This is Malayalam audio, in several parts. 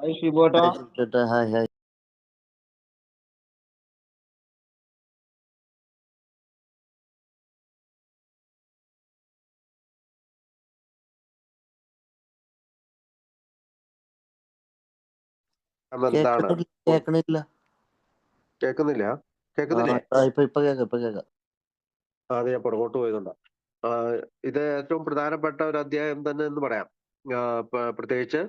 ഹായ് ഷിബോട്ടാ. ഹായ് ചേട്ടാ, ഹായ് ഹായ്. എന്താണ് കേക്കണില്ല. കേൾക്കുന്നില്ല? ആ കേൾക്കുന്നില്ലേ? ഇപ്പൊ കേക്കാം. അത് ഞാൻ പുറകോട്ട് പോയതുകൊണ്ടാ. ഇത് ഏറ്റവും പ്രധാനപ്പെട്ട ഒരു അധ്യായം തന്നെ എന്ന് പറയാം. പ്രത്യേകിച്ച്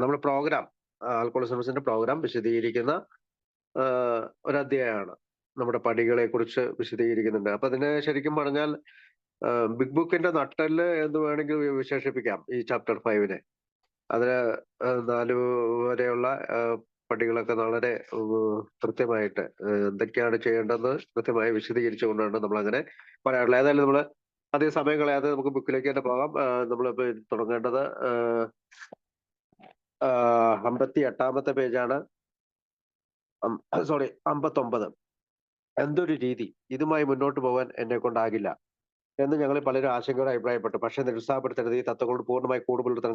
നമ്മുടെ പ്രോഗ്രാം, ആൽക്കോളിസംസിന്റെ പ്രോഗ്രാം വിശദീകരിക്കുന്ന ഒരു അധ്യായമാണ്. നമ്മുടെ പടികളെ കുറിച്ച് വിശദീകരിക്കുന്നുണ്ട്. അപ്പൊ അതിനെ ശരിക്കും പറഞ്ഞാൽ ബിഗ് ബുക്കിന്റെ നട്ടെല്ല് എന്ന് വേണമെങ്കിൽ വിശേഷിപ്പിക്കാം ഈ ചാപ്റ്റർ 5-നെ. അതിന് 4 വരെയുള്ള പടികളൊക്കെ വളരെ കൃത്യമായിട്ട് എന്തൊക്കെയാണ് ചെയ്യേണ്ടതെന്ന് കൃത്യമായി വിശദീകരിച്ചുകൊണ്ടാണ് നമ്മൾ അങ്ങനെ പറയാറുള്ളത്. ഏതായാലും നമ്മൾ അധികം സമയം കളയാതെ നമുക്ക് ബുക്കിലേക്ക് തന്നെ പോകാം. നമ്മളിപ്പോ തുടങ്ങേണ്ടത് 58-ാമത്തെ പേജാണ്. സോറി, 59. എന്തൊരു രീതി, ഇതുമായി മുന്നോട്ട് പോകാൻ എന്നെ കൊണ്ടാകില്ല എന്ന് ഞങ്ങൾ പലരും ആശങ്കയോടെ അഭിപ്രായപ്പെട്ടു. പക്ഷെ നിരുത്സാഹപ്പെടുത്തരുത്. ഈ തത്വങ്ങളോട് പൂർണ്ണമായി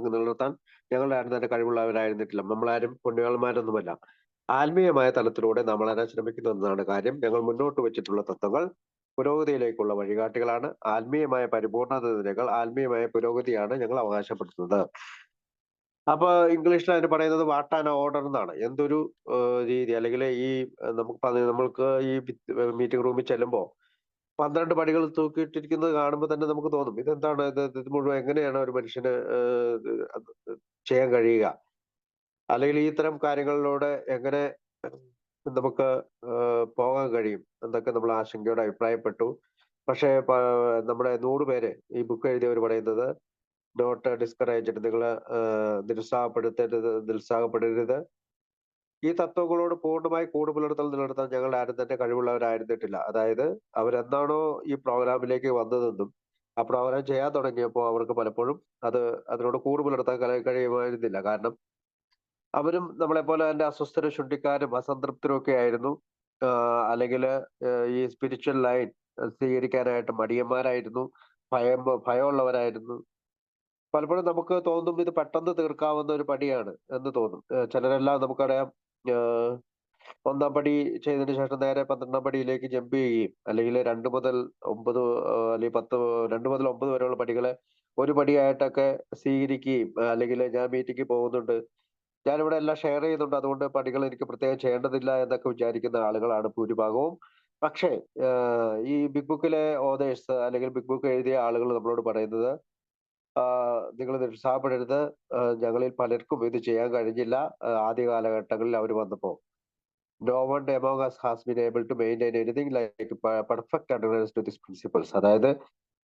നിലനിർത്താൻ ഞങ്ങളുടെ ആരും തന്നെ കഴിവുള്ളവരായിരുന്നിട്ടില്ല. നമ്മളാരും പുണ്യവാന്മാരൊന്നുമല്ല. ആത്മീയമായ തലത്തിലൂടെ നമ്മൾ അറിയാൻ ശ്രമിക്കുന്നു എന്നതാണ് കാര്യം. ഞങ്ങൾ മുന്നോട്ട് വെച്ചിട്ടുള്ള തത്വങ്ങൾ പുരോഗതിയിലേക്കുള്ള വഴികാട്ടികളാണ്. ആത്മീയമായ പരിപൂർണതയേക്കാൾ ആത്മീയമായ പുരോഗതിയാണ് ഞങ്ങൾ അവകാശപ്പെടുത്തുന്നത്. അപ്പൊ ഇംഗ്ലീഷിൽ അതിന് പറയുന്നത് വാട്ട് ആൻ ഓർഡർ എന്നാണ്. എന്തൊരു രീതി, അല്ലെങ്കിൽ ഈ നമ്മൾക്ക് ഈ മീറ്റിംഗ് റൂമിൽ ചെല്ലുമ്പോൾ 12 പടികൾ തൂക്കിയിട്ടിരിക്കുന്നത് കാണുമ്പോൾ തന്നെ നമുക്ക് തോന്നും ഇതെന്താണ്, ഇത് മുഴുവൻ എങ്ങനെയാണ് ഒരു മനുഷ്യന് ചെയ്യാൻ കഴിയുക, അല്ലെങ്കിൽ ഈ ഇത്തരം കാര്യങ്ങളിലൂടെ എങ്ങനെ നമുക്ക് പോകാൻ കഴിയും എന്നൊക്കെ നമ്മൾ ആശങ്കയോടെ അഭിപ്രായപ്പെട്ടു. പക്ഷേ നമ്മുടെ 100 പേര് ഈ ബുക്ക് എഴുതിയവർ പറയുന്നത് നോട്ട് ഡിസ്കറേജ്ഡ്, നിങ്ങൾ നിരുത്സാഹപ്പെടരുത്. ഈ തത്വങ്ങളോട് പൂർണ്ണമായി നിലനിർത്താൻ ഞങ്ങൾ ആരും തന്നെ കഴിവുള്ളവരായിരുന്നിട്ടില്ല. അതായത് അവരെന്താണോ ഈ പ്രോഗ്രാമിലേക്ക് വന്നതെന്നും ആ പ്രോഗ്രാം ചെയ്യാൻ തുടങ്ങിയപ്പോൾ അവർക്ക് പലപ്പോഴും അതിനോട് പുലർത്താൻ കഴിയുമായിരുന്നില്ല. കാരണം അവരും നമ്മളെ പോലെ തന്നെ അസ്വസ്ഥരും ശുണ്ഠിക്കാരും അസംതൃപ്തരും ഒക്കെ ആയിരുന്നു. അല്ലെങ്കിൽ ഈ സ്പിരിച്വൽ ലൈൻ സ്വീകരിക്കാനായിട്ട് മടിയന്മാരായിരുന്നു, ഭയമുള്ളവരായിരുന്നു. പലപ്പോഴും നമുക്ക് തോന്നും ഇത് പെട്ടെന്ന് തീർക്കാവുന്ന ഒരു പടിയാണ് എന്ന് തോന്നും. ചിലരെല്ലാം നമുക്കറിയാം, 1-ാം പടി ചെയ്തതിനു ശേഷം നേരെ 12-ാം പടിയിലേക്ക് ജമ്പ് ചെയ്യുകയും, അല്ലെങ്കിൽ 2 മുതൽ 9 അല്ലെങ്കിൽ 10, 2 മുതൽ 9 വരെയുള്ള പടികളെ ഒരു പടിയായിട്ടൊക്കെ സ്വീകരിക്കുകയും, അല്ലെങ്കിൽ ഞാൻ മീറ്റിംഗ് പോകുന്നുണ്ട്, ഞാനിവിടെ എല്ലാം ഷെയർ ചെയ്യുന്നുണ്ട്, അതുകൊണ്ട് പടികൾ എനിക്ക് പ്രത്യേകം ചെയ്യേണ്ടതില്ല എന്നൊക്കെ വിചാരിക്കുന്ന ആളുകളാണ് ഭൂരിഭാഗവും. പക്ഷേ ഈ ബിഗ് ബുക്കിലെ ഓതേഴ്സ് അല്ലെങ്കിൽ ബിഗ് ബുക്ക് എഴുതിയ ആളുകൾ നമ്മളോട് പറയുന്നത് നിങ്ങൾ നിരുത്സാഹപ്പെടരുത്. ഞങ്ങളിൽ പലർക്കും ഇത് ചെയ്യാൻ കഴിഞ്ഞില്ല. ആദ്യ കാലഘട്ടങ്ങളിൽ അവർ വന്നപ്പോ no one among us has been able to maintain anything like perfect adherence to these principles. അതായത്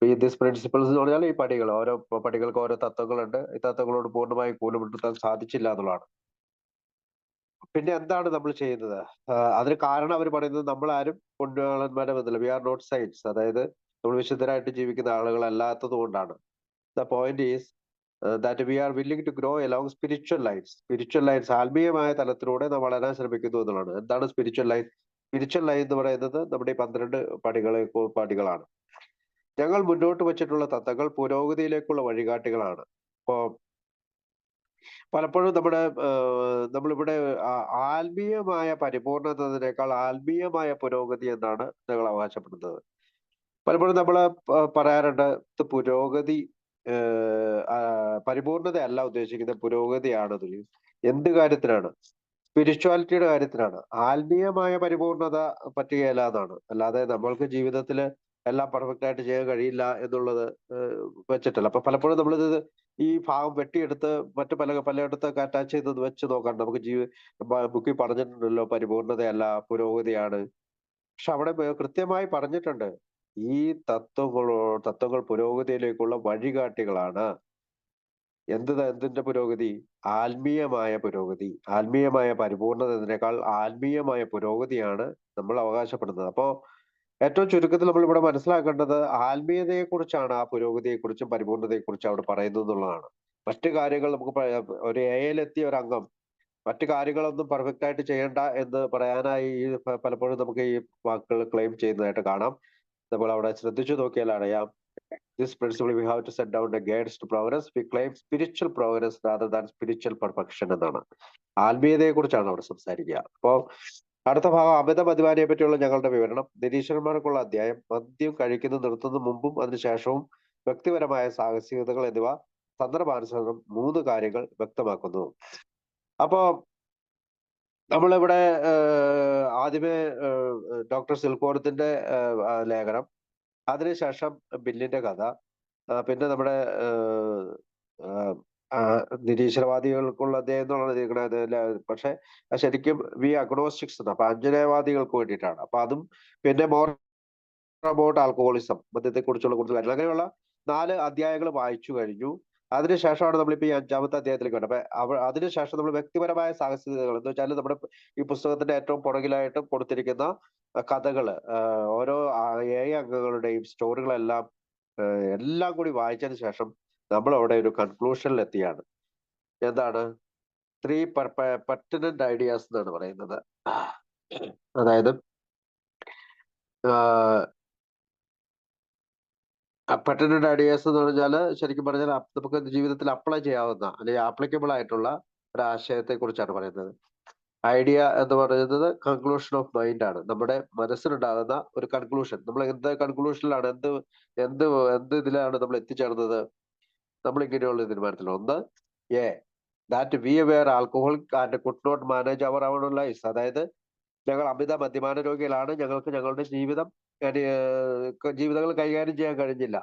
ഈ ദിസ് പ്രിൻസിപ്പിൾസ് എന്ന് പറഞ്ഞാൽ ഈ പടികൾ, ഓരോ പടികൾക്ക് ഓരോ തത്വങ്ങളുണ്ട്. ഈ തത്വങ്ങളോട് പൂർണ്ണമായി കൂട്ടുമുട്ടാൻ സാധിച്ചില്ല എന്നുള്ളതാണ്. പിന്നെ എന്താണ് നമ്മൾ ചെയ്യുന്നത്? അതിന് കാരണം അവർ പറയുന്നത് നമ്മൾ ആരും പുണ്യവാളന്മാരെ ബന്ധമില്ല, വി ആർ നോട്ട് സൈൻസ്, അതായത് നമ്മൾ വിശുദ്ധരായിട്ട് ജീവിക്കുന്ന ആളുകളല്ലാത്തത് കൊണ്ടാണ്. The point is that we are willing to grow along spiritual lines, ആത്മീയമായ തലത്തിലൂടെ നാം വളരാൻ ശ്രമിക്കുന്നു എന്നുള്ളതാണ്. എന്താണ് സ്പിരിച്വൽ ലൈൻ? സ്പിരിച്വൽ ലൈൻ എന്ന് പറയുന്നത് നമ്മുടെ ഈ 12 പടികളാണ്. ഞങ്ങൾ മുന്നോട്ട് വെച്ചിട്ടുള്ള തത്വങ്ങൾ പുരോഗതിയിലേക്കുള്ള വഴികാട്ടികളാണ്. ഇപ്പോ പലപ്പോഴും നമ്മളിവിടെ ആത്മീയമായ പരിപൂർണതയേക്കാൾ ആത്മീയമായ പുരോഗതി എന്നാണ് ഞങ്ങൾ അവകാശപ്പെടുന്നത്. പലപ്പോഴും നമ്മൾ പറയാറുണ്ട് പുരോഗതി, പരിപൂർണതയല്ല ഉദ്ദേശിക്കുന്നത്, പുരോഗതിയാണത്. എന്ത് കാര്യത്തിനാണ്? സ്പിരിച്വാലിറ്റിയുടെ കാര്യത്തിനാണ്. ആത്മീയമായ പരിപൂർണത പറ്റുകയില്ല എന്നാണ്. അല്ലാതെ നമ്മൾക്ക് ജീവിതത്തിൽ എല്ലാം പെർഫെക്റ്റ് ആയിട്ട് ചെയ്യാൻ കഴിയില്ല എന്നുള്ളത് വെച്ചിട്ടല്ല. അപ്പൊ പലപ്പോഴും നമ്മളിത് ഈ ഭാഗം വെട്ടിയെടുത്ത് മറ്റു പലയിടത്തൊക്കെ അറ്റാച്ച് ചെയ്ത് വെച്ച് നോക്കാം. നമുക്ക് ബുക്കിൽ പറഞ്ഞിട്ടുണ്ടല്ലോ പരിപൂർണതയല്ല പുരോഗതിയാണ്. പക്ഷെ അവിടെ കൃത്യമായി പറഞ്ഞിട്ടുണ്ട് ഈ തത്വങ്ങൾ പുരോഗതിയിലേക്കുള്ള വഴികാട്ടികളാണ്. എന്തിന്റെ പുരോഗതി? ആത്മീയമായ പുരോഗതി. ആത്മീയമായ പരിപൂർണത എന്നതിനേക്കാൾ ആത്മീയമായ പുരോഗതിയാണ് നമ്മൾ അവകാശപ്പെടുന്നത്. അപ്പോ ഏറ്റവും ചുരുക്കത്തിൽ നമ്മൾ ഇവിടെ മനസ്സിലാക്കേണ്ടത് ആത്മീയതയെ കുറിച്ചാണ്, ആ പുരോഗതിയെക്കുറിച്ചും പരിപൂർണതയെക്കുറിച്ചും അവിടെ പറയുന്നത് എന്നുള്ളതാണ്. മറ്റു കാര്യങ്ങൾ നമുക്ക് ഒരു എത്തിയ ഒരു അംഗം മറ്റു കാര്യങ്ങളൊന്നും പെർഫെക്റ്റ് ആയിട്ട് ചെയ്യേണ്ട എന്ന് പറയാനായി പലപ്പോഴും നമുക്ക് ഈ വാക്കുകൾ ക്ലെയിം ചെയ്യുന്നതായിട്ട് കാണാം. നമ്മൾ അവിടെ ശ്രദ്ധിച്ചു നോക്കിയാൽ അറിയാം This principle we have to set down the guides to progress. We claim spiritual progress rather than spiritual perfection എന്നാണ്. ആത്മീയതയെ കുറിച്ചാണ് അവിടെ സംസാരിക്കുക. അപ്പോ അടുത്ത ഭാഗം അമിത മദ്യപാനിയെ പറ്റിയുള്ള ഞങ്ങളുടെ വിവരണം. നിരീശ്വരന്മാർക്കുള്ള അധ്യായം മദ്യം കഴിക്കുന്നത് നിർത്തുന്ന മുമ്പും അതിനുശേഷവും വ്യക്തിപരമായ സാഹസികതകൾ എന്നിവ സന്ദർഭാനുസരണം 3 കാര്യങ്ങൾ വ്യക്തമാക്കുന്നു. അപ്പോ നമ്മളിവിടെ ആദ്യമേ ഡോക്ടർ സിൽക്കോടത്തിന്റെ ലേഖനം, അതിനുശേഷം ബില്ലിന്റെ കഥ, പിന്നെ നമ്മുടെ നിരീശ്വരവാദികൾക്കുള്ള അദ്ദേഹം എന്നുള്ളത് ഇരിക്കണത്. പക്ഷെ ശരിക്കും വി അഗ്നോസ്റ്റിക്സ് ആണ്. അപ്പൊ അഞ്ജനവാദികൾക്ക് വേണ്ടിയിട്ടാണ്. അപ്പൊ അതും പിന്നെ മോർ അബൌട്ട് ആൽക്കഹോളിസം, മദ്യത്തെ കുറിച്ചുള്ള കൂടുതൽ കാര്യങ്ങൾ, അങ്ങനെയുള്ള 4 അധ്യായങ്ങൾ വായിച്ചു കഴിഞ്ഞു. അതിനുശേഷമാണ് നമ്മളിപ്പോ ഈ 5ാമത്തെ അധ്യായത്തിലേക്ക് വരുന്നത്. അപ്പൊ അതിനുശേഷം നമ്മൾ വ്യക്തിപരമായ സാഹസികതകൾ എന്ന് വെച്ചാൽ നമ്മുടെ ഈ പുസ്തകത്തിന്റെ ഏറ്റവും പുറകിലായിട്ട് കൊടുത്തിരിക്കുന്ന കഥകള്, ഓരോ 7 അംഗങ്ങളുടെയും സ്റ്റോറികളെല്ലാം എല്ലാം കൂടി വായിച്ചതിന് ശേഷം നമ്മൾ അവിടെ ഒരു കൺക്ലൂഷനിൽ എത്തിയാണ്. എന്താണ് 3 പെർട്ടിനന്റ് ഐഡിയാസ് എന്നാണ് പറയുന്നത്. അതായത് പെർട്ടിനന്റ് ഐഡിയാസ് എന്ന് പറഞ്ഞാൽ ശരിക്കും പറഞ്ഞാൽ നമുക്ക് ജീവിതത്തിൽ അപ്ലൈ ചെയ്യാവുന്ന അല്ലെങ്കിൽ ആപ്ലിക്കബിൾ ആയിട്ടുള്ള ഒരു ആശയത്തെ കുറിച്ചാണ് പറയുന്നത്. ഐഡിയ എന്ന് പറയുന്നത് കൺക്ലൂഷൻ ഓഫ് മൈൻഡ് ആണ്. നമ്മുടെ മനസ്സിലുണ്ടാകുന്ന ഒരു കൺക്ലൂഷൻ. നമ്മൾ എന്ത് കൺക്ലൂഷനിലാണ്, എന്ത് എന്ത് ഇതിലാണ് നമ്മൾ എത്തിച്ചേർന്നത്? നമ്മൾ ഇങ്ങനെയുള്ള തീരുമാനത്തിൽ ഒന്ന്, that we were alcoholic and could not manage our our life. അതായത് ഞങ്ങൾ അമിത മദ്യപാന രോഗികളാണ്, ഞങ്ങൾക്ക് ഞങ്ങളുടെ ജീവിതങ്ങൾ കൈകാര്യം ചെയ്യാൻ കഴിഞ്ഞില്ല.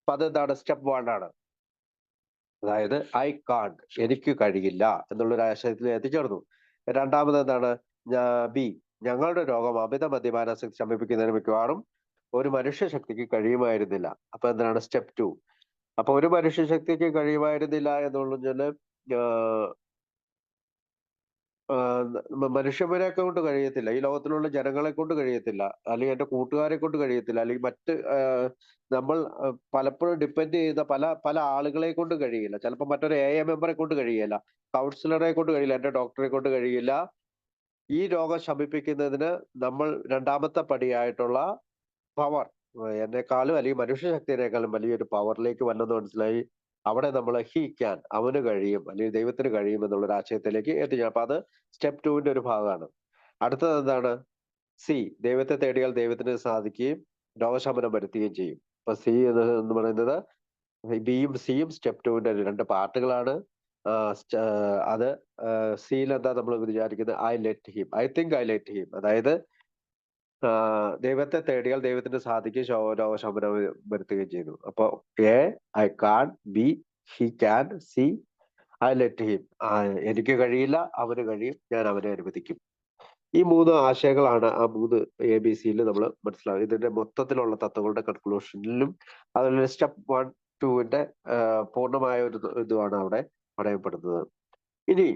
അപ്പൊ അതെന്താണ്? സ്റ്റെപ്പ് 1 ആണ്. അതായത് ഐ കാണ്ട്, എനിക്ക് കഴിയില്ല എന്നുള്ളൊരു ആശയത്തിൽ എത്തിച്ചേർന്നു. രണ്ടാമത് എന്താണ്? ബി, ഞങ്ങളുടെ രോഗം അമിത മദ്യപാനാസക്തി ശമിപ്പിക്കുന്നതിന് മിക്കവാറും ഒരു മനുഷ്യശക്തിക്ക് കഴിയുമായിരുന്നില്ല. അപ്പൊ എന്താണ്? സ്റ്റെപ്പ് 2. അപ്പൊ ഒരു മനുഷ്യശക്തിക്ക് കഴിയുമായിരുന്നില്ല എന്നുള്ളതിന് മനുഷ്യരെ കൊണ്ട് കഴിയത്തില്ല, ഈ ലോകത്തിലുള്ള ജനങ്ങളെ കൊണ്ട് കഴിയത്തില്ല, അല്ലെങ്കിൽ എന്റെ കൂട്ടുകാരെ കൊണ്ട് കഴിയത്തില്ല, അല്ലെങ്കിൽ മറ്റ് നമ്മൾ പലപ്പോഴും ഡിപ്പെൻഡ് ചെയ്യുന്ന പല ആളുകളെ കൊണ്ട് കഴിയില്ല. ചിലപ്പോൾ മറ്റൊരു AA മെമ്പറെ കൊണ്ട് കഴിയില്ല, കൗൺസിലറെ കൊണ്ട് കഴിയില്ല, എന്റെ ഡോക്ടറെ കൊണ്ട് കഴിയില്ല. ഈ രോഗം ശമിപ്പിക്കുന്നതിന് നമ്മൾ 2ാമത്തെ പടിയായിട്ടുള്ള പവർ, എന്നെക്കാളും അല്ലെങ്കിൽ മനുഷ്യശക്തിയേക്കാളും വലിയൊരു പവറിലേക്ക് വന്നെന്ന് മനസ്സിലായി. അവിടെ നമ്മൾ ഹി ക്യാൻ, അവന് കഴിയും അല്ലെങ്കിൽ ദൈവത്തിന് കഴിയും എന്നുള്ള ഒരു ആശയത്തിലേക്ക് എത്തിച്ചേരും. അപ്പൊ അത് സ്റ്റെപ്പ് 2ന്റെ ഒരു ഭാഗമാണ്. അടുത്തത് എന്താണ്? സി, ദൈവത്തെ തേടിയാൽ ദൈവത്തിന് സാധിക്കുകയും രോഗശമനം വരുത്തുകയും ചെയ്യും. അപ്പൊ സി എന്ന് പറയുന്നത് ബിയും സിയും സ്റ്റെപ്പ് 2ന്റെ 2 പാർട്ടുകളാണ്. അത് സിയിൽ എന്താ നമ്മൾ വിചാരിക്കുന്നത്? I let him, I think I let him. അതായത് ദൈവത്തെ തേടിയാൽ ദൈവത്തിന് സാധിക്കുകയും രോഗശമനം വരുത്തുകയും ചെയ്തു. അപ്പൊ A, I can't, B, he can, C, I let him, എനിക്ക് കഴിയില്ല, അവന് കഴിയും, ഞാൻ അവനെ അനുവദിക്കും. ഈ 3 ആശയങ്ങളാണ് ആ 3 ABCയിൽ നമ്മൾ മനസ്സിലാക്കുക. ഇതിന്റെ മൊത്തത്തിലുള്ള തത്വങ്ങളുടെ കൺക്ലൂഷനിലും അതുപോലെ സ്റ്റെപ്പ് 1, 2ന്റെ പൂർണ്ണമായ ഒരു ഇതുമാണ് അവിടെ പറയപ്പെടുന്നത്. ഇനി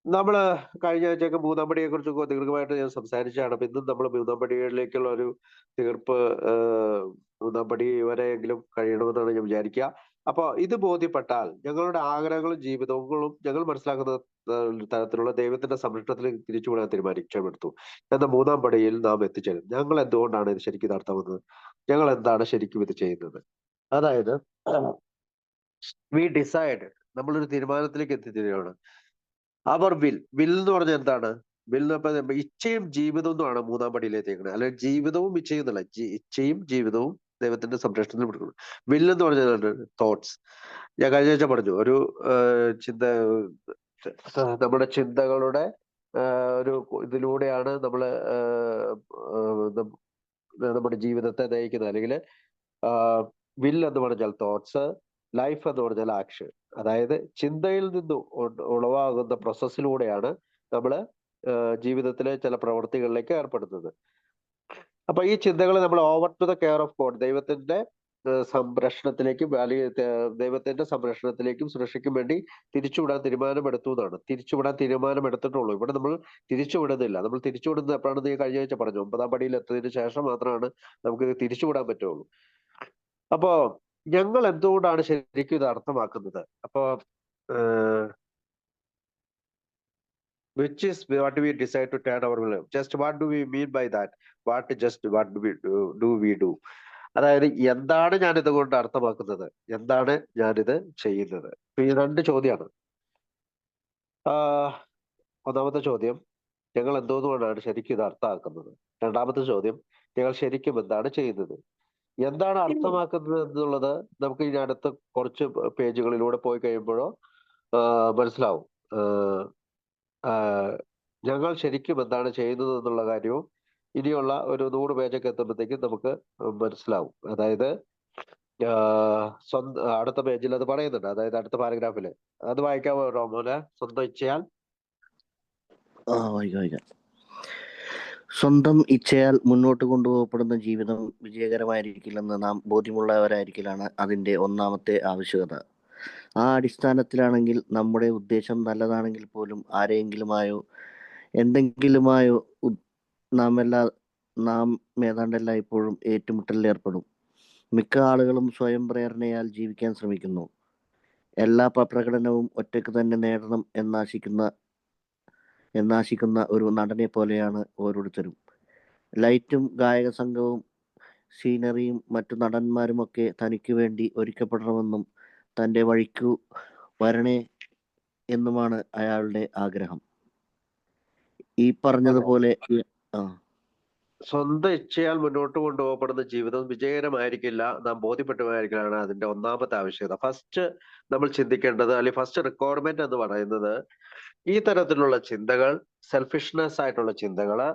നമ്മള് കഴിഞ്ഞ ആഴ്ചയൊക്കെ 3ാം പടിയെ കുറിച്ച് ദീർഘമായിട്ട് ഞാൻ സംസാരിച്ചാണ്. അപ്പൊ ഇന്നും നമ്മൾ 3ാം പടികളിലേക്കുള്ള ഒരു തീർപ്പ് 3ാം പടി വരെയെങ്കിലും കഴിയണമെന്നാണ് ഞാൻ വിചാരിക്കുക. അപ്പൊ ഇത് ബോധ്യപ്പെട്ടാൽ ഞങ്ങളുടെ ആഗ്രഹങ്ങളും ജീവിതങ്ങളും ഞങ്ങൾ മനസ്സിലാക്കുന്ന തരത്തിലുള്ള ദൈവത്തിന്റെ സംരക്ഷണത്തിൽ തിരിച്ചുവിടാൻ തീരുമാനിച്ചെടുത്തു എന്ന 3ാം പടിയിൽ നാം എത്തിച്ചേരും. ഞങ്ങൾ എന്തുകൊണ്ടാണ് ഇത് ശരിക്കും ഇത് അർത്ഥമാക്കുന്നത്? ഞങ്ങൾ എന്താണ് ശരിക്കും ഇത് ചെയ്യുന്നത്? അതായത് വി ഡിസൈഡ്, നമ്മളൊരു തീരുമാനത്തിലേക്ക് എത്തിച്ചേരുകയാണ്. അവർ വിൽ എന്ന് പറഞ്ഞാൽ എന്താണ്? വിൽ എന്ന് പറഞ്ഞാൽ ഇച്ഛയും ജീവിതവും എന്നാണ് 3ാം പടിയിലെത്തിക്കുന്നത്. അല്ലെങ്കിൽ ജീവിതവും ഇച്ഛയും എന്നല്ല, ഇച്ഛയും ജീവിതവും ദൈവത്തിന്റെ സംരക്ഷണത്തിൽ കൊടുക്കണം. വിൽ എന്ന് പറഞ്ഞാൽ തോട്ട്സ്. ഞാൻ കഴിഞ്ഞ ആഴ്ച പറഞ്ഞു, ഒരു ചിന്ത, നമ്മുടെ ചിന്തകളുടെ ഒരു ഇതിലൂടെയാണ് നമ്മള് നമ്മുടെ ജീവിതത്തെ നയിക്കുന്നത്. അല്ലെങ്കിൽ വിൽ എന്ന് പറഞ്ഞാൽ തോട്ട്സ്, ലൈഫ് എന്ന് പറഞ്ഞാൽ ആക്ഷൻ. അതായത് ചിന്തയിൽ നിന്ന് ഉളവാകുന്ന പ്രോസസ്സിലൂടെയാണ് നമ്മൾ ജീവിതത്തിലെ ചില പ്രവൃത്തികളിലേക്ക് ഏർപ്പെടുന്നത്. അപ്പൊ ഈ ചിന്തകൾ നമ്മൾ over to the care of God, ദൈവത്തിന്റെ സംരക്ഷണത്തിലേക്കും അല്ലെങ്കിൽ ദൈവത്തിന്റെ സംരക്ഷണത്തിലേക്കും സുരക്ഷയ്ക്കും വേണ്ടി തിരിച്ചുവിടാൻ തീരുമാനമെടുത്തു എന്നാണ്. തിരിച്ചുവിടാൻ തീരുമാനമെടുത്തിട്ടുള്ളൂ. ഇവിടെ നമ്മൾ തിരിച്ചുവിടുന്നില്ല. നമ്മൾ തിരിച്ചുവിടുന്നത് എപ്പോഴാണെന്ന് ഞാൻ കഴിഞ്ഞ ആഴ്ച പറഞ്ഞു. 9ാം പടിയിൽ എത്തിയതിനു ശേഷം മാത്രമാണ് നമുക്ക് ഇത് തിരിച്ചുവിടാൻ പറ്റുള്ളൂ. അപ്പോ ഞങ്ങൾ എന്തുകൊണ്ടാണ് ശരിക്കും ഇത് അർത്ഥമാക്കുന്നത്? അപ്പോ which is what we decide to turn our will. Just what do we mean by that? What do we do? അതായത് എന്താണ് ഞാൻ ഇതുകൊണ്ട് അർത്ഥമാക്കുന്നത്, എന്താണ് ഞാനിത് ചെയ്യുന്നത്. ഈ രണ്ട് ചോദ്യമാണ്. ഒന്നാമത്തെ ചോദ്യം, ഞങ്ങൾ എന്തോന്നുകൊണ്ടാണ് ശരിക്കും ഇത് അർത്ഥമാക്കുന്നത്. രണ്ടാമത്തെ ചോദ്യം, ഞങ്ങൾ ശരിക്കും എന്താണ് ചെയ്യുന്നത്. എന്താണ് അർത്ഥമാക്കുന്നത് എന്നുള്ളത് നമുക്ക് ഇനി അടുത്ത കുറച്ച് പേജുകളിലൂടെ പോയി കഴിയുമ്പോഴോ മനസ്സിലാവും. ഞങ്ങൾ ശരിക്കും എന്താണ് ചെയ്യുന്നത് എന്നുള്ള കാര്യവും ഇനിയുള്ള ഒരു 100 പേജൊക്കെ എത്തുമ്പോഴത്തേക്കും നമുക്ക് മനസ്സിലാവും. അതായത് സ്വന്തം അടുത്ത പേജിൽ അത് പറയുന്നുണ്ട്. അതായത് അടുത്ത പാരഗ്രാഫില് അത് വായിക്കാമോ റോമോനെ? സ്വന്തം ഇച്ഛയാൽ വായിക്കാം. സ്വന്തം ഇച്ഛയാൽ മുന്നോട്ട് കൊണ്ടുപോകപ്പെടുന്ന ജീവിതം വിജയകരമായിരിക്കില്ലെന്ന് നാം ബോധ്യമുള്ളവരായിരിക്കലാണ് അതിൻ്റെ ഒന്നാമത്തെ ആവശ്യകത. ആ അടിസ്ഥാനത്തിലാണെങ്കിൽ നമ്മുടെ ഉദ്ദേശം നല്ലതാണെങ്കിൽ പോലും ആരെയെങ്കിലുമായോ എന്തെങ്കിലുമായോ നാം ഏതാണ്ടല്ല ഇപ്പോഴും ഏറ്റുമുട്ടലിൽ ഏർപ്പെടും. മിക്ക ആളുകളും സ്വയം പ്രേരണയാൽ ജീവിക്കാൻ ശ്രമിക്കുന്നു. എല്ലാ പ്രകടനവും ഒറ്റയ്ക്ക് തന്നെ നേടണം എന്നാശിക്കുന്ന ഒരു നടനെ പോലെയാണ് ഓരോരുത്തരും. ലൈറ്റും ഗായക സംഘവും സീനറിയും മറ്റു നടന്മാരുമൊക്കെ തനിക്ക് വേണ്ടി ഒരുക്കപ്പെടണമെന്നും തൻ്റെ വഴിക്കു വരണേ എന്നുമാണ് അയാളുടെ ആഗ്രഹം. ഈ പറഞ്ഞതുപോലെ സ്വന്തം ഇച്ഛയാൽ മുന്നോട്ട് കൊണ്ടുപോകപ്പെടുന്ന ജീവിതം വിജയകരമായിരിക്കില്ല, നാം ബോധ്യപ്പെട്ടവരായിരിക്കലാണ് അതിന്റെ ഒന്നാമത്തെ ആവശ്യകത. ഫസ്റ്റ് നമ്മൾ ചിന്തിക്കേണ്ടത്, അല്ലെങ്കിൽ ഫസ്റ്റ് റിക്വയർമെന്റ് എന്ന് പറയുന്നത്, ഈ തരത്തിലുള്ള ചിന്തകൾ, സെൽഫിഷ്നെസ് ആയിട്ടുള്ള ചിന്തകള്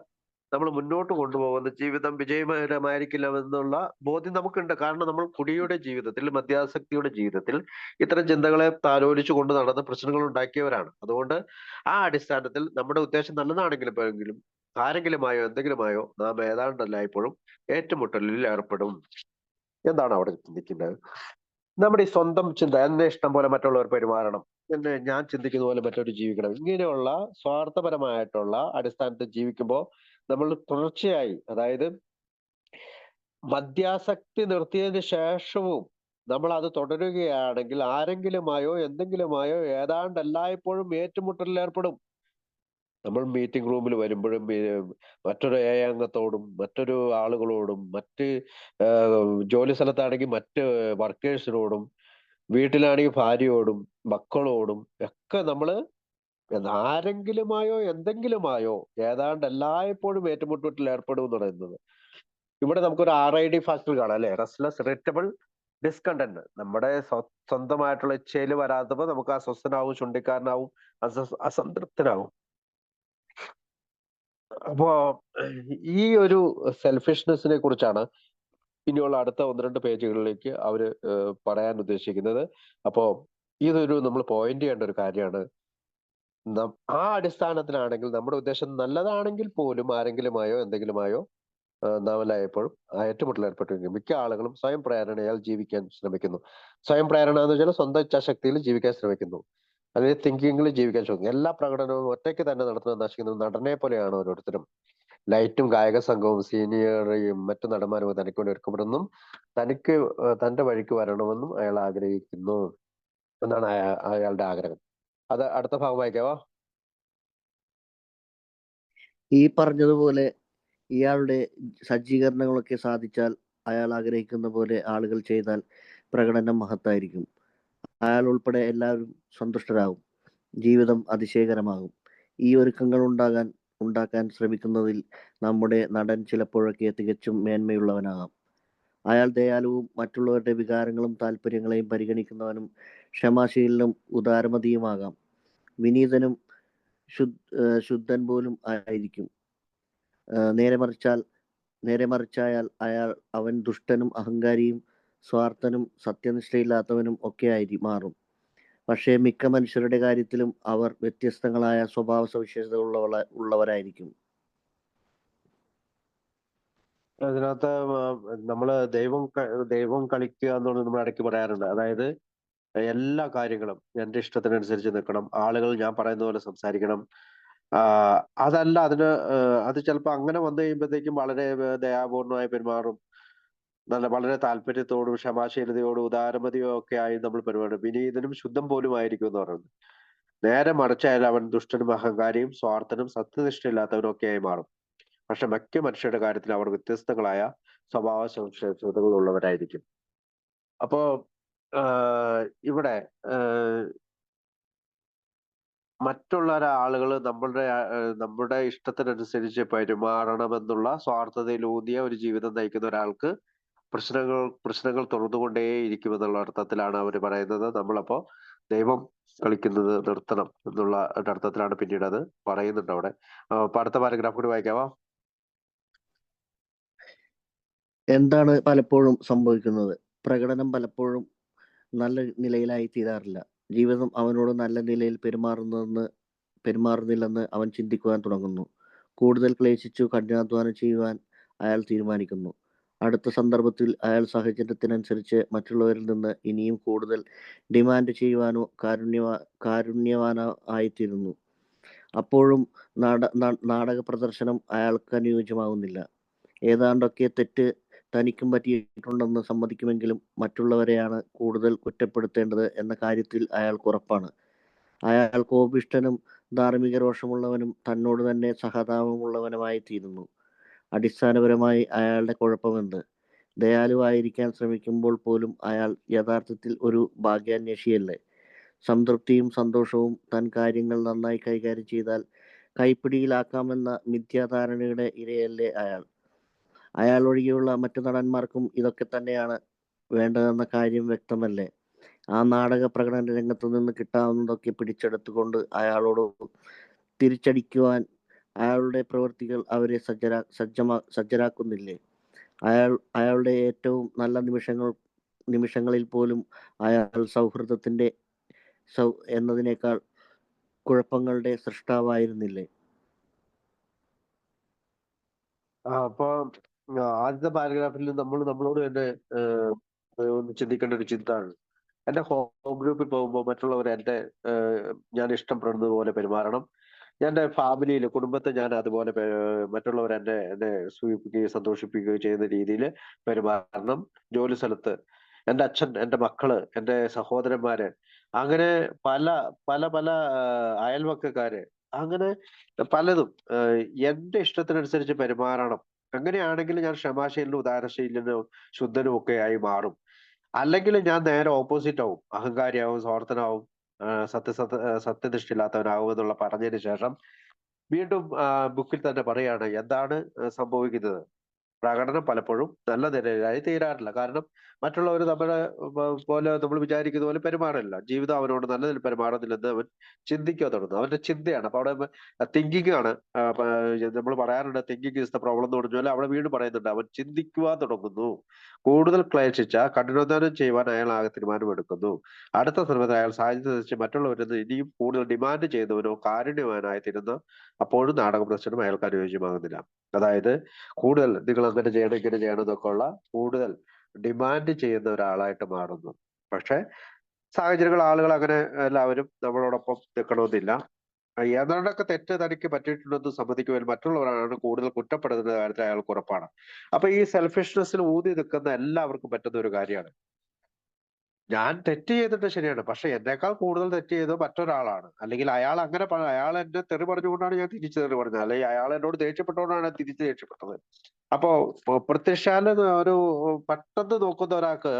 നമ്മൾ മുന്നോട്ട് കൊണ്ടുപോകുന്ന ജീവിതം വിജയകരമായിരിക്കില്ല എന്നുള്ള ബോധ്യം നമുക്കുണ്ട്. കാരണം നമ്മൾ കുടിയുടെ ജീവിതത്തിൽ, മദ്യാസക്തിയുടെ ജീവിതത്തിൽ ഇത്തരം ചിന്തകളെ താലോലിച്ചു കൊണ്ട് നടന്ന പ്രശ്നങ്ങൾ ഉണ്ടാക്കിയവരാണ്. അതുകൊണ്ട് ആ അടിസ്ഥാനത്തിൽ നമ്മുടെ ഉദ്ദേശം നല്ലതാണെങ്കിലും ആരെങ്കിലുമായോ എന്തെങ്കിലുമായോ നാം ഏതാണ്ടല്ല ഇപ്പോഴും ഏറ്റുമുട്ടലിൽ ഏർപ്പെടും. എന്താണ് അവിടെ ചിന്തിക്കുന്നത്? നമ്മുടെ ഈ സ്വന്തം ചിന്ത, എന്നെ ഇഷ്ടം പോലെ മറ്റുള്ളവർ പെരുമാറണം, എന്നെ ഞാൻ ചിന്തിക്കുന്ന പോലെ മറ്റൊരു ജീവിക്കണം, ഇങ്ങനെയുള്ള സ്വാർത്ഥപരമായിട്ടുള്ള അടിസ്ഥാനത്തിൽ ജീവിക്കുമ്പോൾ നമ്മൾ തുടർച്ചയായി, അതായത് മദ്യാസക്തി നിർത്തിയതിന് ശേഷവും നമ്മൾ അത് തുടരുകയാണെങ്കിൽ ആരെങ്കിലുമായോ എന്തെങ്കിലുമായോ ഏതാണ്ട് എല്ലായ്പ്പോഴും ഏറ്റുമുട്ടലിൽ ഏർപ്പെടും. നമ്മൾ മീറ്റിംഗ് റൂമിൽ വരുമ്പോഴും മറ്റൊരു അംഗത്തോടും മറ്റൊരു ആളുകളോടും മറ്റ് ജോലി സ്ഥലത്താണെങ്കിൽ മറ്റ് വർക്കേഴ്സിനോടും വീട്ടിലാണെങ്കിൽ ഭാര്യയോടും മക്കളോടും ഒക്കെ നമ്മള് ആരെങ്കിലുമായോ എന്തെങ്കിലുമായോ ഏതാണ്ട് എല്ലായ്പ്പോഴും ഏറ്റുമുട്ടലിൽ ഏർപ്പെടും എന്ന് പറയുന്നത്. ഇവിടെ നമുക്കൊരു RID ഫാക്ടർ കാണാം അല്ലെ? Restless, irritable, discontent. നമ്മുടെ സ്വന്തമായിട്ടുള്ള ഇച്ഛയിൽ വരാത്തപ്പോ നമുക്ക് അസ്വസ്ഥനാവും, ചുണ്ടിക്കാരനാവും, അസംതൃപ്തനാവും. അപ്പോ ഈ ഒരു സെൽഫിഷ്നെസ്സിനെ കുറിച്ചാണ് ഇനിയുള്ള അടുത്ത 1-2 പേജുകളിലേക്ക് അവര് പറയാൻ ഉദ്ദേശിക്കുന്നത്. അപ്പോ ഇതൊരു നമ്മൾ പോയിന്റ് ചെയ്യേണ്ട ഒരു കാര്യമാണ്. ആ അടിസ്ഥാനത്തിലാണെങ്കിൽ നമ്മുടെ ഉദ്ദേശം നല്ലതാണെങ്കിൽ പോലും ആരെങ്കിലുമായോ എന്തെങ്കിലുമായോ നാം എല്ലായ്പ്പോഴും ഏറ്റുമുട്ടൽ ഏർപ്പെട്ടിരിക്കും. മിക്ക ആളുകളും സ്വയം പ്രേരണയാൽ ജീവിക്കാൻ ശ്രമിക്കുന്നു. സ്വയം പ്രേരണ എന്ന് വെച്ചാൽ സ്വന്തം ഇച്ഛാശക്തിയിൽ ജീവിക്കാൻ ശ്രമിക്കുന്നു, അല്ലെങ്കിൽ തിങ്കിങ്ങിൽ ജീവിക്കാൻ ശ്രമിക്കുന്നു. എല്ലാ പ്രകടനവും ഒറ്റയ്ക്ക് തന്നെ നടത്തുന്നത് നശിക്കുന്നത് നടനെ പോലെയാണ് ഓരോരുത്തരും. ലൈറ്റും ഗായക സംഘവും സീനിയറും മറ്റു നടന്മാരും തനിക്ക് വേണ്ടി ഒരുക്കപ്പെടുന്നു, തനിക്ക് തന്റെ വഴിക്ക് വരണമെന്നും അയാൾ ആഗ്രഹിക്കുന്നു എന്നാണ് അയാളുടെ ആഗ്രഹം. അത് അടുത്ത ഭാഗം വായിക്കാവോ? ഈ പറഞ്ഞതുപോലെ ഇയാളുടെ സജ്ജീകരണങ്ങളൊക്കെ സാധിച്ചാൽ, അയാൾ ആഗ്രഹിക്കുന്ന പോലെ ആളുകൾ ചെയ്താൽ പ്രകടനം മഹത്തായിരിക്കും. അയാൾ ഉൾപ്പെടെ എല്ലാവരും സന്തുഷ്ടരാകും. ജീവിതം അതിശയകരമാകും. ഈ ഒരുക്കങ്ങൾ ഉണ്ടാക്കാൻ ശ്രമിക്കുന്നതിൽ നമ്മുടെ നടൻ ചിലപ്പോഴൊക്കെ തികച്ചും മേന്മയുള്ളവനാകാം. അയാൾ ദയാലുവും മറ്റുള്ളവരുടെ വികാരങ്ങളും താല്പര്യങ്ങളെയും പരിഗണിക്കുന്നവനും ക്ഷമാശീലനും ഉദാരമതിയുമാകാം. വിനീതനും ശുദ്ധൻ പോലും ആയിരിക്കും. നേരെ മറിച്ചായാൽ അവൻ ദുഷ്ടനും അഹങ്കാരിയും സ്വാർത്ഥനും സത്യനിഷ്ഠയില്ലാത്തവനും ഒക്കെ ആയി മാറും. പക്ഷേ മിക്ക മനുഷ്യരുടെ കാര്യത്തിലും അവർ വ്യത്യസ്തങ്ങളായ സ്വഭാവ സവിശേഷതകൾ ഉള്ളവരായിരിക്കും. അതിനകത്ത് നമ്മള് ദൈവം കളിക്കുക എന്നുള്ളത് നമ്മൾ ഇടയ്ക്ക് പറയാറുണ്ട്. അതായത് എല്ലാ കാര്യങ്ങളും എന്റെ ഇഷ്ടത്തിനനുസരിച്ച് നിൽക്കണം, ആളുകൾ ഞാൻ പറയുന്ന പോലെ സംസാരിക്കണം. അതല്ല അതിന് അത് ചിലപ്പോൾ അങ്ങനെ വന്നു കഴിയുമ്പോഴത്തേക്കും വളരെ ദയാപൂർണമായി പെരുമാറും, വളരെ താല്പര്യത്തോടും ക്ഷമാശീലതയോടും ഉദാരമതിയോ ഒക്കെ ആയി നമ്മൾ പെരുമാറും. വിനീതനും ശുദ്ധം പോലും ആയിരിക്കും എന്ന് പറയുന്നത്. നേരെ മറിച്ചായാലും അവൻ ദുഷ്ടനും അഹങ്കാരിയും സ്വാർത്ഥനും സത്യനിഷ്ഠയില്ലാത്തവനും ഒക്കെ ആയി മാറും. പക്ഷെ മിക്ക മനുഷ്യരുടെ കാര്യത്തിൽ അവർ വ്യത്യസ്തങ്ങളായ സ്വഭാവ സവിശേഷതകൾ ഉള്ളവരായിരിക്കും. അപ്പോ ഇവിടെ മറ്റുള്ള ആളുകൾ നമ്മുടെ ഇഷ്ടത്തിനനുസരിച്ച് പെരുമാറണമെന്നുള്ള സ്വാർത്ഥതയിലൂന്നിയ ഒരു ജീവിതം നയിക്കുന്ന ഒരാൾക്ക് പ്രശ്നങ്ങൾ തുറന്നുകൊണ്ടേ ഇരിക്കുമെന്നുള്ള അർത്ഥത്തിലാണ് അവർ പറയുന്നത്. നമ്മളപ്പോ ദൈവം കളിക്കുന്നത് നിർത്തണം എന്നുള്ള ഒരു അർത്ഥത്തിലാണ് പിന്നീട് അത് പറയുന്നുണ്ട് അവിടെ. അപ്പൊ അടുത്ത പാരഗ്രാഫ് കൂടി വായിക്കാവോ? എന്താണ് പലപ്പോഴും സംഭവിക്കുന്നത്? പ്രകടനം പലപ്പോഴും നല്ല നിലയിലായി തീരാറില്ല. ജീവിതം അവനോട് നല്ല നിലയിൽ പെരുമാറുന്നില്ലെന്ന് അവൻ ചിന്തിക്കുവാൻ തുടങ്ങുന്നു. കൂടുതൽ ക്ലേശിച്ചു കഠിനാധ്വാനം ചെയ്യുവാൻ അയാൾ തീരുമാനിക്കുന്നു. അടുത്ത സന്ദർഭത്തിൽ അയാൾ സാഹചര്യത്തിനനുസരിച്ച് മറ്റുള്ളവരിൽ നിന്ന് ഇനിയും കൂടുതൽ ഡിമാൻഡ് ചെയ്യുവാനോ കാരുണ്യവാനോ ആയിത്തീരുന്നു. അപ്പോഴും നാടക പ്രദർശനം അയാൾക്ക് അനുയോജ്യമാകുന്നില്ല. ഏതാണ്ടൊക്കെ തെറ്റ് തനിക്കും പറ്റിയിട്ടുണ്ടെന്ന് സമ്മതിക്കുമെങ്കിലും മറ്റുള്ളവരെയാണ് കൂടുതൽ കുറ്റപ്പെടുത്തേണ്ടത് എന്ന കാര്യത്തിൽ അയാൾക്ക് ഉറപ്പാണ്. അയാൾ കോപിഷ്ഠനും ധാർമ്മിക രോഷമുള്ളവനും തന്നോട് തന്നെ സഹതാപമുള്ളവനുമായി തീരുന്നു. അടിസ്ഥാനപരമായി അയാളുടെ കുഴപ്പമെന്ത്? ദയാലുവായിരിക്കാൻ ശ്രമിക്കുമ്പോൾ പോലും അയാൾ യഥാർത്ഥത്തിൽ ഒരു ഭാഗ്യാന്വേഷിയല്ലേ? സംതൃപ്തിയും സന്തോഷവും താൻ കാര്യങ്ങൾ നന്നായി കൈകാര്യം ചെയ്താൽ കൈപ്പിടിയിലാക്കാമെന്ന മിഥ്യാധാരണയുടെ ഇരയല്ലേ അയാൾ? അയാൾ ഒഴികെയുള്ള മറ്റു നടന്മാർക്കും ഇതൊക്കെ തന്നെയാണ് വേണ്ടതെന്ന കാര്യം വ്യക്തമല്ലേ? ആ നാടക പ്രകടന രംഗത്തു നിന്ന് കിട്ടാവുന്നതൊക്കെ പിടിച്ചെടുത്തുകൊണ്ട് അയാളോട് തിരിച്ചടിക്കുവാൻ അയാളുടെ പ്രവൃത്തികൾ അവരെ സജ്ജരാക്കുന്നില്ലേ? അയാളുടെ ഏറ്റവും നല്ല നിമിഷങ്ങളിൽ പോലും അയാൾ സൗഹൃദത്തിന്റെ എന്നതിനേക്കാൾ കുഴപ്പങ്ങളുടെ സൃഷ്ടാവായിരുന്നില്ലേ? അപ്പൊ ആദ്യത്തെ പാരഗ്രാഫിൽ നമ്മളോട് തന്നെ ഒന്ന് ചിന്തിക്കേണ്ട ഒരു ചിന്തയാണ്. എന്റെ ഹോം ഗ്രൂപ്പിൽ പോകുമ്പോൾ മറ്റുള്ളവർ ഞാൻ ഇഷ്ടപ്പെടുന്നത് പോലെ പെരുമാറണം. എന്റെ ഫാമിലിയിൽ, കുടുംബത്തെ ഞാൻ അതുപോലെ മറ്റുള്ളവർ എന്നെ സൂചിപ്പിക്കുകയും സന്തോഷിപ്പിക്കുകയും ചെയ്യുന്ന രീതിയിൽ പെരുമാറണം. ജോലി സ്ഥലത്ത് എന്റെ അച്ഛൻ, എന്റെ മക്കള്, എന്റെ സഹോദരന്മാര്, അങ്ങനെ പല പല പല അയൽവക്കക്കാര്, അങ്ങനെ പലതും എന്റെ ഇഷ്ടത്തിനനുസരിച്ച് പെരുമാറണം. അങ്ങനെയാണെങ്കിൽ ഞാൻ ക്ഷമാശീലനും ഉദാരശീലനും ശുദ്ധനും ഒക്കെ ആയി മാറും. അല്ലെങ്കിൽ ഞാൻ നേരെ ഓപ്പോസിറ്റ് ആവും, അഹങ്കാരിയാവും, സ്വാർത്ഥനാവും, സത്യനിഷ്ഠയില്ലാത്തവനാവും എന്നുള്ള പറഞ്ഞതിന് ശേഷം വീണ്ടും ബുക്കിൽ തന്നെ പറയാണ് എന്താണ് സംഭവിക്കുന്നത്. പ്രകടനം പലപ്പോഴും നല്ല നിലയിലായി തീരാറില്ല. കാരണം മറ്റുള്ളവർ നമ്മളെ പോലെ നമ്മൾ വിചാരിക്കുന്ന പോലെ പെരുമാറില്ല. ജീവിതം അവനോട് നല്ല നിലയിൽ പെരുമാറുന്നില്ലെന്ന് അവൻ ചിന്തിക്കാൻ തുടങ്ങുന്നു. അവന്റെ ചിന്തയാണ്. അപ്പൊ അവിടെ തിങ്കിങ് ആണ്. നമ്മൾ പറയാറുണ്ട് തിങ്കിങ് ഇസ് ദ പ്രോബ്ലം എന്ന് പറഞ്ഞാൽ അവിടെ വീണ്ടും പറയുന്നുണ്ട് അവൻ ചിന്തിക്കുവാൻ തുടങ്ങുന്നു. കൂടുതൽ ക്ലേശിച്ച കഠിനാധ്വാനം ചെയ്യുവാൻ അയാൾ ആകെ തീരുമാനമെടുക്കുന്നു. അടുത്ത സമയത്ത് അയാൾ സാഹചര്യം വെച്ച് മറ്റുള്ളവരിൽ നിന്ന് ഇനിയും കൂടുതൽ ഡിമാൻഡ് ചെയ്യുന്നവനോ കാരുണ്യവാനായി തീരുന്ന അപ്പോഴും നാടക പ്രശ്നം അയാൾക്ക് അനുയോജ്യമാകുന്നില്ല. അതായത് കൂടുതൽ നിങ്ങൾ അങ്ങനെ ചെയ്യണം, ഇങ്ങനെ ചെയ്യണം എന്നൊക്കെ ഉള്ള കൂടുതൽ ഡിമാൻഡ് ചെയ്യുന്ന ഒരാളായിട്ട് മാറുന്നു. പക്ഷെ സാഹചര്യങ്ങൾ, ആളുകൾ അങ്ങനെ എല്ലാവരും നമ്മളോടൊപ്പം നിൽക്കണമെന്നില്ല. ഏതാണ്ടൊക്കെ തെറ്റ് തനിക്ക് പറ്റിയിട്ടുണ്ടെന്ന് സമ്മതിക്കുവാൻ മറ്റുള്ളവരാണ് കൂടുതൽ കുറ്റപ്പെടുന്ന കാര്യത്തിൽ അയാൾക്ക് ഉറപ്പാണ്. അപ്പൊ ഈ സെൽഫിഷ്നെസ്സിൽ ഊതി നിൽക്കുന്ന എല്ലാവർക്കും പറ്റുന്ന ഒരു കാര്യമാണ്. ഞാൻ തെറ്റ് ചെയ്തിട്ട് ശരിയാണ്, പക്ഷെ എന്നേക്കാൾ കൂടുതൽ തെറ്റ് ചെയ്തത് മറ്റൊരാളാണ്. അല്ലെങ്കിൽ അയാൾ അയാൾ എന്നെ തെറി പറഞ്ഞുകൊണ്ടാണ് ഞാൻ തിരിച്ചു തെറി പറഞ്ഞത്, അല്ലെങ്കിൽ അയാൾ എന്നോട് ദേഷ്യപ്പെട്ടുകൊണ്ടാണ് ഞാൻ തിരിച്ചു ദേഷ്യപ്പെട്ടത്. അപ്പോ പ്രത്യക്ഷാല് ഒരു പെട്ടെന്ന് നോക്കുന്ന ഒരാൾക്ക്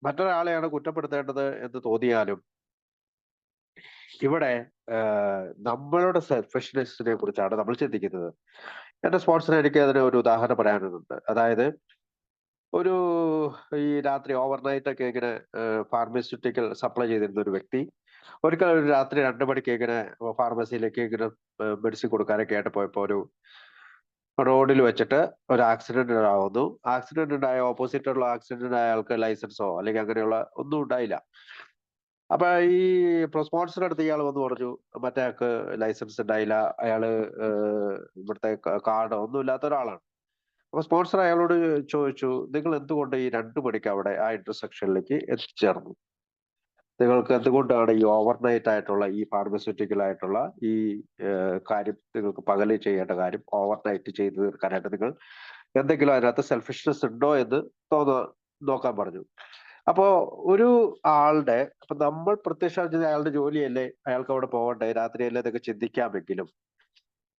മറ്റൊരാളെയാണ് കുറ്റപ്പെടുത്തേണ്ടത് എന്ന് തോന്നിയാലും ഇവിടെ നമ്മളുടെ സെൽഫിഷ്നെസ്സിനെ കുറിച്ചാണ് നമ്മൾ ചിന്തിക്കുന്നത്. എന്റെ സ്പോർട്സിന് എനിക്ക് അതിന് ഒരു ഉദാഹരണം പറയാനുണ്ട്. അതായത് ഒരു ഈ രാത്രി ഓവർനൈറ്റ് ഒക്കെ ഇങ്ങനെ ഫാർമസ്യൂട്ടിക്കൽ സപ്ലൈ ചെയ്തിരുന്ന ഒരു വ്യക്തി ഒരിക്കൽ ഒരു രാത്രി 2 മണിക്ക് ഇങ്ങനെ ഫാർമസിയിലേക്ക് ഇങ്ങനെ മെഡിസിൻ കൊടുക്കാനൊക്കെ ആയിട്ട് പോയപ്പോ ഒരു റോഡിൽ വെച്ചിട്ട് ഒരു ആക്സിഡന്റ് ഉണ്ടാവുന്നു. ആക്സിഡന്റ് ഉണ്ടായ ഓപ്പോസിറ്റുള്ള ആക്സിഡന്റ് അയാൾക്ക് ലൈസൻസോ അല്ലെങ്കിൽ അങ്ങനെയുള്ള ഒന്നും ഉണ്ടായില്ല. അപ്പൊ ഈ സ്പോൺസർ അടുത്ത് ഇയാൾ വന്ന് പറഞ്ഞു മറ്റേ ആൾക്ക് ലൈസൻസ് ഉണ്ടായില്ല, അയാള് ഇവിടുത്തെ കാർഡോ ഒന്നും ഇല്ലാത്ത ഒരാളാണ്. അപ്പൊ സ്പോൺസർ അയാളോട് ചോദിച്ചു, നിങ്ങൾ എന്തുകൊണ്ട് ഈ 2 മണിക്ക് അവിടെ ആ ഇന്റർസെക്ഷനിലേക്ക് എത്തിച്ചേർന്നു? നിങ്ങൾക്ക് എന്തുകൊണ്ടാണ് ഈ ഓവർനൈറ്റ് ആയിട്ടുള്ള ഈ ഫാർമസ്യൂട്ടിക്കൽ ആയിട്ടുള്ള ഈ കാര്യം നിങ്ങൾക്ക് പകല് ചെയ്യേണ്ട കാര്യം ഓവർനൈറ്റ് ചെയ്ത് തീർക്കാനായിട്ട് നിങ്ങൾ എന്തെങ്കിലും അതിനകത്ത് സെൽഫിഷ്നെസ് ഉണ്ടോ എന്ന് നോക്കാൻ പറഞ്ഞു. അപ്പോ ഒരു ആളുടെ അപ്പൊ നമ്മൾ പ്രത്യക്ഷ അയാളുടെ ജോലിയല്ലേ, അയാൾക്ക് അവിടെ പോകണ്ടേ, രാത്രിയല്ലേ, ഇതൊക്കെ ചിന്തിക്കാമെങ്കിലും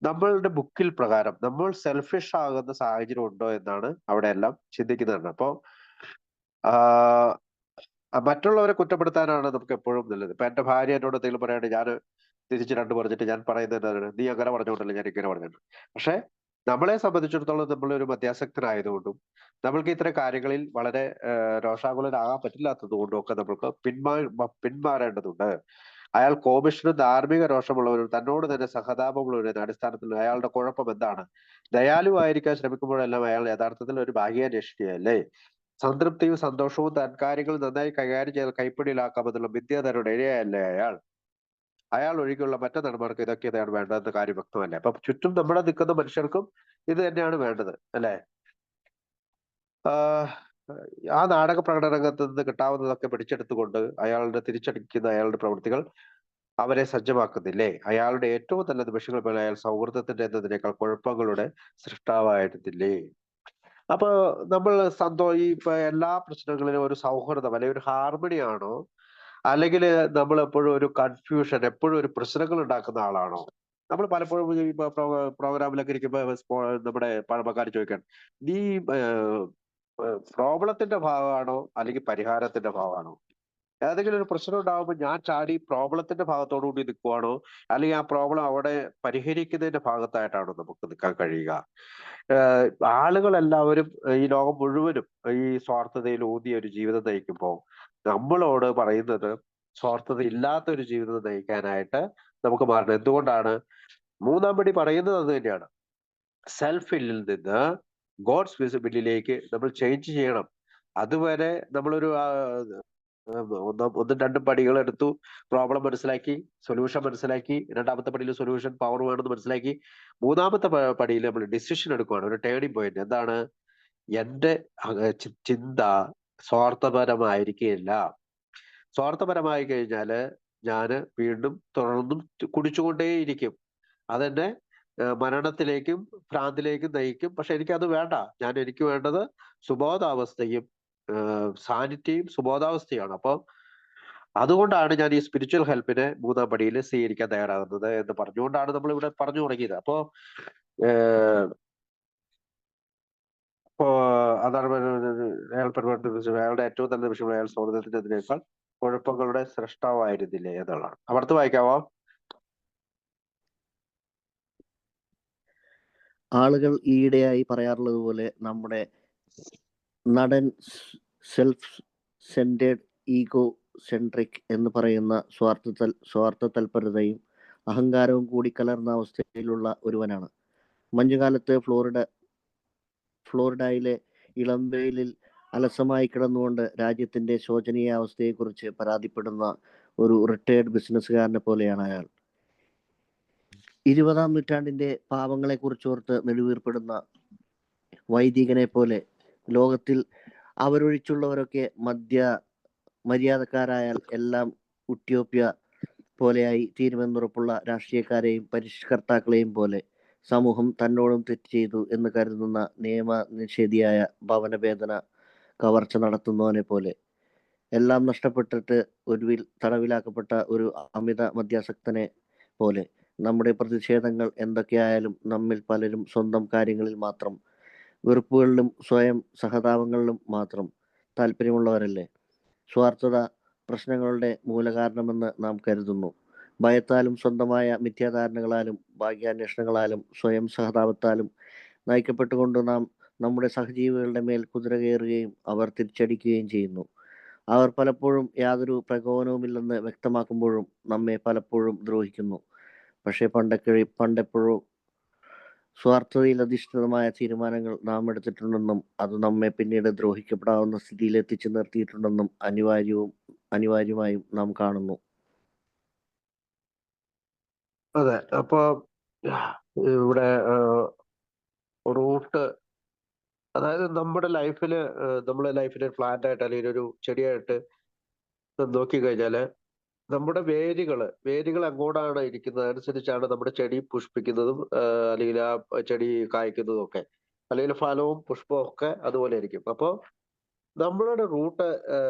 നമ്മളുടെ ബുക്കിൽ പ്രകാരം നമ്മൾ സെൽഫിഷ് ആകുന്ന സാഹചര്യം ഉണ്ടോ എന്നാണ് അവിടെ എല്ലാം ചിന്തിക്കുന്നത്. അപ്പോ മറ്റുള്ളവരെ കുറ്റപ്പെടുത്താനാണ് നമുക്ക് എപ്പോഴും നല്ലത്. ഇപ്പൊ എന്റെ ഭാര്യ എന്നോട് എന്തെങ്കിലും പറയുകയാണെങ്കിൽ ഞാൻ തിരിച്ച് രണ്ട് പറഞ്ഞിട്ട് ഞാൻ പറയുന്നത് എന്താണ്, നീ അങ്ങനെ പറഞ്ഞുകൊണ്ടല്ല ഞാൻ ഇങ്ങനെ പറഞ്ഞിട്ടുണ്ട്. പക്ഷെ നമ്മളെ സംബന്ധിച്ചിടത്തോളം നമ്മളൊരു മദ്യാസക്തനായതുകൊണ്ടും നമ്മൾക്ക് ഇത്തരം കാര്യങ്ങളിൽ വളരെ രോഷാകുലരാകാൻ പറ്റില്ലാത്തത് കൊണ്ടും ഒക്കെ നമ്മൾക്ക് പിന്മാറേണ്ടതുണ്ട്. അയാൾ കോപിഷ്ഠനും ധാർമ്മിക രോഷമുള്ളവരും തന്നോട് തന്നെ സഹതാപമുള്ളവരുടെ അടിസ്ഥാനത്തിൽ അയാളുടെ കുഴപ്പം എന്താണ്? ദയാലുവായിരിക്കാൻ ശ്രമിക്കുമ്പോഴെല്ലാം അയാൾ യഥാർത്ഥത്തിൽ ഒരു ഭാഗ്യാന്വേഷിക്കുകയല്ലേ? സംതൃപ്തിയും സന്തോഷവും താൻ കാര്യങ്ങൾ നന്നായി കൈകാര്യം ചെയ്ത് കൈപ്പിടിയിലാക്കാമെന്നുള്ള വിദ്യാധരുടെ ഇഴയല്ലേ അയാൾ? അയാൾ ഒഴികെയുള്ള മറ്റു നടന്മാർക്ക് ഇതൊക്കെയാണ് വേണ്ടതെന്ന കാര്യം വ്യക്തമല്ലേ? അപ്പൊ ചുറ്റും നമ്മുടെ നിൽക്കുന്ന മനുഷ്യർക്കും ഇത് തന്നെയാണ് വേണ്ടത്, അല്ലെ? ആഹ് ആ നാടക പ്രകടനത്തിൽ നിന്ന് കിട്ടാവുന്നതൊക്കെ പിടിച്ചെടുത്തുകൊണ്ട് തിരിച്ചടിക്കുന്ന അയാളുടെ പ്രവൃത്തികൾ അവരെ സജ്ജമാക്കുന്നില്ലേ? അയാളുടെ ഏറ്റവും നല്ല നിമിഷങ്ങൾ പോലെ അയാൾ സൗഹൃദത്തിന്റെ എന്നതിനേക്കാൾ കുഴപ്പങ്ങളുടെ സൃഷ്ടാവായിരുന്നില്ലേ? അപ്പൊ നമ്മൾ ഈ ഇപ്പൊ എല്ലാ പ്രശ്നങ്ങളിലും ഒരു സൗഹൃദം അല്ലെങ്കിൽ ഒരു ഹാർമണി ആണോ, അല്ലെങ്കിൽ നമ്മൾ എപ്പോഴും ഒരു കൺഫ്യൂഷൻ, എപ്പോഴും ഒരു പ്രശ്നങ്ങൾ ഉണ്ടാക്കുന്ന ആളാണോ? നമ്മൾ പലപ്പോഴും ഈ പ്രോഗ്രാമിലൊക്കെ ഇരിക്കുമ്പോ നമ്മുടെ പഴമക്കാർ ചോദിക്കാൻ, നീ പ്രോബ്ലത്തിന്റെ ഭാഗമാണോ അല്ലെങ്കിൽ പരിഹാരത്തിന്റെ ഭാഗമാണോ? ഏതെങ്കിലും ഒരു പ്രശ്നം ഉണ്ടാകുമ്പോൾ ഞാൻ ചാടി പ്രോബ്ലത്തിന്റെ ഭാഗത്തോടു കൂടി നിൽക്കുവാണോ, അല്ലെങ്കിൽ ആ പ്രോബ്ലം അവിടെ പരിഹരിക്കുന്നതിന്റെ ഭാഗത്തായിട്ടാണോ നമുക്ക് നിൽക്കാൻ കഴിയുക? ഏഹ് ആളുകളെല്ലാവരും ഈ ലോകം മുഴുവനും ഈ സ്വാർത്ഥതയിൽ ഊന്നിയ ഒരു ജീവിതം നയിക്കുമ്പോൾ നമ്മളോട് പറയുന്നത് സ്വാർത്ഥത ഇല്ലാത്ത ഒരു ജീവിതം നയിക്കാനായിട്ട് നമുക്ക് മാറണം. എന്തുകൊണ്ടാണ്? മൂന്നാം പടി പറയുന്നത് അത് തന്നെയാണ്. സെൽഫിൽ നിന്ന് ഗോഡ്സ് വിസിബിലിറ്റിയിലേക്ക് നമ്മൾ ചേഞ്ച് ചെയ്യണം. അതുവരെ നമ്മളൊരു ഒന്നും രണ്ടും പടികൾ എടുത്തു, പ്രോബ്ലം മനസ്സിലാക്കി, സൊല്യൂഷൻ മനസ്സിലാക്കി, രണ്ടാമത്തെ പടിയിൽ സൊല്യൂഷൻ പവർ വേണമെന്ന് മനസ്സിലാക്കി, മൂന്നാമത്തെ പടിയിൽ നമ്മൾ ഡിസിഷൻ എടുക്കുകയാണ്. ഒരു ടേണിംഗ് പോയിന്റ് എന്താണ്? എന്റെ ചിന്ത സ്വാർത്ഥപരമായിരിക്കില്ല. സ്വാർത്ഥപരമായി കഴിഞ്ഞാല് ഞാന് വീണ്ടും തുടർന്നും കുടിച്ചുകൊണ്ടേയിരിക്കും. അതെന്നെ മരണത്തിലേക്കും ഭ്രാന്തിലേക്കും നയിക്കും. പക്ഷെ എനിക്കത് വേണ്ട. എനിക്ക് വേണ്ടത് സുബോധാവസ്ഥയും സാനിറ്റിയും സുബോധാവസ്ഥയാണ്. അപ്പൊ അതുകൊണ്ടാണ് ഞാൻ ഈ സ്പിരിച്വൽ ഹെൽപ്പിനെ മൂന്നാം പടിയിൽ സ്വീകരിക്കാൻ തയ്യാറാകുന്നത് എന്ന് പറഞ്ഞുകൊണ്ടാണ് നമ്മൾ ഇവിടെ പറഞ്ഞു തുടങ്ങിയത്. അപ്പോ ഇപ്പോ അതാണ് അയാളുടെ ഏറ്റവും നല്ല നിമിഷം അയാൾ സൗഹൃദത്തിനെതിനേക്കാൾ കുഴപ്പങ്ങളുടെ സൃഷ്ടാവായിരുന്നില്ലേ എന്നുള്ളതാണ്. അവിടുത്തെ വായിക്കാവോ? ആളുകൾ ഈയിടെയായി പറയാറുള്ളത് പോലെ നമ്മുടെ നടൻ സെൽഫ് സെന്റേഡ്, ഈഗോ സെൻട്രിക് എന്ന് പറയുന്ന സ്വാർത്ഥ തൽപരതയും അഹങ്കാരവും കൂടി കലർന്ന അവസ്ഥയിലുള്ള ഒരുവനാണ്. മഞ്ഞുകാലത്ത് ഫ്ലോറിഡയിലെ ഇളം വെയിലിൽ അലസമായി കിടന്നുകൊണ്ട് രാജ്യത്തിന്റെ ശോചനീയാവസ്ഥയെക്കുറിച്ച് പരാതിപ്പെടുന്ന ഒരു റിട്ടയർഡ് ബിസിനസ്സുകാരനെ പോലെയാണ് അയാൾ. 20-ാം നൂറ്റാണ്ടിന്റെ പാവങ്ങളെക്കുറിച്ചോർത്ത് നെടുവീർപ്പെടുന്ന വൈദികനെ പോലെ ലോകത്തിൽ അവരൊഴിച്ചുള്ളവരൊക്കെ മര്യാദക്കാരായാൽ എല്ലാം ഉട്യോപ്യ പോലെയായി തീരുമെന്നുറപ്പുള്ള രാഷ്ട്രീയക്കാരെയും പരിഷ്കർത്താക്കളെയും പോലെ സമൂഹം തന്നോടും തെറ്റ് ചെയ്തു എന്ന് കരുതുന്ന നിയമനിഷേധിയായ ഭവനവേദന കവർച്ച നടത്തുന്നവനെ പോലെ എല്ലാം നഷ്ടപ്പെട്ടിട്ട് ഒടുവിൽ തടവിലാക്കപ്പെട്ട ഒരു അമിത മദ്യാസക്തനെ പോലെ നമ്മുടെ പ്രതിഷേധങ്ങൾ എന്തൊക്കെയായാലും നമ്മിൽ പലരും സ്വന്തം കാര്യങ്ങളിൽ മാത്രം, വെറുപ്പുകളിലും സ്വയം സഹതാപങ്ങളിലും മാത്രം താല്പര്യമുള്ളവരല്ലേ? സ്വാർത്ഥത പ്രശ്നങ്ങളുടെ മൂലകാരണമെന്ന് നാം കരുതുന്നു. ഭയത്താലും സ്വന്തമായ മിഥ്യാധാരണകളാലും ഭാഗ്യാന്വേഷണങ്ങളാലും സ്വയം സഹതാപത്താലും നയിക്കപ്പെട്ടുകൊണ്ട് നാം നമ്മുടെ സഹജീവികളുടെ മേൽ കുതിര കയറുകയും അവർ തിരിച്ചടിക്കുകയും ചെയ്യുന്നു. അവർ പലപ്പോഴും യാതൊരു പ്രകോപനവുമില്ലെന്ന് വ്യക്തമാക്കുമ്പോഴും നമ്മെ പലപ്പോഴും ദ്രോഹിക്കുന്നു. പക്ഷേ പണ്ടെപ്പോഴോ സ്വാർത്ഥതയിൽ അധിഷ്ഠിതമായ തീരുമാനങ്ങൾ നാം എടുത്തിട്ടുണ്ടെന്നും അത് നമ്മെ പിന്നീട് ദ്രോഹിക്കപ്പെടാവുന്ന സ്ഥിതിയിൽ എത്തിച്ചു നിർത്തിയിട്ടുണ്ടെന്നും അനിവാര്യമായും നാം കാണുന്നു. അതെ. അപ്പൊ ഇവിടെ റൂട്ട്, അതായത് നമ്മുടെ ലൈഫിൽ ഫ്ലാറ്റ് ആയിട്ട് അല്ലെങ്കിൽ ഒരു ചെടിയായിട്ട് നോക്കി കഴിഞ്ഞാല് നമ്മുടെ വേരുകൾ എങ്ങോട്ടാണ് ഇരിക്കുന്നത് അനുസരിച്ചാണ് നമ്മുടെ ചെടി പുഷ്പിക്കുന്നതും അല്ലെങ്കിൽ ആ ചെടി കായ്ക്കുന്നതും ഒക്കെ, അല്ലെങ്കിൽ ഫലവും പുഷ്പവും ഒക്കെ അതുപോലെ ആയിരിക്കും. അപ്പൊ നമ്മളുടെ റൂട്ട്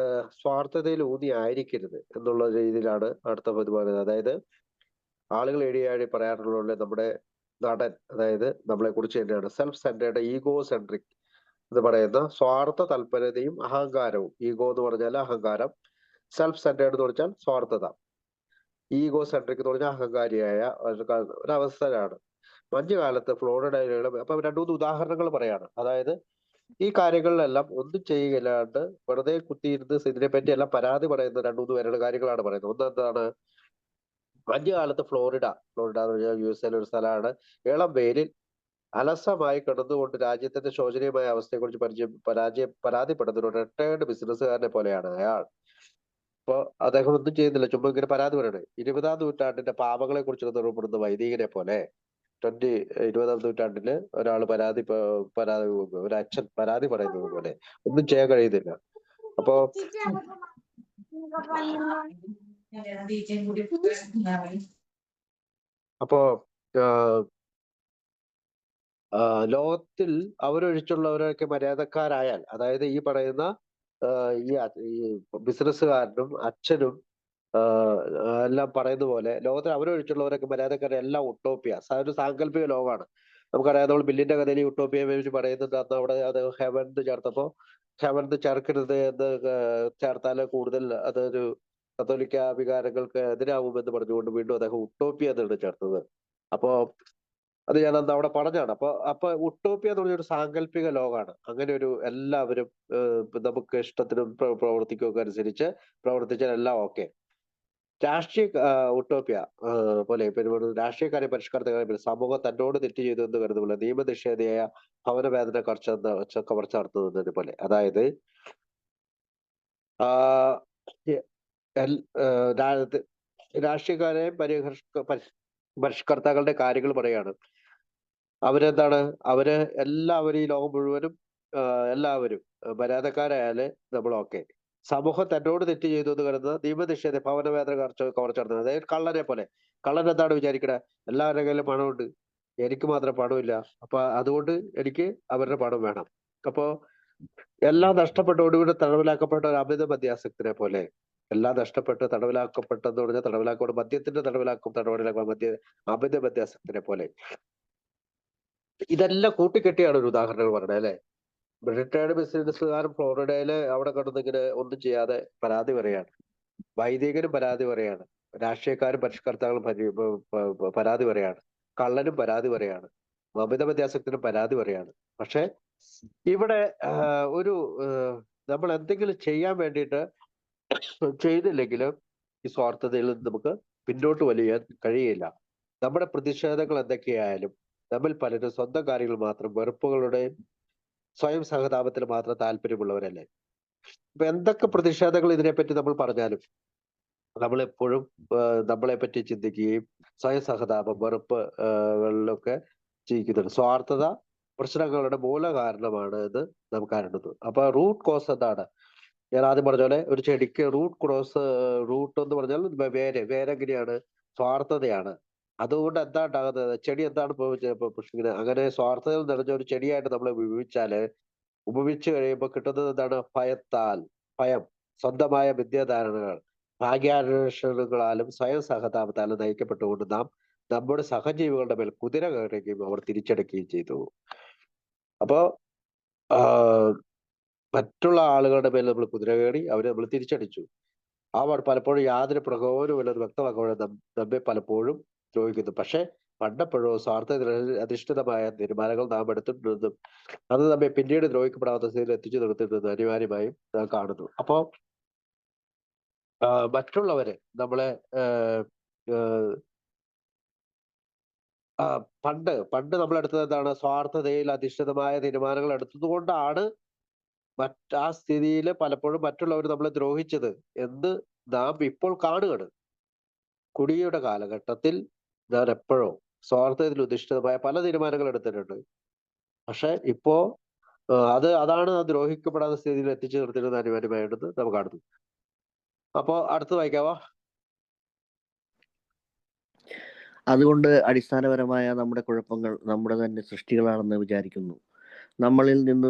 സ്വാർത്ഥതയിൽ ഊന്നി ആയിരിക്കരുത് എന്നുള്ള രീതിയിലാണ് അടുത്ത പതി പറയുന്നത്. അതായത് ആളുകൾ ഏടിയാടി പറയാറുള്ളത് നമ്മുടെ നടൻ, അതായത് നമ്മളെ കുറിച്ച് തന്നെയാണ്. സെൽഫ് സെന്റേർഡ്, ഈഗോ സെൻട്രിക് എന്ന് പറയുന്ന സ്വാർത്ഥ തൽപരതയും അഹങ്കാരവും. ഈഗോ എന്ന് പറഞ്ഞാൽ അഹങ്കാരം, സെൽഫ് സെന്റേർഡ് എന്ന് പറഞ്ഞാൽ സ്വാർത്ഥത, ഈഗോ സെൻട്രിക് എന്ന് പറഞ്ഞാൽ അഹങ്കാരിയായ ഒരവസ്ഥയാണ്. മഞ്ഞുകാലത്ത് ഫ്ലോറിഡയിലുള്ള, അപ്പൊ രണ്ടു മൂന്ന് ഉദാഹരണങ്ങൾ പറയാണ്. അതായത് ഈ കാര്യങ്ങളിലെല്ലാം ഒന്നും ചെയ്യുകയില്ലാണ്ട് വെറുതെ കുത്തിയിരുന്ന് ഇതിനെപ്പറ്റി എല്ലാം പരാതി പറയുന്ന രണ്ടു മൂന്ന് പേരുടെ കാര്യങ്ങളാണ് പറയുന്നത്. ഒന്ന് എന്താണ്, മഞ്ഞുകാലത്ത് ഫ്ലോറിഡ എന്ന് പറഞ്ഞാൽ USA ഒരു സ്ഥലമാണ്. ഇളം വെയിലിൽ അലസമായി കിടന്നുകൊണ്ട് രാജ്യത്തിന്റെ ശോചനീയമായ അവസ്ഥയെക്കുറിച്ച് പരാതിപ്പെടുന്ന ഒരു റിട്ടയർഡ് ബിസിനസ്സുകാരനെ പോലെയാണ് അയാൾ. അപ്പൊ അദ്ദേഹം ഒന്നും ചെയ്യുന്നില്ല, ചുമ്മാ ഇങ്ങനെ പരാതി പറയണേ. 20-ാം നൂറ്റാണ്ടിന്റെ പാപങ്ങളെ കുറിച്ച് നിറൂപപ്പെടുന്ന വൈദികനെ പോലെ 20-ാം നൂറ്റാണ്ടില് ഒരാൾ ഒരു അച്ഛൻ പരാതി പറയുന്നത് പോലെ ഒന്നും ചെയ്യാൻ കഴിയുന്നില്ല. അപ്പോ അപ്പോ ലോകത്തിൽ അവരൊഴിച്ചുള്ളവരൊക്കെ മര്യാദക്കാരായാൽ, അതായത് ഈ പറയുന്ന ഈ ബിസിനസ്സുകാരനും അച്ഛനും എല്ലാം പറയുന്ന പോലെ ലോകത്തിൽ അവരൊഴിച്ചുള്ളവരൊക്കെ മര്യാദക്കാരെ എല്ലാം ഉട്ടോപ്പിയ, ഒരു സാങ്കല്പിക ലോകമാണ്. നമുക്കറിയാം, നമ്മൾ ബില്ലിന്റെ കഥയിൽ യൂട്ടോപ്പിയെ വെച്ച് പറയുന്നുണ്ട്. അന്ന് അവിടെ അത് ഹെവൻ ചേർത്തപ്പോ ഹെവൻ ചേർക്കരുത് എന്ന് ചേർത്താൽ കൂടുതൽ അതൊരു കത്തോലിക്ക വികാരങ്ങൾക്ക് എതിരാവുമെന്ന് പറഞ്ഞുകൊണ്ട് വീണ്ടും അദ്ദേഹം ഉട്ടോപ്പിയ എന്നാണ് ചേർത്തത്. അപ്പോ അത് ഞാൻ അന്ന് അവിടെ പറഞ്ഞാണ്. അപ്പൊ ഉട്ടോപ്പിയ എന്ന് പറഞ്ഞൊരു സാങ്കല്പിക ലോകമാണ്. അങ്ങനെ ഒരു എല്ലാവരും നമുക്ക് ഇഷ്ടത്തിനും പ്രവർത്തിക്കുകയൊക്കെ അനുസരിച്ച് പ്രവർത്തിച്ചാൽ എല്ലാം ഓക്കെ. രാഷ്ട്രീയ ഉട്ടോപ്യ പോലെ രാഷ്ട്രീയക്കാരെ പരിഷ്കർത്താക്കളെ സമൂഹം തന്നോട് തെറ്റ് ചെയ്തു എന്ന് കരുതുന്നില്ല, നിയമനിഷേധയായ ഭവനവേദന കവർച്ച നടത്തുന്നത് പോലെ. അതായത് രാഷ്ട്രീയക്കാരെ പരിഷ്കർത്താക്കളുടെ കാര്യങ്ങൾ പറയാണ്. അവരെന്താണ്, എല്ലാവരും ഈ ലോകം മുഴുവനും എല്ലാവരും പരാതക്കാരായാല് നമ്മൾ ഓക്കെ. സമൂഹം തന്നോട് തെറ്റ് ചെയ്തു എന്ന് കരുതുന്ന നിയമനിഷേധ ഭവനവേദന കവർച്ചടത്തുന്നത്. അതായത് കള്ളനെ പോലെ. കള്ളൻ എന്താണ് വിചാരിക്കണേ, എല്ലാവരുടെ കയ്യിലും പണമുണ്ട്, എനിക്ക് മാത്രം പണമില്ല, അപ്പൊ അതുകൊണ്ട് എനിക്ക് അവരുടെ പണം വേണം. അപ്പോ എല്ലാം നഷ്ടപ്പെട്ട ഒടുവിൽ തടവിലാക്കപ്പെട്ട ഒരു അമിത മദ്യാസക്തിനെ പോലെ. എല്ലാം നഷ്ടപ്പെട്ട് തടവിലാക്കപ്പെട്ടെന്ന് പറഞ്ഞാൽ തടവിലാക്കപ്പെട്ട മദ്യത്തിന്റെ അമിത മദ്യാസക്തിനെ പോലെ. ഇതെല്ലാം കൂട്ടിക്കെട്ടിയാണ് ഒരു ഉദാഹരണങ്ങൾ പറഞ്ഞത് അല്ലെ. റിട്ടയർഡ് ബിസിനസ്സുകാരൻ ഫ്ലോറിഡയില് അവിടെ കിടന്നിങ്ങനെ ഒന്നും ചെയ്യാതെ പരാതി പറയാണ്. വൈദികനും പരാതി പറയാണ്. രാഷ്ട്രീയക്കാരും പരിഷ്കർത്താക്കളും പരാതി പറയാണ്. കള്ളനും പരാതി പറയാണ്. അമിത മദ്യാസക്തിനും പരാതി പറയാണ്. പക്ഷെ ഇവിടെ ഒരു നമ്മൾ എന്തെങ്കിലും ചെയ്യാൻ വേണ്ടിയിട്ട് ചെയ്തില്ലെങ്കിലും ഈ സ്വാർത്ഥതയിൽ നിന്ന് നമുക്ക് പിന്നോട്ട് വലിയാൻ കഴിയില്ല. നമ്മുടെ പ്രതിഷേധങ്ങൾ എന്തൊക്കെയായാലും നമ്മൾ പലരും സ്വന്തം കാര്യങ്ങൾ മാത്രം, വെറുപ്പുകളുടെയും സ്വയം സഹതാപത്തിൽ മാത്രം താല്പര്യമുള്ളവരല്ലേ. ഇപ്പൊ എന്തൊക്കെ പ്രതിഷേധങ്ങൾ ഇതിനെപ്പറ്റി നമ്മൾ പറഞ്ഞാലും നമ്മൾ എപ്പോഴും നമ്മളെ പറ്റി ചിന്തിക്കുകയും സ്വയം സഹതാപം, വെറുപ്പുകളിലൊക്കെ ജീവിക്കുന്നുണ്ട്. സ്വാർത്ഥത പ്രശ്നങ്ങളുടെ മൂല കാരണമാണ് എന്ന് നമുക്ക് അറിയുന്നത്. അപ്പൊ റൂട്ട് കോസ് എന്താണ്? ഞാൻ ആദ്യം പറഞ്ഞ പോലെ ഒരു ചെടിക്ക് റൂട്ട് എന്ന് പറഞ്ഞാൽ വേരെങ്ങനെയാണ്? സ്വാർത്ഥതയാണ്. അതുകൊണ്ട് എന്താ ഉണ്ടാകുന്നത്? ചെടി എന്താണ് പുഷ്പിക്കുന്നത്? അങ്ങനെ സ്വാർത്ഥതയിൽ നിറഞ്ഞ ഒരു ചെടിയായിട്ട് നമ്മൾ ഉപമിച്ചു കഴിയുമ്പോൾ കിട്ടുന്നത് എന്താണ്? ഭയം, സ്വന്തമായ വിദ്യാധാരണകൾ, ഭാഗ്യാന്വേഷണങ്ങളാലും സ്വയം സഹതാപത്താലും നയിക്കപ്പെട്ടുകൊണ്ട് നാം നമ്മുടെ സഹജീവികളുടെ മേൽ കുതിര കയറുകയും അവർ തിരിച്ചടക്കുകയും ചെയ്തു. അപ്പോ മറ്റുള്ള ആളുകളുടെ മേൽ നമ്മൾ കുതിര കയറി അവരെ നമ്മൾ തിരിച്ചടിച്ചു. പലപ്പോഴും യാതൊരു പ്രകോപനവുമില്ലെന്ന് വ്യക്തമാക്കുമ്പോൾ നമ്മെ പലപ്പോഴും ദ്രോഹിക്കുന്നു. പക്ഷെ പണ്ടപ്പോഴോ സ്വാർത്ഥ അധിഷ്ഠിതമായ തീരുമാനങ്ങൾ നാം എടുത്തിട്ടുണ്ടെന്നും അത് നമ്മെ പിന്നീട് ദ്രോഹിക്കപ്പെടാത്ത സ്ഥിതിയിൽ എത്തിച്ചു നിർത്തിയിട്ടുണ്ടെന്ന് അനിവാര്യമായും നാം കാണുന്നു. അപ്പോ മറ്റുള്ളവരെ നമ്മളെ പണ്ട് നമ്മളെടുത്തത് എന്താണ്? സ്വാർത്ഥതയിൽ അധിഷ്ഠിതമായ തീരുമാനങ്ങൾ എടുത്തതുകൊണ്ടാണ് ആ സ്ഥിതിയിൽ പലപ്പോഴും മറ്റുള്ളവർ നമ്മളെ ദ്രോഹിച്ചത് എന്ന് നാം ഇപ്പോൾ കാണുകയാണ്. കുടിയുടെ കാലഘട്ടത്തിൽ ഞാൻ എപ്പോഴോ സ്വാർത്ഥതയിൽ അധിഷ്ഠിതമായ പല തീരുമാനങ്ങൾ എടുത്തിട്ടുണ്ട്. പക്ഷെ ഇപ്പോ അതാണ് ദ്രോഹിക്കപ്പെടാത്ത സ്ഥിതിയിൽ എത്തിച്ചു നിർത്തിയിരുന്നത് അനിവാര്യമായിട്ടെന്ന് നമുക്ക് കാണുന്നു. അപ്പോ അടുത്ത് വായിക്കാവോ? അതുകൊണ്ട് അടിസ്ഥാനപരമായ നമ്മുടെ കുഴപ്പങ്ങൾ നമ്മുടെ തന്നെ സൃഷ്ടികളാണെന്ന് വിചാരിക്കുന്നു. നമ്മളിൽ നിന്ന്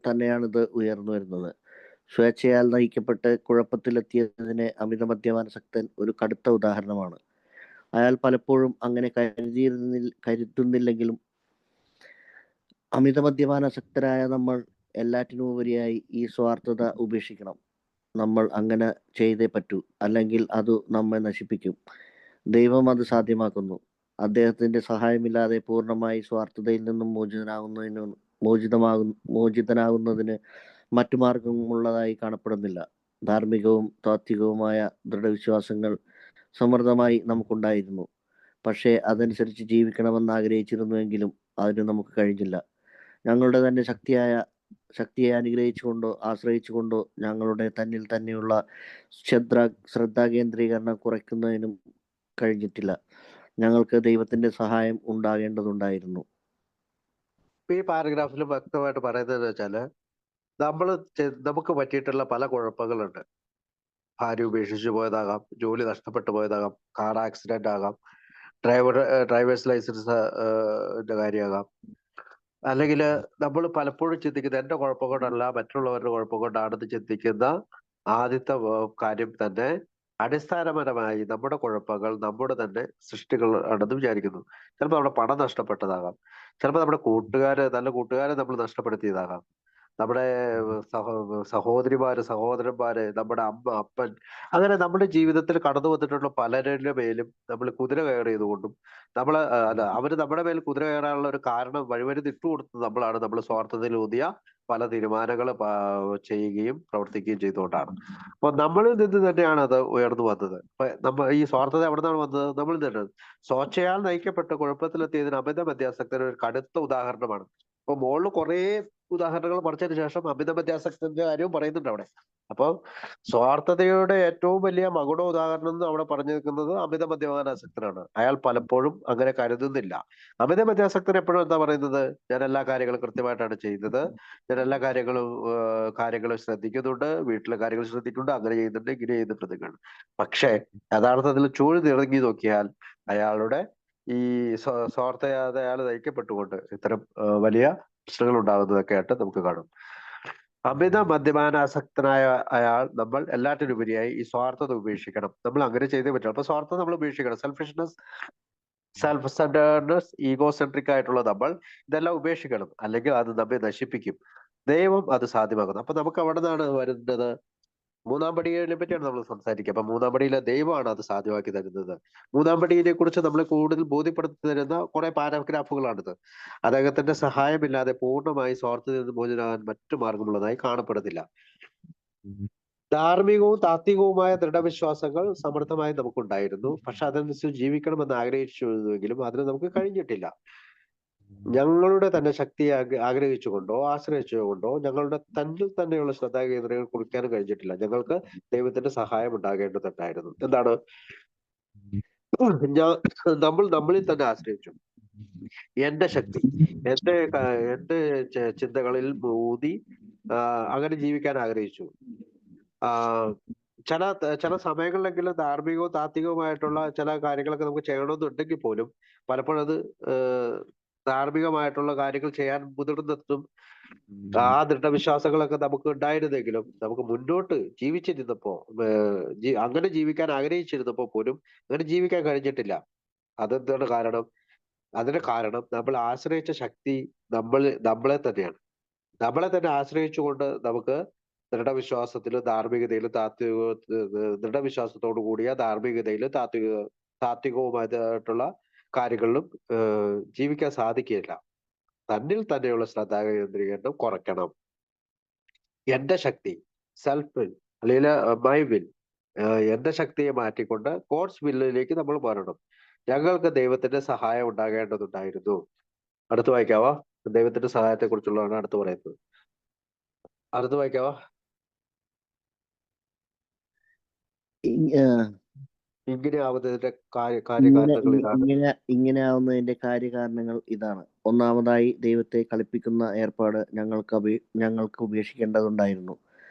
തന്നെയാണിത് ഉയർന്നു വരുന്നത്. സ്വേച്ഛയാൽ നയിക്കപ്പെട്ട് കുഴപ്പത്തിലെത്തിയതിന് അമിത മദ്യപാനസക്തൻ ഒരു കടുത്ത ഉദാഹരണമാണ്. അയാൾ പലപ്പോഴും അങ്ങനെ കരുതുന്നില്ലെങ്കിലും അമിത മദ്യപാനാസക്തരായ നമ്മൾ എല്ലാറ്റിനുമുപരിയായി ഈ സ്വാർത്ഥത ഉപേക്ഷിക്കണം. നമ്മൾ അങ്ങനെ ചെയ്തേ പറ്റൂ, അല്ലെങ്കിൽ അത് നമ്മെ നശിപ്പിക്കും. ദൈവം അത് സാധ്യമാക്കുന്നു. അദ്ദേഹത്തിന്റെ സഹായമില്ലാതെ പൂർണ്ണമായി സ്വാർത്ഥതയിൽ നിന്നും മോചിതനാകുന്നതിന് മറ്റു മാർഗമുള്ളതായി കാണപ്പെടുന്നില്ല. ധാർമ്മികവും താത്വികവുമായ ദൃഢവിശ്വാസങ്ങൾ സമൃദ്ധമായി നമുക്കുണ്ടായിരുന്നു. പക്ഷേ അതനുസരിച്ച് ജീവിക്കണമെന്ന് ആഗ്രഹിച്ചിരുന്നുവെങ്കിലും അതിന് നമുക്ക് കഴിഞ്ഞില്ല. ഞങ്ങളുടെ തന്നെ ശക്തിയെ അനുഗ്രഹിച്ചുകൊണ്ടോ ആശ്രയിച്ചുകൊണ്ടോ ഞങ്ങളുടെ തന്നിൽ തന്നെയുള്ള ശ്രദ്ധാകേന്ദ്രീകരണം കുറയ്ക്കുന്നതിനും കഴിഞ്ഞിട്ടില്ല. ഞങ്ങൾക്ക് ദൈവത്തിന്റെ സഹായം ഉണ്ടാകേണ്ടതുണ്ടായിരുന്നു. ഈ പാരഗ്രാഫിൽ വ്യക്തമായിട്ട് പറയുന്നത് വെച്ചാല് നമുക്ക് പറ്റിയിട്ടുള്ള പല കുഴപ്പങ്ങളുണ്ട്. ഭാര്യ ഉപേക്ഷിച്ചു പോയതാകാം, ജോലി നഷ്ടപ്പെട്ടു പോയതാകാം, കാർ ആക്സിഡന്റ് ആകാം, ഡ്രൈവേഴ്സ് ലൈസൻസ് കാര്യമാകാം. അല്ലെങ്കിൽ നമ്മൾ പലപ്പോഴും ചിന്തിക്കുന്നത് എന്റെ കുഴപ്പം കൊണ്ടല്ല മറ്റുള്ളവരുടെ കുഴപ്പം കൊണ്ടാണെന്ന് ചിന്തിക്കുന്ന ആദ്യത്തെ കാര്യം തന്നെ അടിസ്ഥാനപരമായി നമ്മുടെ കുഴപ്പങ്ങൾ നമ്മുടെ തന്നെ സൃഷ്ടികൾ ആണെന്ന് വിചാരിക്കുന്നു. ചിലപ്പോൾ നമ്മുടെ പണം നഷ്ടപ്പെട്ടതാകാം, ചിലപ്പോൾ നമ്മുടെ നല്ല കൂട്ടുകാരെ നമ്മൾ നഷ്ടപ്പെടുത്തിയതാകാം, നമ്മുടെ സഹോദരന്മാര്, നമ്മുടെ അമ്മ, അപ്പൻ, അങ്ങനെ നമ്മുടെ ജീവിതത്തിൽ കടന്നു വന്നിട്ടുള്ള പലരുടെ മേലും നമ്മൾ കുതിര കയറിയതുകൊണ്ടും അവര് നമ്മുടെ മേൽ കുതിര കയറാനുള്ള ഒരു കാരണം വഴിമരുന്ന് ഇട്ടുകൊടുത്തത് നമ്മളാണ്. നമ്മൾ സ്വാർത്ഥതയിൽ ഊതിയ പല തീരുമാനങ്ങൾ ചെയ്യുകയും പ്രവർത്തിക്കുകയും ചെയ്തുകൊണ്ടാണ്. അപ്പൊ നമ്മളിൽ നിന്ന് തന്നെയാണ് അത് ഉയർന്നു വന്നത്. അപ്പൊ ഈ സ്വാർത്ഥത എവിടെ നിന്നാണ് വന്നത്? നമ്മളിൽ തന്നെ സ്വേച്ഛയാൽ നയിക്കപ്പെട്ട് കുഴപ്പത്തിലെത്തിയതിന് അമിത മദ്യാസക്തന് ഒരു കടുത്ത ഉദാഹരണമാണ്. അപ്പൊ മുകളിൽ കുറെ ഉദാഹരണങ്ങൾ പഠിച്ചതിന് ശേഷം അമിത മദ്യാസക്തന്റെ കാര്യവും പറയുന്നുണ്ട് അവിടെ. അപ്പൊ സ്വാർത്ഥതയുടെ ഏറ്റവും വലിയ മകുട ഉദാഹരണം എന്ന് അവിടെ പറഞ്ഞു നിൽക്കുന്നത് അമിത മദ്യപാനാസക്തനാണ്. അയാൾ പലപ്പോഴും അങ്ങനെ കരുതുന്നില്ല. അമിത മദ്യാസക്തൻ എപ്പോഴും എന്താ പറയുന്നത്? ഞാൻ എല്ലാ കാര്യങ്ങളും കൃത്യമായിട്ടാണ് ചെയ്യുന്നത്, ഞാൻ എല്ലാ കാര്യങ്ങളും ശ്രദ്ധിക്കുന്നുണ്ട്, വീട്ടിലെ കാര്യങ്ങൾ ശ്രദ്ധിക്കുന്നുണ്ട്, അങ്ങനെ ചെയ്യുന്നുണ്ട്, ഇങ്ങനെ ചെയ്യുന്നുണ്ട്. പക്ഷേ യഥാർത്ഥത്തിൽ ചൂഴ്ന്നിറങ്ങി നോക്കിയാൽ അയാളുടെ ഈ സ്വാർത്ഥത അയാൾ നയിക്കപ്പെട്ടുകൊണ്ട് ഇത്തരം വലിയ പ്രശ്നങ്ങൾ ഉണ്ടാകുന്നതൊക്കെ ആയിട്ട് നമുക്ക് കാണും. അമിത മദ്യപാനാസക്തനായ നമ്മൾ എല്ലാറ്റിനുപരിയായി ഈ സ്വാർത്ഥത ഉപേക്ഷിക്കണം. നമ്മൾ അങ്ങനെ ചെയ്തേ പറ്റും. അപ്പൊ സ്വാർത്ഥത നമ്മൾ ഉപേക്ഷിക്കണം. സെൽഫ് സെന്റേർഡ്നെസ്, ഈഗോ സെൻട്രിക് ആയിട്ടുള്ള നമ്മൾ ഇതെല്ലാം ഉപേക്ഷിക്കണം, അല്ലെങ്കിൽ അത് നമ്മെ നശിപ്പിക്കും. ദൈവം അത് സാധ്യമാക്കുന്നു. അപ്പൊ നമുക്ക് അവിടെ നിന്നാണ് വരുന്നത്. മൂന്നാം പടിയെ പറ്റിയാണ് നമ്മൾ സംസാരിക്കുക. അപ്പൊ മൂന്നാം പടിയിലെ ദൈവമാണ് അത് സാധ്യമാക്കി തരുന്നത്. മൂന്നാം പടിയെ കുറിച്ച് നമ്മൾ കൂടുതൽ ബോധ്യപ്പെടുത്തി തരുന്ന കുറെ പാരാഗ്രാഫുകളാണിത്. അദ്ദേഹത്തിന്റെ സഹായമില്ലാതെ പൂർണ്ണമായി സ്വാർത്ഥതയിൽ നിന്ന് മോചനാകാൻ മറ്റു മാർഗമുള്ളതായി കാണപ്പെടുന്നില്ല. ധാർമ്മികവും താത്വികവുമായ ദൃഢവിശ്വാസങ്ങൾ സമൃദ്ധമായി നമുക്കുണ്ടായിരുന്നു. പക്ഷെ അതനുസരിച്ച് ജീവിക്കണമെന്ന് ആഗ്രഹിച്ചുവെങ്കിലും അതിന് നമുക്ക് കഴിഞ്ഞിട്ടില്ല. ഞങ്ങളുടെ തന്നെ ശക്തിയെ ആഗ്രഹിച്ചുകൊണ്ടോ ആശ്രയിച്ചുകൊണ്ടോ ഞങ്ങളുടെ തന്നിൽ തന്നെയുള്ള ശ്രദ്ധാകേന്ദ്രങ്ങൾ കുറിക്കാനും കഴിഞ്ഞിട്ടില്ല. ഞങ്ങൾക്ക് ദൈവത്തിന്റെ സഹായം ഉണ്ടാകേണ്ടതുണ്ടായിരുന്നു. എന്താണ്? നമ്മൾ നമ്മളിൽ തന്നെ ആശ്രയിച്ചു. എന്റെ ശക്തി, എന്റെ ചിന്തകളിൽ ഊതി അങ്ങനെ ജീവിക്കാൻ ആഗ്രഹിച്ചു. ചില സമയങ്ങളിലെങ്കിലും ധാർമ്മികവും താത്വികവുമായിട്ടുള്ള ചില കാര്യങ്ങളൊക്കെ നമുക്ക് ചെയ്യണമെന്നുണ്ടെങ്കിൽ പോലും പലപ്പോഴും അത് ധാർമ്മികമായിട്ടുള്ള കാര്യങ്ങൾ ചെയ്യാൻ മുതിർന്നെത്തും. ആ ദൃഢവിശ്വാസങ്ങളൊക്കെ നമുക്ക് ഉണ്ടായിരുന്നെങ്കിലും നമുക്ക് മുന്നോട്ട് ജീവിച്ചിരുന്നപ്പോ അങ്ങനെ ജീവിക്കാൻ ആഗ്രഹിച്ചിരുന്നപ്പോ പോലും അങ്ങനെ ജീവിക്കാൻ കഴിഞ്ഞിട്ടില്ല. അതെന്താണ് കാരണം? അതിന് കാരണം നമ്മൾ ആശ്രയിച്ച ശക്തി നമ്മളെ തന്നെയാണ്. നമ്മളെ തന്നെ ആശ്രയിച്ചുകൊണ്ട് നമുക്ക് ദൃഢവിശ്വാസത്തിലും ധാർമ്മികതയിലും ദൃഢവിശ്വാസത്തോടു കൂടിയ ധാർമ്മികതയിലും താത്വികവുമായിട്ടുള്ള കാര്യങ്ങളിലും ജീവിക്കാൻ സാധിക്കില്ല. തന്നിൽ തന്നെയുള്ള ശ്രദ്ധാകേന്ദ്രീകരണം കുറയ്ക്കണം. എന്റെ ശക്തി, സെൽഫ് വിൽ അല്ലെങ്കിൽ മൈ വിൽ, എന്റെ ശക്തിയെ മാറ്റിക്കൊണ്ട് ഗോഡ്സ് വില്ലിലേക്ക് നമ്മൾ മാറണം. ഞങ്ങൾക്ക് ദൈവത്തിന്റെ സഹായം ഉണ്ടാകേണ്ടതുണ്ടായിരുന്നു. അടുത്ത് വായിക്കാവോ? ദൈവത്തിന്റെ സഹായത്തെ കുറിച്ചുള്ളതാണ് അടുത്ത് പറയുന്നത്. അടുത്ത് വായിക്കാവോ? ഇങ്ങനെ ആവുന്നതിന്റെ കാര്യകാരണങ്ങൾ ഇതാണ്. ഒന്നാമതായി, ദൈവത്തെ കളിപ്പിക്കുന്ന ഏർപ്പാട് ഞങ്ങൾക്ക് ഉപേക്ഷിക്കേണ്ടതുണ്ടായിരുന്നു.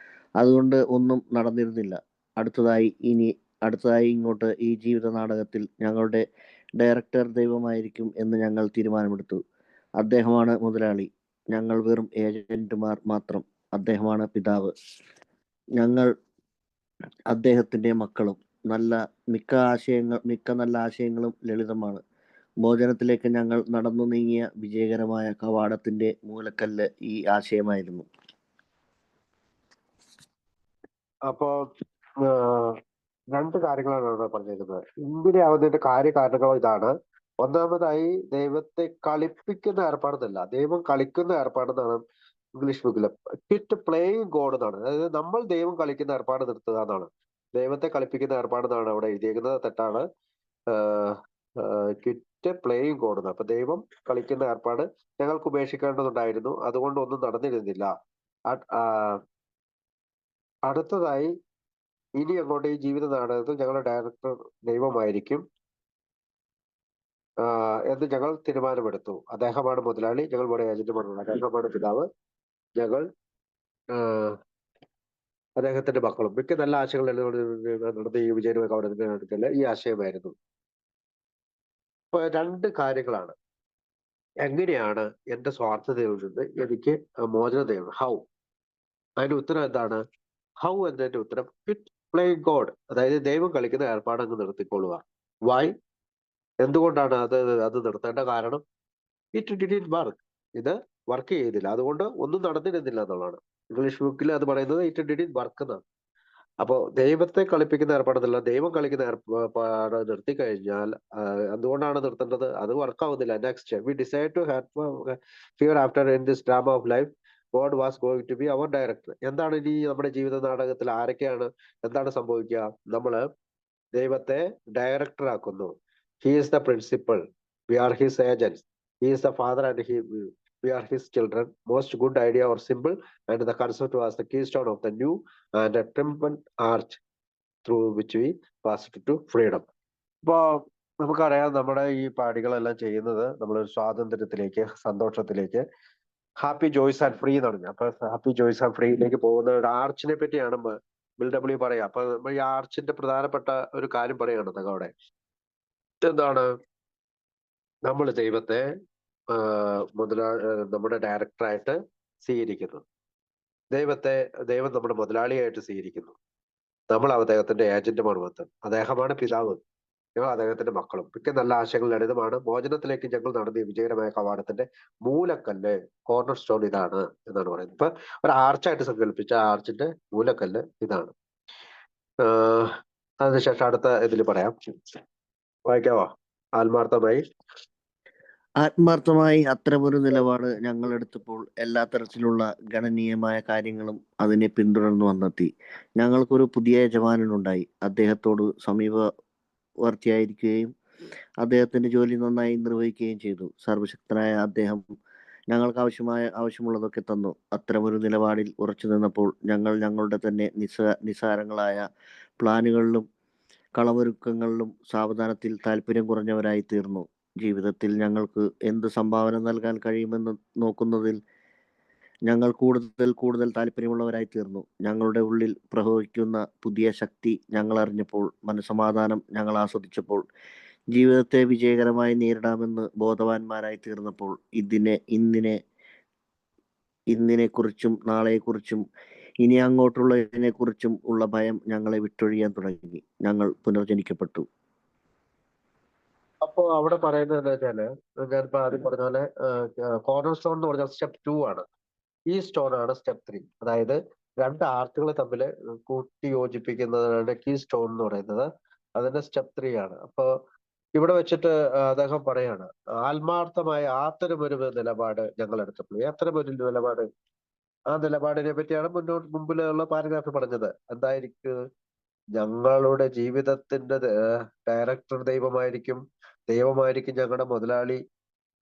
അതുകൊണ്ട് ഒന്നും നടന്നിരുന്നില്ല. അടുത്തതായി ഇങ്ങോട്ട് ഈ ജീവിത നാടകത്തിൽ ഞങ്ങളുടെ ഡയറക്ടർ ദൈവമായിരിക്കും എന്ന് ഞങ്ങൾ തീരുമാനമെടുത്തു. അദ്ദേഹമാണ് മുതലാളി, ഞങ്ങൾ വെറും ഏജന്റുമാർ മാത്രം. അദ്ദേഹമാണ് പിതാവ്, ഞങ്ങൾ അദ്ദേഹത്തിന്റെ മക്കളും. മിക്ക നല്ല ആശയങ്ങളും ലളിതമാണ്. മോചനത്തിലേക്ക് ഞങ്ങൾ നടന്നു നീങ്ങിയ വിജയകരമായ കവാടത്തിന്റെ മൂലക്കല്ല് ഈ ആശയമായിരുന്നു. അപ്പോ രണ്ട് കാര്യങ്ങളാണ് ഇവിടെ പറഞ്ഞിരിക്കുന്നത്. ഇങ്ങനെയാവുന്നതിന്റെ കാര്യകാരണങ്ങൾ ഇതാണ്. ഒന്നാമതായി, ദൈവത്തെ കളിപ്പിക്കുന്ന ഏർപ്പാടെന്നല്ല, ദൈവം കളിക്കുന്ന ഏർപ്പാടെന്നാണ് ഇംഗ്ലീഷ് ബുക്കില്. ക്വിറ്റ് പ്ലേയിങ് ഗോഡ് എന്നാണ്. അതായത് നമ്മൾ ദൈവം കളിക്കുന്ന ഏർപ്പാട് നിർത്തുക എന്നാണ്. ദൈവത്തെ കളിപ്പിക്കുന്ന ഏർപ്പാടെന്നാണ് അവിടെ എഴുതിയിരിക്കുന്നത്. തെറ്റാണ്. ക്വിറ്റ് പ്ലേയിങ് ഗോഡ് എന്ന്. അപ്പൊ ദൈവം കളിക്കുന്ന ഏർപ്പാട് ഞങ്ങൾക്ക് ഉപേക്ഷിക്കേണ്ടതുണ്ടായിരുന്നു, അതുകൊണ്ട് ഒന്നും നടന്നിരുന്നില്ല. അടുത്തതായി, ഇനി അങ്ങോട്ട് ഈ ജീവിത നാടകത്തിൽ ഞങ്ങളുടെ ഡയറക്ടർ ദൈവമായിരിക്കും എന്ന് ഞങ്ങൾ തീരുമാനമെടുത്തു. അദ്ദേഹമാണ് മുതലാളി, ഞങ്ങൾ ഇവിടെ ഏജന്റുമാരാണ്. അദ്ദേഹമാണ് പിതാവ്, ഞങ്ങൾ അദ്ദേഹത്തിന്റെ മക്കളും. മിക്ക നല്ല ആശയങ്ങൾ നടന്ന ഈ വിജയനുമായി കവടത്തിന്റെ അടുക്കല് ഈ ആശയമായിരുന്നു. ഇപ്പൊ രണ്ട് കാര്യങ്ങളാണ്. എങ്ങനെയാണ് എന്റെ സ്വാർത്ഥതയിൽ നിന്ന് എനിക്ക് മോചനം നേടുന്നത്? ഹൗ? അതിന്റെ ഉത്തരം എന്താണ്? ഹൗ എന്നതിന്റെ ഉത്തരം ക്വിറ്റ് പ്ലേയിങ് ഗോഡ്, അതായത് ദൈവം കളിക്കുന്ന ഏർപ്പാടങ്ങ് നിർത്തിക്കൊള്ളുക. വൈ? എന്തുകൊണ്ടാണ് അത് നിർത്തേണ്ട കാരണം? It didn't work. ഇത് വർക്ക് ചെയ്തില്ല, അതുകൊണ്ട് ഒന്നും നടന്നിരുന്നില്ല എന്നുള്ളതാണ്. ഇംഗ്ലീഷ് ബുക്കിൽ അത് പറയുന്നത് ഇറ്റ് ഡിഡിന്റ് വർക്ക് എന്നാണ്. അപ്പോ ദൈവത്തെ കളിപ്പിക്കുന്ന ഏർപ്പാടെന്നല്ല, ദൈവം കളിക്കുന്ന ഏർപ്പാട് നിർത്തി കഴിഞ്ഞാൽ എന്തുകൊണ്ടാണ് നിർത്തേണ്ടത്? അത് വർക്ക് ആവുന്നില്ല. Next, we decide to fear after in this drama of life God was going to be our director. എന്താണ് ഇനി നമ്മുടെ ജീവിത നാടകത്തിൽ എന്താണ് സംഭവിക്കുക? നമ്മള് ദൈവത്തെ ഡയറക്ടർ ആക്കുന്നു. He is the principal, we are his agents. He is the father and we are his children. Most good idea or symbol, and the concept was the keystone of the new and a triumphant arch through which we passed to freedom. ഇപ്പോ നമുക്കറിയാം, നമ്മുടെ ഈ പാടികളെല്ലാം ചെയ്യുന്നത് നമ്മളൊരു സ്വാതന്ത്ര്യത്തിലേക്ക്, സന്തോഷത്തിലേക്ക്, ഹാപ്പി ജോയ്സ് ആൻഡ് ഫ്രീ എന്ന് പറഞ്ഞു. അപ്പൊ ഹാപ്പി ജോയ്സ് ആൻഡ് ഫ്രീയിലേക്ക് പോകുന്ന ഒരു ആർച്ചിനെ പറ്റിയാണ് ബിൽ ഡബ്ല്യു പറയാ. അപ്പൊ നമ്മൾ ഈ ആർച്ചിന്റെ പ്രധാനപ്പെട്ട ഒരു കാര്യം പറയുകയാണ് അദ്ദേഹം അവിടെ. എന്താണ്? നമ്മൾ ദൈവത്തെ നമ്മുടെ ഡയറക്ടറായിട്ട് സ്വീകരിക്കുന്നു. ദൈവം നമ്മുടെ മുതലാളിയായിട്ട് സ്വീകരിക്കുന്നു. നമ്മൾ അദ്ദേഹത്തിന്റെ ഏജന്റുമാണ് മൊത്തം. അദ്ദേഹമാണ് പിതാവ്, ഞങ്ങൾ അദ്ദേഹത്തിന്റെ മക്കളും. മിക്ക നല്ല ആശയങ്ങൾ ലളിതമാണ്. മോചനത്തിലേക്ക് ഞങ്ങൾ നടത്തിയ വിജയകരമായ കവാടത്തിന്റെ മൂലക്കല്ല്, കോർണർ സ്റ്റോൺ ഇതാണ് എന്നാണ് പറയുന്നത്. ഇപ്പൊ ഒരു ആർച്ചായിട്ട് സങ്കല്പിച്ച ആർച്ചിന്റെ മൂലക്കല്ല് ഇതാണ്. അതിനുശേഷം അടുത്ത ഇതിൽ പറയാം. വായിക്കാവോ? ആത്മാർത്ഥമായി അത്തരമൊരു നിലപാട് ഞങ്ങൾ എടുത്തപ്പോൾ എല്ലാ തരത്തിലുള്ള ഗണനീയമായ കാര്യങ്ങളും അതിനെ പിന്തുടർന്നു വന്നെത്തി. ഞങ്ങൾക്കൊരു പുതിയ യജമാനനുണ്ടായി. അദ്ദേഹത്തോട് സമീപവർത്തിയായിരിക്കുകയും അദ്ദേഹത്തിന്റെ ജോലി നന്നായി നിർവഹിക്കുകയും ചെയ്തു. സർവശക്തനായ അദ്ദേഹം ഞങ്ങൾക്ക് ആവശ്യമുള്ളതൊക്കെ തന്നു. അത്തരമൊരു നിലപാടിൽ ഉറച്ചു നിന്നപ്പോൾ ഞങ്ങൾ ഞങ്ങളുടെ തന്നെ നിസ്സാരങ്ങളായ പ്ലാനുകളിലും കളമൊരുക്കങ്ങളിലും സാവധാനത്തിൽ താല്പര്യം കുറഞ്ഞവരായി തീർന്നു. ജീവിതത്തിൽ ഞങ്ങൾക്ക് എന്ത് സംഭാവന നൽകാൻ കഴിയുമെന്ന് നോക്കുന്നതിൽ ഞങ്ങൾ കൂടുതൽ താല്പര്യമുള്ളവരായി തീർന്നു. ഞങ്ങളുടെ ഉള്ളിൽ പ്രവഹിക്കുന്ന പുതിയ ശക്തി ഞങ്ങൾ അറിഞ്ഞപ്പോൾ, മനസമാധാനം ഞങ്ങൾ ആസ്വദിച്ചപ്പോൾ, ജീവിതത്തെ വിജയകരമായി നേരിടാമെന്ന് ബോധവാന്മാരായി തീർന്നപ്പോൾ, ഇന്നിനെക്കുറിച്ചും നാളെക്കുറിച്ചും ഇനി അങ്ങോട്ടുള്ളതിനെക്കുറിച്ചും ഉള്ള ഭയം ഞങ്ങളെ വിട്ടൊഴിയാൻ തുടങ്ങി. ഞങ്ങൾ പുനർജനിക്കപ്പെട്ടു. അപ്പോ അവിടെ പറയുന്നത് എന്താ വെച്ചാല്, ഞാനിപ്പോ ആദ്യം പറഞ്ഞ പോലെ കോർണർ സ്റ്റോൺ എന്ന് പറഞ്ഞാൽ സ്റ്റെപ്പ് 2 ആണ്. ഈ സ്റ്റോൺ ആണ് സ്റ്റെപ്പ് 3. അതായത് രണ്ട് ആർക്കുകൾ തമ്മിൽ കൂട്ടി യോജിപ്പിക്കുന്നതാണ് കീ സ്റ്റോൺ എന്ന് പറയുന്നത്. അതിന്റെ സ്റ്റെപ്പ് 3 ആണ്. അപ്പൊ ഇവിടെ വെച്ചിട്ട് അദ്ദേഹം പറയാണ്, ആത്മാർത്ഥമായ അത്തരമൊരു നിലപാട് ഞങ്ങൾ എടുത്തപ്പോൾ. അത്തരമൊരു നിലപാട്, ആ നിലപാടിനെ പറ്റിയാണ് മുമ്പിലുള്ള പാരഗ്രാഫിൽ പറഞ്ഞത്. എന്തായിരിക്കും? ഞങ്ങളുടെ ജീവിതത്തിന്റെ ഡയറക്ടർ ദൈവമായിരിക്കും ഞങ്ങളുടെ മുതലാളി.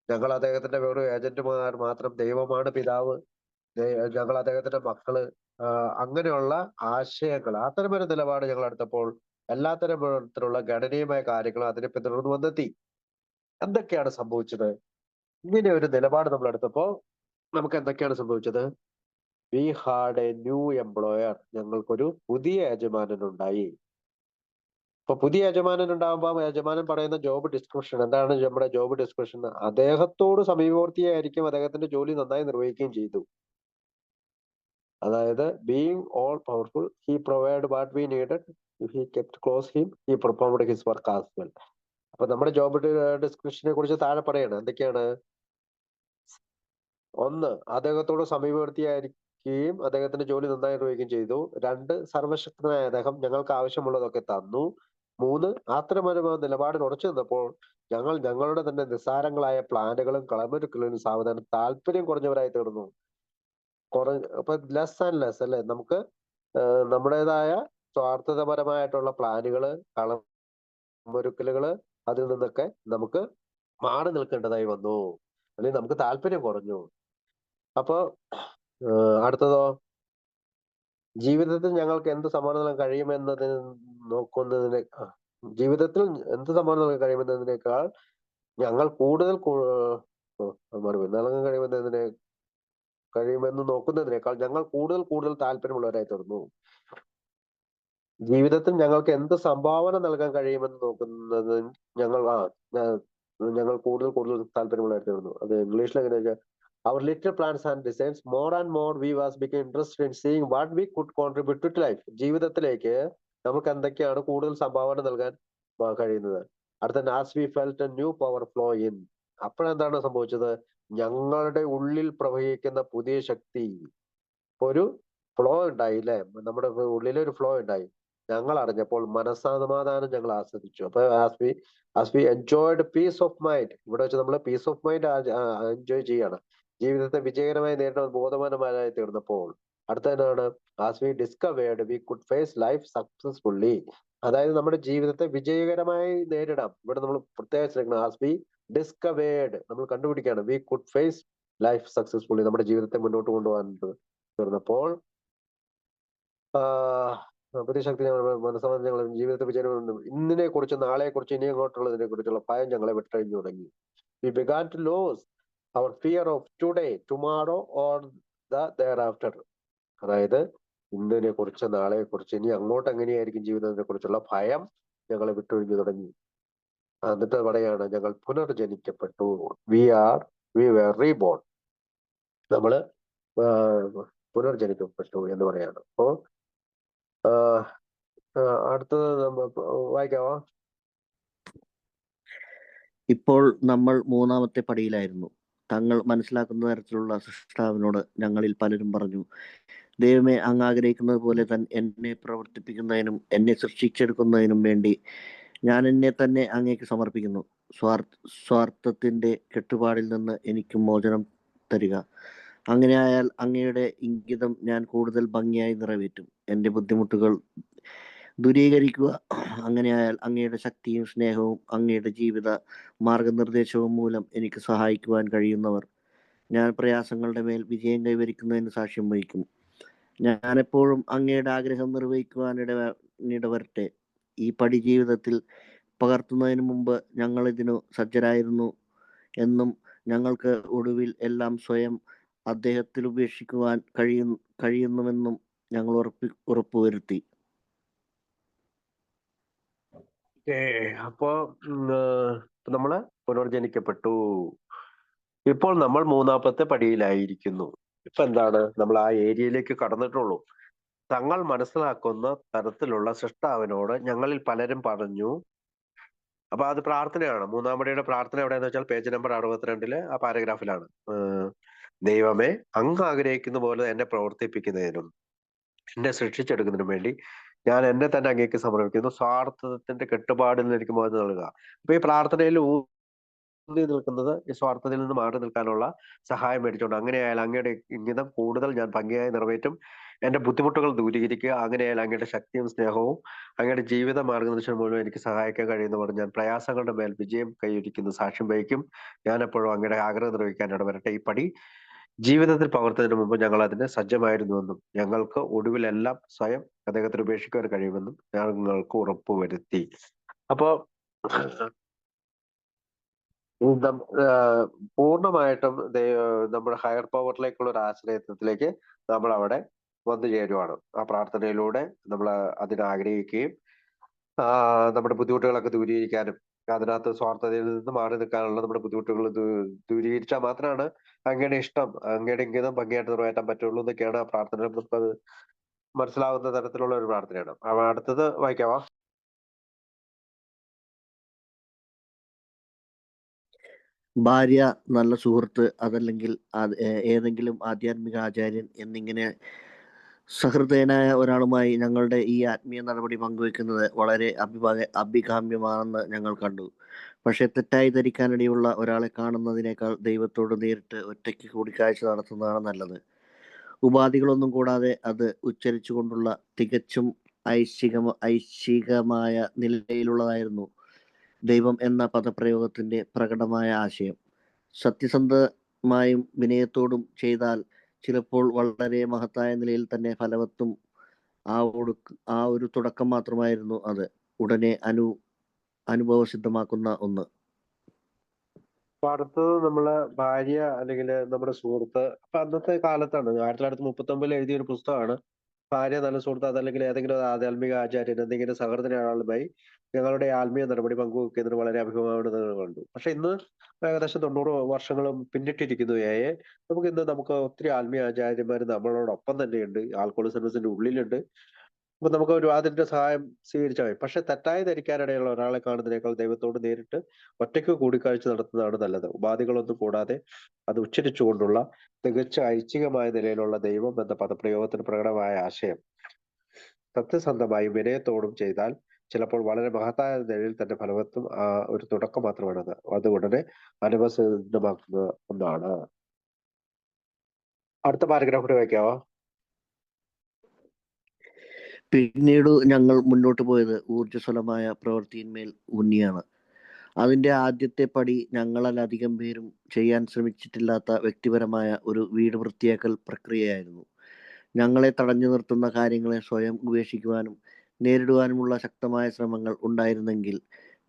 ഞങ്ങൾ അദ്ദേഹത്തിന്റെ വെറും ഏജന്റുമാർ മാത്രം. ദൈവമാണ് പിതാവ്, ഞങ്ങൾ അദ്ദേഹത്തിന്റെ മക്കള്. അങ്ങനെയുള്ള ആശയങ്ങൾ, അത്തരമൊരു നിലപാട് ഞങ്ങൾ എടുത്തപ്പോൾ എല്ലാത്തരത്തിലുള്ള ഗണനീയമായ കാര്യങ്ങളും അതിനെ പിന്തുടർന്ന് വന്നെത്തി. എന്തൊക്കെയാണ് സംഭവിച്ചത്? ഇങ്ങനെ ഒരു നിലപാട് നമ്മൾ എടുത്തപ്പോൾ നമുക്ക് എന്തൊക്കെയാണ് സംഭവിച്ചത്? We had A new employer. ഞങ്ങൾക്കൊരു പുതിയ യജമാനനുണ്ടായി. ഇപ്പൊ പുതിയ യജമാനൻ ഉണ്ടാകുമ്പോൾ യജമാനൻ പറയുന്ന ജോബ് ഡിസ്ക്രിപ്ഷൻ എന്താണ്? നമ്മുടെ ജോബ് ഡിസ്ക്രിപ്ഷൻ, അദ്ദേഹത്തോട് സമീപവർത്തിയായിരിക്കും, അദ്ദേഹത്തിന്റെ ജോലി നന്നായി നിർവഹിക്കുകയും ചെയ്തു. അതായത് being all powerful he provide what we needed, if he kept close him he performed his work as well. അപ്പൊ നമ്മുടെ ജോബ് ഡിസ്ക്രിപ്ഷനെ കുറിച്ച് താഴെ പറയാണ്. എന്തൊക്കെയാണ്? ഒന്ന്, അദ്ദേഹത്തോട് സമീപവർത്തിയായിരിക്കുകയും അദ്ദേഹത്തിന്റെ ജോലി നന്നായി നിർവഹിക്കുകയും ചെയ്തു. രണ്ട്, സർവശക്തനായ അദ്ദേഹം ഞങ്ങൾക്ക് ആവശ്യമുള്ളതൊക്കെ തന്നു. മൂന്ന്, ആത്മപരമായ നിലപാടിൽ ഉറച്ചു നിന്നപ്പോൾ ഞങ്ങൾ ഞങ്ങളുടെ തന്നെ നിസ്സാരങ്ങളായ പ്ലാനുകളും കളമൊരുക്കലും സാവധാനം താല്പര്യം കുറഞ്ഞവരായി തീർന്നു. അപ്പൊ ലെസ് ആൻഡ് ലെസ് അല്ലെ, നമുക്ക് നമ്മുടേതായ സ്വാർത്ഥതപരമായിട്ടുള്ള പ്ലാനുകള്, കളമൊരുക്കലുകള്, അതിൽ നിന്നൊക്കെ നമുക്ക് മാറി നിൽക്കേണ്ടതായി വന്നു, അല്ലെങ്കിൽ നമുക്ക് താല്പര്യം കുറഞ്ഞു. അപ്പൊ അടുത്തതോ, ജീവിതത്തിൽ ഞങ്ങൾക്ക് എന്ത് സമ്മാനം നൽകാൻ കഴിയുമെന്നതിന് നോക്കുന്നതിനെ ജീവിതത്തിൽ എന്ത് സമ്മാനം നൽകാൻ കഴിയുമെന്നതിനേക്കാൾ ഞങ്ങൾ കൂടുതൽ നൽകാൻ കഴിയുമെന്ന് നോക്കുന്നതിനേക്കാൾ ഞങ്ങൾ കൂടുതൽ കൂടുതൽ താല്പര്യമുള്ളവരായി തീർന്നു. ജീവിതത്തിൽ ഞങ്ങൾക്ക് എന്ത് സംഭാവന നൽകാൻ കഴിയുമെന്ന് നോക്കുന്നത് ഞങ്ങൾ കൂടുതൽ കൂടുതൽ താല്പര്യമുള്ളവരായി തീർന്നു. അത് ഇംഗ്ലീഷിൽ എങ്ങനെയാ വെച്ചാൽ, our little plans and designs, more and more we was became interested in seeing what we could contribute to life. ജീവിതത്തിലേക്ക് നമുക്ക് എന്തൊക്കെയാണ് കൂടുതൽ സംഭാവന നൽകാൻ കഴിയുന്നത്. അടുത്ത, as we felt a new power flow in. അപ്പോഴെന്താണ് സംഭവിച്ചത്? ഞങ്ങളുടെ ഉള്ളിൽ പ്രവഹിക്കുന്ന പുതിയ ശക്തി, ഒരു ഫ്ലോ ഉണ്ടായി അല്ലെ, നമ്മുടെ ഉള്ളിലൊരു ഫ്ലോ ഉണ്ടായി. ഞങ്ങൾ അറിഞ്ഞപ്പോൾ മനസ്സമാധാനം ഞങ്ങൾ ആസ്വദിച്ചു. അപ്പൊ as we enjoyed peace of mind, ഇവിടെ വെച്ച് നമ്മൾ പീസ് ഓഫ് മൈൻഡ് എൻജോയ് ചെയ്യാണ്. ജീവിതത്തെ വിജയകരമായി നേരിടാൻ ബോധവാന്മാരായി തീർന്നപ്പോൾ. അടുത്തതാണ്, as we discovered we could face life successfully. അതായത് നമ്മുടെ ജീവിതത്തെ വിജയകരമായി നേരിടാം. ഇവിടെ നമ്മൾ പ്രത്യേകം ശ്രദ്ധിക്കണം, as we discovered, നമ്മൾ കണ്ടുപിടിക്കുകയാണ്, we could face life successfully, നമ്മുടെ ജീവിതത്തെ മുന്നോട്ട് കൊണ്ടുപോകാൻ തീർന്നപ്പോൾ പുതിയ ശക്തി മനസ്സമാധാനം ഞങ്ങൾ ജീവിതത്തെ വിജയം, ഇന്നിനെ കുറിച്ച്, നാളെ കുറിച്ച്, ഇനി അങ്ങോട്ടുള്ളതിനെ കുറിച്ചുള്ള ഭയം ഞങ്ങളെ വിട്ടഴിഞ്ഞു തുടങ്ങി. We began to lose our fear of today, tomorrow or the thereafter. അതായത് ഇന്നിനെ കുറിച്ച്, നാളെ കുറിച്ച്, ഇനി അങ്ങോട്ട് എങ്ങനെയായിരിക്കും ജീവിതത്തെ കുറിച്ചുള്ള ഭയം ഞങ്ങളെ വിട്ടൊഴിഞ്ഞു തുടങ്ങി. എന്നിട്ട് പറയാണ്, ഞങ്ങൾ പുനർജനിക്കപ്പെട്ടു. we were reborn. നമ്മള് പുനർജനിക്കപ്പെട്ടു എന്ന് പറയാണ്. അപ്പോ അടുത്തത് വായിക്കാവോ? ഇപ്പോൾ നമ്മൾ മൂന്നാമത്തെ പടിയിലായിരുന്നു. തങ്ങൾ മനസ്സിലാക്കുന്ന തരത്തിലുള്ള സൃഷ്ടാവിനോട് ഞങ്ങളിൽ പലരും പറഞ്ഞു, ദൈവമേ, അങ്ങ് ആഗ്രഹിക്കുന്നത് പോലെ തന്നെ എന്നെ പ്രവർത്തിപ്പിക്കുന്നതിനും എന്നെ സൃഷ്ടിച്ചെടുക്കുന്നതിനും വേണ്ടി ഞാൻ എന്നെ തന്നെ അങ്ങേക്ക് സമർപ്പിക്കുന്നു. സ്വാർത്ഥത്തിന്റെ കെട്ടുപാടിൽ നിന്ന് എനിക്ക് മോചനം തരിക. അങ്ങനെയായാൽ അങ്ങയുടെ ഇംഗിതം ഞാൻ കൂടുതൽ ഭംഗിയായി നിറവേറ്റും. എൻ്റെ ബുദ്ധിമുട്ടുകൾ ദൂരീകരിക്കുക. അങ്ങനെയായാൽ അങ്ങയുടെ ശക്തിയും സ്നേഹവും അങ്ങയുടെ ജീവിത മാർഗനിർദ്ദേശവും മൂലം എനിക്ക് സഹായിക്കുവാൻ കഴിയുന്നവർ ഞാൻ പ്രയാസങ്ങളുടെ മേൽ വിജയം കൈവരിക്കുന്നതിന് സാക്ഷ്യം വഹിക്കും. ഞാൻ എപ്പോഴും അങ്ങയുടെ ആഗ്രഹം നിർവഹിക്കുവാൻ ഇടവരട്ടെ. ഈ പടി ജീവിതത്തിൽ പകർത്തുന്നതിന് മുമ്പ് ഞങ്ങൾ ഇതിനു സജ്ജരായിരുന്നു എന്നും ഞങ്ങൾക്ക് ഒടുവിൽ എല്ലാം സ്വയം അദ്ദേഹത്തിൽ ഉപേക്ഷിക്കുവാൻ കഴിയുന്നുവെന്നും ഞങ്ങൾ ഉറപ്പുവരുത്തി. അപ്പോ നമ്മള് പുനർജനിക്കപ്പെട്ടു. ഇപ്പോൾ നമ്മൾ മൂന്നാമത്തെ പടിയിലായിരിക്കുന്നു. ഇപ്പൊ എന്താണ്, നമ്മൾ ആ ഏരിയയിലേക്ക് കടന്നിട്ടുള്ളൂ. തങ്ങൾ മനസ്സിലാക്കുന്ന തരത്തിലുള്ള സൃഷ്ടാവിനോട് ഞങ്ങളിൽ പലരും പറഞ്ഞു. അപ്പൊ അത് പ്രാർത്ഥനയാണ്. മൂന്നാം പടിയുടെ പ്രാർത്ഥന എവിടെയെന്ന് വെച്ചാൽ പേജ് നമ്പർ 62 ആ പാരഗ്രാഫിലാണ്. ദൈവമേ, അങ്ങ് ആഗ്രഹിക്കുന്ന പോലെ എന്നെ പ്രവർത്തിപ്പിക്കുന്നതിനും എന്നെ സൃഷ്ടിച്ചെടുക്കുന്നതിനും വേണ്ടി ഞാൻ എന്നെ തന്നെ അങ്ങേക്ക് സമർപ്പിക്കുന്നു. സ്വാർത്ഥത്തിന്റെ കെട്ടുപാടിൽ നിന്ന് എനിക്ക് മോചനം നൽകുക. അപ്പൊ ഈ പ്രാർത്ഥനയിൽ ഊന്നി നിൽക്കുന്നത് ഈ സ്വാർത്ഥതയിൽ നിന്ന് മാറി നിൽക്കാനുള്ള സഹായം മേടിച്ചുകൊണ്ട്, അങ്ങനെയായാൽ അങ്ങയുടെ ഇംഗിതം കൂടുതൽ ഞാൻ ഭംഗിയായി നിറവേറ്റും. എന്റെ ബുദ്ധിമുട്ടുകൾ ദൂരീകരിക്കുക. അങ്ങനെയായാൽ അങ്ങയുടെ ശക്തിയും സ്നേഹവും അങ്ങയുടെ ജീവിത മാർഗനിർദ്ദേശം മുഴുവൻ എനിക്ക് സഹായിക്കാൻ കഴിയുന്നവർ ഞാൻ പ്രയാസങ്ങളുടെ മേൽ വിജയം കൈവരിക്കുന്ന സാക്ഷ്യം വഹിക്കും. ഞാൻ എപ്പോഴും അങ്ങയുടെ ആഗ്രഹം നിർവഹിക്കാൻ ഇടവരട്ടെ. ഈ പടി ജീവിതത്തിൽ പകർത്തുന്നതിന് മുമ്പ് ഞങ്ങൾ അതിന് സജ്ജമായിരുന്നുവെന്നും ഞങ്ങൾക്ക് ഒടുവിലെല്ലാം സ്വയം അദ്ദേഹത്തിന് ഉപേക്ഷിക്കുവാൻ കഴിയുമെന്നും ഞങ്ങൾക്ക് ഉറപ്പുവരുത്തി. അപ്പോ പൂർണ്ണമായിട്ടും നമ്മുടെ ഹയർ പവറിലേക്കുള്ള ഒരു ആശ്രയത്വത്തിലേക്ക് നമ്മൾ അവിടെ വന്നു ചേരുവാണ്. ആ പ്രാർത്ഥനയിലൂടെ നമ്മൾ അതിനാഗ്രഹിക്കുകയും നമ്മുടെ ബുദ്ധിമുട്ടുകളൊക്കെ ദൂരീകരിക്കാനും അതിനകത്ത് സ്വാർത്ഥതയിൽ നിന്ന് മാറി നിൽക്കാനുള്ള നമ്മുടെ ബുദ്ധിമുട്ടുകൾ ദൂരീകരിച്ചാൽ മാത്രമാണ് അങ്ങയുടെ ഇഷ്ടം, അങ്ങയുടെ ഇംഗിതം ഭംഗിയായിട്ട് നിറവേറ്റാൻ പറ്റുള്ളൂ എന്നൊക്കെയാണ് ആ പ്രാർത്ഥന. നമുക്കത് മനസ്സിലാവുന്ന തരത്തിലുള്ള ഒരു പ്രാർത്ഥനയാണ്. അപ്പൊ അടുത്തത് വായിക്കാവാ. ഭാര്യ, നല്ല സുഹൃത്ത്, അതല്ലെങ്കിൽ ഏതെങ്കിലും ആധ്യാത്മിക ആചാര്യൻ എന്നിങ്ങനെ സഹൃദയനായ ഒരാളുമായി ഞങ്ങളുടെ ഈ ആത്മീയ നടപടി പങ്കുവെക്കുന്നത് വളരെ അഭികാമ്യമാണെന്ന് ഞങ്ങൾ കണ്ടു. പക്ഷേ തെറ്റായി ധരിക്കാനിടയുള്ള ഒരാളെ കാണുന്നതിനേക്കാൾ ദൈവത്തോട് നേരിട്ട് ഒറ്റയ്ക്ക് കൂടിക്കാഴ്ച നടത്തുന്നതാണ് നല്ലത്. ഉപാധികളൊന്നും കൂടാതെ അത് ഉച്ചരിച്ചുകൊണ്ടുള്ള തികച്ചും ഐച്ഛികമായ നിലയിലുള്ളതായിരുന്നു ദൈവം എന്ന പദപ്രയോഗത്തിന്റെ പ്രകടമായ ആശയം. സത്യസന്ധമായും വിനയത്തോടും ചെയ്താൽ ചിലപ്പോൾ വളരെ മഹത്തായ നിലയിൽ തന്നെ ഫലവത്തും ആ ഒരു തുടക്കം മാത്രമായിരുന്നു അത് ഉടനെ അനുഭവസിദ്ധമാക്കുന്ന ഒന്ന്. അപ്പൊ അടുത്തത് നമ്മളെ ഭാര്യ അല്ലെങ്കിൽ നമ്മുടെ സുഹൃത്ത്. അപ്പൊ അന്നത്തെ കാലത്താണ് 1939 എഴുതിയ ഒരു പുസ്തകമാണ് ഭാര്യ, നല്ല സുഹൃത്ത്, അതല്ലെങ്കിൽ ഏതെങ്കിലും ഒരു ആധ്യാത്മിക ആചാര്യൻ എന്തെങ്കിലും സഹൃദയനാളുമായി ഞങ്ങളുടെ ആത്മീയ നടപടി പങ്കുവെക്കുന്നതിന് വളരെ അഭിമുഖമാണെന്ന് കണ്ടു. പക്ഷെ ഇന്ന് ഏകദേശം 90 വർഷങ്ങളും പിന്നിട്ടിരിക്കുന്നു. നമുക്ക് ഒത്തിരി ആത്മീയ ആചാര്യന്മാർ നമ്മളോടൊപ്പം തന്നെയുണ്ട്, ആൾക്കോളിസത്തിന്റെ ഉള്ളിലുണ്ട്. അപ്പൊ നമുക്ക് ഒരു അതിന്റെ സഹായം സ്വീകരിച്ചാൽ മതി. പക്ഷെ തെറ്റായി ധരിക്കാനിടയുള്ള ഒരാളെ കാണുന്നതിനേക്കാൾ ദൈവത്തോട് നേരിട്ട് ഒറ്റയ്ക്ക് കൂടിക്കാഴ്ച നടത്തുന്നതാണ് നല്ലത്. ഉപാധികളൊന്നും കൂടാതെ അത് ഉച്ചരിച്ചുകൊണ്ടുള്ള തികച്ച ഐച്ഛികമായ നിലയിലുള്ള ദൈവം എന്ന പദപ്രയോഗത്തിന് പ്രകടമായ ആശയം സത്യസന്ധമായും വിനയത്തോടും ചെയ്താൽ ചിലപ്പോൾ വളരെ മഹത്തായ നിലയിൽ തന്നെ ഫലവത്തും ഒരു തുടക്കം മാത്രമാണത്. അത് ഉടനെ അനുഭവസിദ്ധമാക്കുന്ന ഒന്നാണ്. അടുത്ത പാരഗ്രാഫ് കൂടി വായിക്കാവോ. പിന്നീട് ഞങ്ങൾ മുന്നോട്ട് പോയത് ഊർജ്ജസ്വലമായ പ്രവൃത്തിയിന്മേൽ ഊന്നിയാണ്. അതിന്റെ ആദ്യത്തെ പടി ഞങ്ങളിൽ അധികം പേരും ചെയ്യാൻ ശ്രമിച്ചിട്ടില്ലാത്ത വ്യക്തിപരമായ ഒരു വീട് വൃത്തിയാക്കൽ പ്രക്രിയയായിരുന്നു. ഞങ്ങളെ തടഞ്ഞു നിർത്തുന്ന കാര്യങ്ങളെ സ്വയം ഉപേക്ഷിക്കുവാനും നേരിടുവാനുമുള്ള ശക്തമായ ശ്രമങ്ങൾ ഉണ്ടായിരുന്നെങ്കിൽ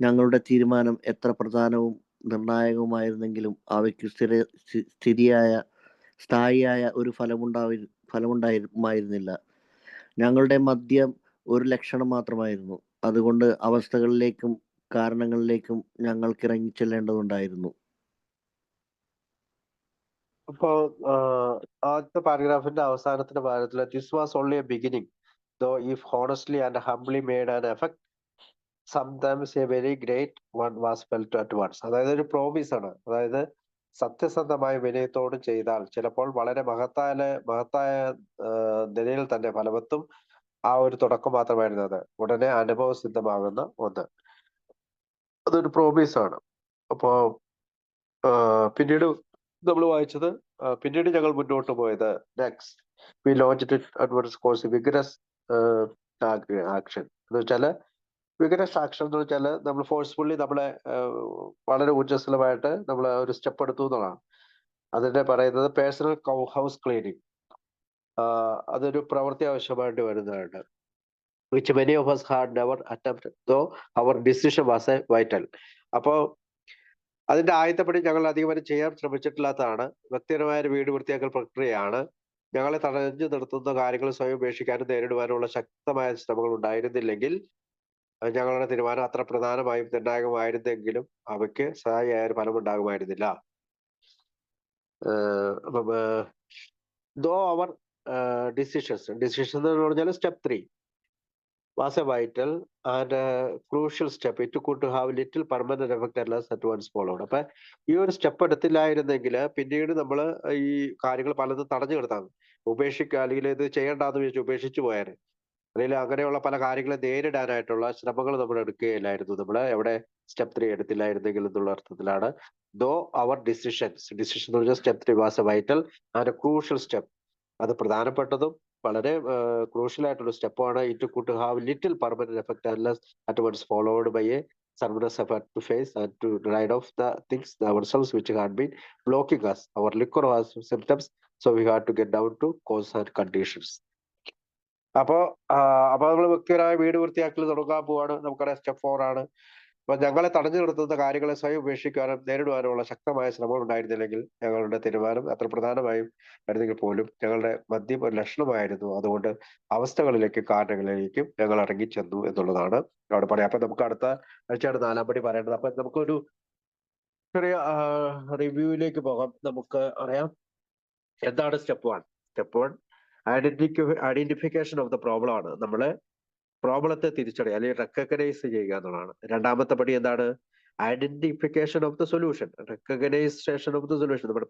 ഞങ്ങളുടെ തീരുമാനം എത്ര പ്രധാനവും നിർണായകവുമായിരുന്നെങ്കിലും അവയ്ക്ക് സ്ഥായിയായ ഒരു ഫലമുണ്ടായിരുന്നില്ല. ഞങ്ങളുടെ മദ്യം ഒരു ലക്ഷണം മാത്രമായിരുന്നു. അതുകൊണ്ട് അവസ്ഥകളിലേക്കും കാരണങ്ങളിലേക്കും ഞങ്ങൾക്ക് ഇറങ്ങിച്ചെല്ലേണ്ടതുണ്ടായിരുന്നു. അപ്പോ ആദ്യത്തെ പാരഗ്രാഫിന്റെ അവസാനത്തിന്റെ ഭാഗത്തില് this was only a beginning though if honestly and humbly made an effort sometimes a very great one was felt at once. അതായത് ഒരു പ്രോമിസ് ആണ്. അതായത് സത്യസന്ധമായ വിനയത്തോട് ചെയ്താൽ ചിലപ്പോൾ വളരെ മഹത്തായ നിലയിൽ തന്നെ ഫലവത്തും ആ ഒരു തുടക്കം മാത്രമായിരുന്നു അത് ഉടനെ അനുഭവസിദ്ധമാകുന്ന ഒന്ന്. അതൊരു പ്രോമിസ് ആണ്. അപ്പോ പിന്നീട് നമ്മൾ വായിച്ചത് പിന്നീട് ഞങ്ങൾ മുന്നോട്ട് പോയത് next we launched advance course vigorous action എന്ന് വെച്ചാല് വിഗറസ് ആക്ഷൻ എന്ന് വെച്ചാല് നമ്മൾ ഫോഴ്സ്ഫുള്ളി നമ്മളെ വളരെ ഊർജ്ജസ്വലമായിട്ട് നമ്മൾ ഒരു സ്റ്റെപ്പ് എടുത്തു എന്നുള്ളതാണ്. അതിന്റെ പറയുന്നത് പേഴ്സണൽ ഹൗസ് ക്ലീനിങ്. അതൊരു പ്രവൃത്തി ആവശ്യമായിട്ട് വരുന്നതാണ്. which many of us had never attempted, though our decision was a vital. അപ്പോ അതിന്റെ ആദ്യത്തെപ്പടി ഞങ്ങൾ അധികം ചെയ്യാൻ ശ്രമിച്ചിട്ടില്ലാത്തതാണ്. വ്യക്തിപരമായ ഒരു വീട് വൃത്തിയാക്കൽ പ്രക്രിയയാണ്. ഞങ്ങളെ തടഞ്ഞു നിർത്തുന്ന കാര്യങ്ങൾ സ്വയം ഉപേക്ഷിക്കാനും നേരിടുവാനുള്ള ശക്തമായ ശ്രമങ്ങൾ ഉണ്ടായിരുന്നില്ലെങ്കിൽ ഞങ്ങളുടെ തീരുമാനം അത്ര പ്രധാനമായും നിർണായകമായിരുന്നെങ്കിലും അവയ്ക്ക് സഹായിയായ ഒരു ഫലം ഉണ്ടാകുമായിരുന്നില്ല. ദോ അവർ ഡിസിഷൻസ് എന്ന് പറഞ്ഞാൽ step 3 was a vital and a crucial step. It could have little permanent effect unless at once followed. അപ്പൊ ഈ ഒരു സ്റ്റെപ്പ് എടുത്തില്ലായിരുന്നെങ്കിൽ പിന്നീട് നമ്മൾ ഈ കാര്യങ്ങൾ പലതും തടഞ്ഞു കിടത്താം, ഉപേക്ഷിക്കുക, അല്ലെങ്കിൽ ഇത് ചെയ്യേണ്ടെന്ന് വെച്ച് ഉപേക്ഷിച്ചു പോയാൽ, അല്ലെങ്കിൽ അങ്ങനെയുള്ള പല കാര്യങ്ങളെ നേരിടാനായിട്ടുള്ള ശ്രമങ്ങൾ നമ്മൾ എടുക്കുകയില്ലായിരുന്നു. നമ്മൾ എവിടെ സ്റ്റെപ്പ് 3 എടുത്തില്ലായിരുന്നെങ്കിൽ എന്നുള്ള അർത്ഥത്തിലാണ്. ദോ അവർ ഡിസിഷൻ എന്ന് പറഞ്ഞാൽ step 3 was a vital and a crucial step. അത് പ്രധാനപ്പെട്ടതും വളരെ ക്രൂഷ്യൽ ആയിട്ടുള്ള സ്റ്റെപ്പാണ്. It could have little permanent effect unless at once followed by a strenuous effort to face and to rid of the things ourselves which had been blocking us. Our liquor was symptoms, so we had to get down to cause and conditions. അപ്പോ നമ്മൾ വ്യക്തിപരമായ വീട് വൃത്തിയാക്കൽ തുടങ്ങാൻ പോവാണ്. നമുക്കറിയാം സ്റ്റെപ്പ് 4 ആണ്. അപ്പൊ ഞങ്ങളെ തടഞ്ഞു നിർത്തുന്ന കാര്യങ്ങളെ സ്വയം ഉപേക്ഷിക്കാനും നേരിടുവാനുമുള്ള ശക്തമായ ശ്രമം ഉണ്ടായിരുന്നില്ലെങ്കിൽ ഞങ്ങളുടെ തീരുമാനം അത്ര പ്രധാനമായും ആയിരുന്നെങ്കിൽ പോലും ഞങ്ങളുടെ മദ്യം ഒരു ലക്ഷണമായിരുന്നു. അതുകൊണ്ട് അവസ്ഥകളിലേക്കും കാരണങ്ങളിലേക്കും ഞങ്ങൾ ഇറങ്ങിച്ചെന്നു എന്നുള്ളതാണ് അവിടെ പറയാം. അപ്പൊ നമുക്ക് അടുത്ത ആഴ്ചയാണ് 4-ാം പടി പറയേണ്ടത്. അപ്പൊ നമുക്കൊരു ചെറിയ റിവ്യൂവിലേക്ക് പോകാം. നമുക്ക് അറിയാം എന്താണ് step 1. Step 1 identification of the problem ആണ്. നമ്മള് പ്രോബ്ലത്തെ തിരിച്ചറിയുക അല്ലെങ്കിൽ റെക്കഗ്നൈസ് ചെയ്യുക എന്നുള്ളതാണ്. രണ്ടാമത്തെ പടി എന്താണ്? Identification of the solution, recognition of the solution. നമ്മുടെ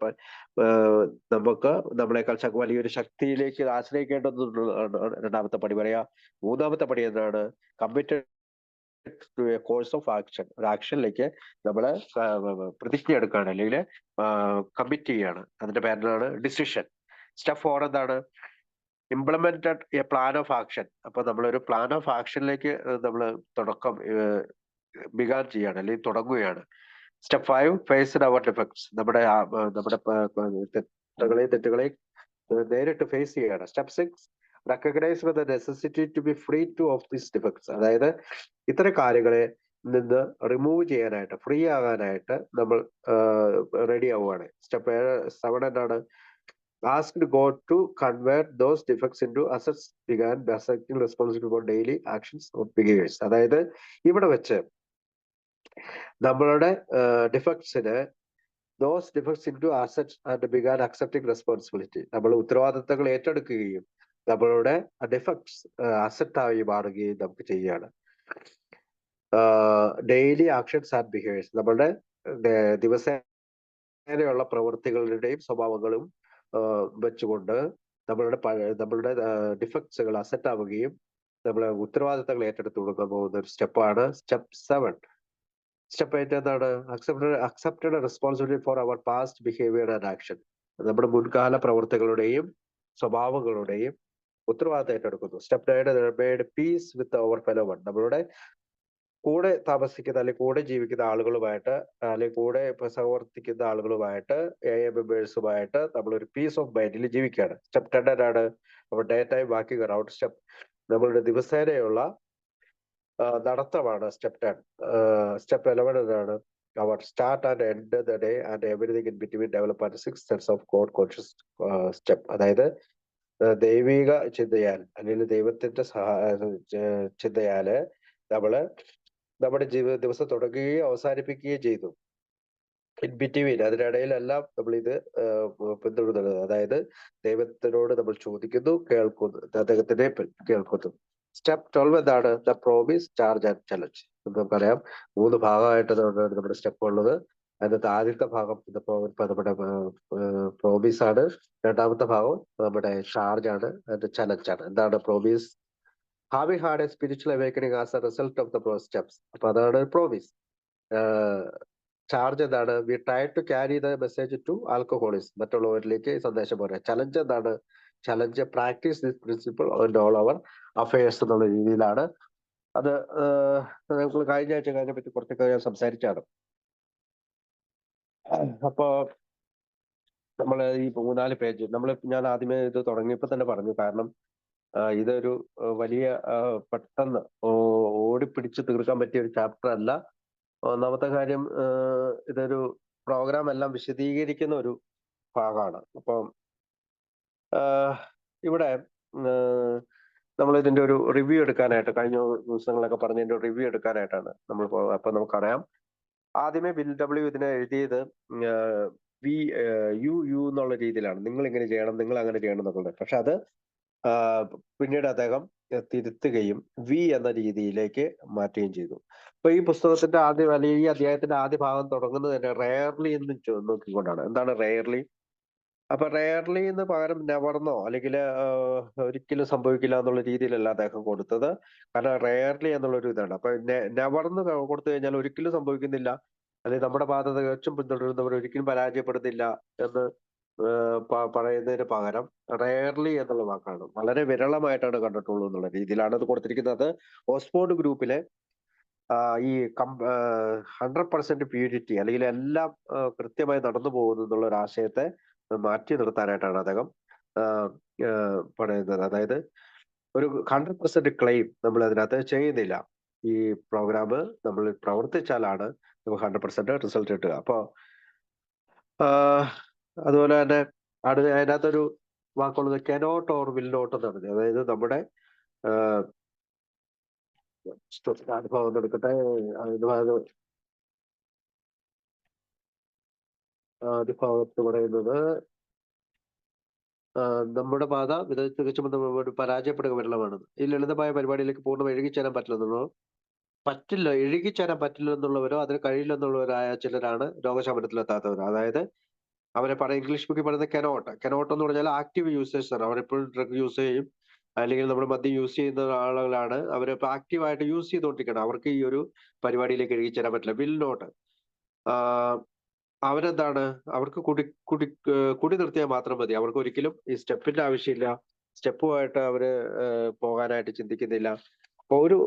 നമുക്ക് നമ്മളെക്കാൾ വലിയൊരു ശക്തിയിലേക്ക് ആശ്രയിക്കേണ്ടതാണ് രണ്ടാമത്തെ പടി പറയാ. മൂന്നാമത്തെ പടി എന്താണ്? Committed to a course of action, ഒരു ആക്ഷനിലേക്ക് നമ്മള് പ്രതിജ്ഞ എടുക്കുകയാണ് അല്ലെങ്കിൽ കമ്മിറ്റ് ചെയ്യാണ്. അതിന്റെ പേരിലാണ് ഡിസിഷൻ. സ്റ്റെപ്പ് 4 എന്താണ്? Implemented A plan of action. അപ്പൊ നമ്മളൊരു പ്ലാൻ ഓഫ് ആക്ഷനിലേക്ക് നമ്മൾ തുടക്കം ബിഗാൻ ചെയ്യാണ് അല്ലെങ്കിൽ തുടങ്ങുകയാണ്. Step 5 faced our defects. നമ്മുടെ തെറ്റുകളെ നേരിട്ട് ഫേസ് ചെയ്യാണ്. Step 6 recognise the necessity to be free to of this defects. അതായത് ഇത്തരം കാര്യങ്ങളെ നിന്ന് റിമൂവ് ചെയ്യാനായിട്ട്, ഫ്രീ ആകാനായിട്ട് നമ്മൾ റെഡി ആവുകയാണ്. സ്റ്റെപ്പ് 7 എന്താണ്? Asked God to convert those defects into assets, began accepting responsibility for daily actions or behaviors. അതായത് ഇവിടെ വെച്ച് നമ്മളുടെ ഡിഫക്ട്സിന് those defects into assets and began accepting responsibility. നമ്മൾ ഉത്തരവാദിത്തങ്ങൾ ഏറ്റെടുക്കുകയും നമ്മളുടെ ഡിഫക്ട്സ് അസറ്റായി മാറുകയും നമുക്ക് ചെയ്യുകയാണ്. Daily actions and behaviours. നമ്മളുടെ ദിവസേനയുള്ള പ്രവൃത്തികളുടെയും സ്വഭാവങ്ങളും വെച്ചുകൊണ്ട് നമ്മളുടെ ഡിഫക്ട്സുകൾ അസറ്റ് ആവുകയും നമ്മളെ ഉത്തരവാദിത്തങ്ങൾ ഏറ്റെടുത്തു കൊടുക്കാൻ പോകുന്ന ഒരു സ്റ്റെപ്പാണ് സ്റ്റെപ്പ് 7. സ്റ്റെപ്പ് 8 എന്താണ്? Accepted responsibility for our past behaviour and action. നമ്മുടെ മുൻകാല പ്രവൃത്തികളുടെയും സ്വഭാവങ്ങളുടെയും ഉത്തരവാദിത്തം ഏറ്റെടുക്കുന്നു. Step 9 made peace with our fellow one. നമ്മളുടെ കൂടെ താമസിക്കുന്ന അല്ലെങ്കിൽ കൂടെ ജീവിക്കുന്ന ആളുകളുമായിട്ട് അല്ലെങ്കിൽ കൂടെ സഹവർത്തിക്കുന്ന ആളുകളുമായിട്ട് മെമ്പേഴ്സുമായിട്ട് നമ്മളൊരു പീസ് ഓഫ് മൈൻഡിൽ ജീവിക്കുകയാണ്. സ്റ്റെപ്പ് 10 ആണ് നമ്മൾ ഡേ ടൈം വാക്കിംഗ് അറൌണ്ട്. നമ്മളുടെ ദിവസേനയുള്ള നടത്തമാണ് സ്റ്റെപ്പ് 10. സ്റ്റെപ്പ് 11 എന്താണ്? അവർ start and end the day and everything in between develop and 6 sense of God conscious step. അതായത് ദൈവിക ചിന്തയാൽ അല്ലെങ്കിൽ ദൈവത്തിന്റെ ചിന്തയാല് നമ്മള് നമ്മുടെ ദിവസം തുടങ്ങുകയും അവസാനിപ്പിക്കുകയും ചെയ്തു. ഇൻ ബിറ്റ്വീൻ, അതിനിടയിലെല്ലാം നമ്മൾ ഇത് പിന്തുടരുന്നത്. അതായത് ദൈവത്തിനോട് നമ്മൾ ചോദിക്കുന്നു, കേൾക്കുന്നു, അദ്ദേഹത്തിനെ കേൾക്കുന്നു. സ്റ്റെപ്പ് 12 എന്താണ്? The promise, charge and challenge. നമുക്കറിയാം 3 ഭാഗമായിട്ടാണ് നമ്മുടെ സ്റ്റെപ്പ് ഉള്ളത്. അതിനകത്ത് ആദ്യത്തെ ഭാഗം നമ്മുടെ പ്രോമിസ് ആണ്. രണ്ടാമത്തെ ഭാഗം നമ്മുടെ ചാർജ് ആണ്, അതിന്റെ ചലഞ്ച് ആണ്. എന്താണ് promise? Having had a spiritual awakening as a result of the steps. അപ്പൊ അതാണ് പ്രോമിസ്. ചാർജ് എന്താണ്? We try to carry the message to alcoholics. മറ്റുള്ളവരിലേക്ക് സന്ദേശം പറയാം. ചലഞ്ച് എന്താണ്? Challenge practise this principle in all our affairs എന്നുള്ള രീതിയിലാണ്. അത് നമുക്ക് കഴിഞ്ഞ ആഴ്ച അതിനെപ്പറ്റി കുറച്ചൊക്കെ ഞാൻ സംസാരിച്ചാണ്. അപ്പോ നമ്മൾ ഈ 3-4 പേജ് ഞാൻ ആദ്യമേ ഇത് തുടങ്ങിയപ്പോ തന്നെ പറഞ്ഞു. കാരണം ഇതൊരു വലിയ പെട്ടെന്ന് ഓടിപ്പിടിച്ച് തീർക്കാൻ പറ്റിയ ഒരു ചാപ്റ്റർ അല്ല. ഒന്നാമത്തെ കാര്യം, ഇതൊരു പ്രോഗ്രാം എല്ലാം വിശദീകരിക്കുന്ന ഒരു ഭാഗമാണ്. അപ്പം ഇവിടെ നമ്മൾ ഇതിന്റെ ഒരു റിവ്യൂ എടുക്കാനായിട്ട്, കഴിഞ്ഞ ദിവസങ്ങളൊക്കെ പറഞ്ഞതിന്റെ റിവ്യൂ എടുക്കാനായിട്ടാണ് നമ്മൾ അപ്പൊ നമുക്കറിയാം, ആദ്യമേ ബിൽ ഡബ്ല്യു ഇതിനെ എഴുതിയത് യു എന്നുള്ള രീതിയിലാണ്. നിങ്ങൾ ഇങ്ങനെ ചെയ്യണം, നിങ്ങൾ അങ്ങനെ ചെയ്യണം എന്നുള്ളത്. പക്ഷെ അത് പിന്നീട് അദ്ദേഹം തിരുത്തുകയും വി എന്ന രീതിയിലേക്ക് മാറ്റുകയും ചെയ്തു. അപ്പൊ ഈ പുസ്തകത്തിന്റെ ഈ അധ്യായത്തിന്റെ ആദ്യ ഭാഗം തുടങ്ങുന്നത് തന്നെ റെയർലി എന്ന് നോക്കിക്കൊണ്ടാണ്. എന്താണ് റെയർലി? അപ്പൊ റെയർലി എന്ന് പകരം നെവർന്നോ അല്ലെങ്കിൽ ഒരിക്കലും സംഭവിക്കില്ല എന്നുള്ള രീതിയിലല്ല അദ്ദേഹം കൊടുത്തത്. കാരണം റെയർലി എന്നുള്ളൊരു ഇതാണ്. അപ്പൊ നെവർന്ന് കൊടുത്തു കഴിഞ്ഞാൽ ഒരിക്കലും സംഭവിക്കുന്നില്ല, അല്ലെങ്കിൽ നമ്മുടെ പാത തികച്ചും പിന്തുടരുന്നവർ ഒരിക്കലും പരാജയപ്പെടുന്നില്ല എന്ന് പറയുന്നതിന് പകരം റെയർലി എന്നുള്ള വാക്കാണ്. വളരെ വിരളമായിട്ടാണ് കണ്ടിട്ടുള്ളൂ എന്നുള്ള രീതിയിലാണ് അത് കൊടുത്തിരിക്കുന്നത്. ഓക്സ്ഫോർഡ് ഗ്രൂപ്പിലെ ഈ 100% പ്യൂരിറ്റി അല്ലെങ്കിൽ എല്ലാം കൃത്യമായി നടന്നു പോകുന്നു എന്നുള്ള ഒരു ആശയത്തെ മാറ്റി നിർത്താനായിട്ടാണ് അദ്ദേഹം പറയുന്നത്. അതായത് ഒരു 100% ക്ലെയിം നമ്മൾ അതിനകത്ത് ചെയ്യുന്നില്ല. ഈ പ്രോഗ്രാം നമ്മൾ പ്രവർത്തിച്ചാലാണ് നമുക്ക് 100% റിസൾട്ട് കിട്ടുക. അപ്പോൾ അതുപോലെ തന്നെ അതിനകത്തൊരു വാക്കുള്ളത് കെനോട്ട് ഓർ വിൽ നോട്ട് എന്നാണ്. അതായത് നമ്മുടെ അനുഭവം എടുക്കട്ടെ. അനുഭവത്ത് പറയുന്നത് നമ്മുടെ പാത തികച്ചും പരാജയപ്പെടുക വിരളമാണ്. ഈ ലളിതമായ പരിപാടിയിലേക്ക് പൂർണ്ണമായി ഇഴുകിച്ചേരാൻ പറ്റില്ല ഇഴുകിച്ചേരാൻ പറ്റില്ല എന്നുള്ളവരോ അതിന് കഴിയില്ലെന്നുള്ളവരായ ചിലരാണ് രോഗശമനത്തിലെത്താത്തവർ. അതായത് അവരെ ഇംഗ്ലീഷ് ബുക്കിൽ പറയുന്നത് കെനോട്ട് എന്ന് പറഞ്ഞാൽ ആക്റ്റീവ് യൂസേഴ്സ് ആണ്. അവരെപ്പോഴും ഡ്രഗ് യൂസ് ചെയ്യും, അല്ലെങ്കിൽ നമ്മൾ മദ്യം യൂസ് ചെയ്യുന്ന ആളുകളാണ്. അവരിപ്പോ ആക്റ്റീവായിട്ട് യൂസ് ചെയ്തുകൊണ്ടിരിക്കണം. അവർക്ക് ഈ ഒരു പരിപാടിയിലേക്ക് ഇഴുകിച്ചേരാൻ പറ്റില്ല. വിൽ നോട്ട് അവരെന്താണ്, അവർക്ക് കുടി നിർത്തിയാൽ മാത്രം മതി. അവർക്ക് ഒരിക്കലും ഈ സ്റ്റെപ്പിന്റെ ആവശ്യമില്ല. സ്റ്റെപ്പുമായിട്ട് അവര് പോകാനായിട്ട് ചിന്തിക്കുന്നില്ല. അപ്പൊ ഒരു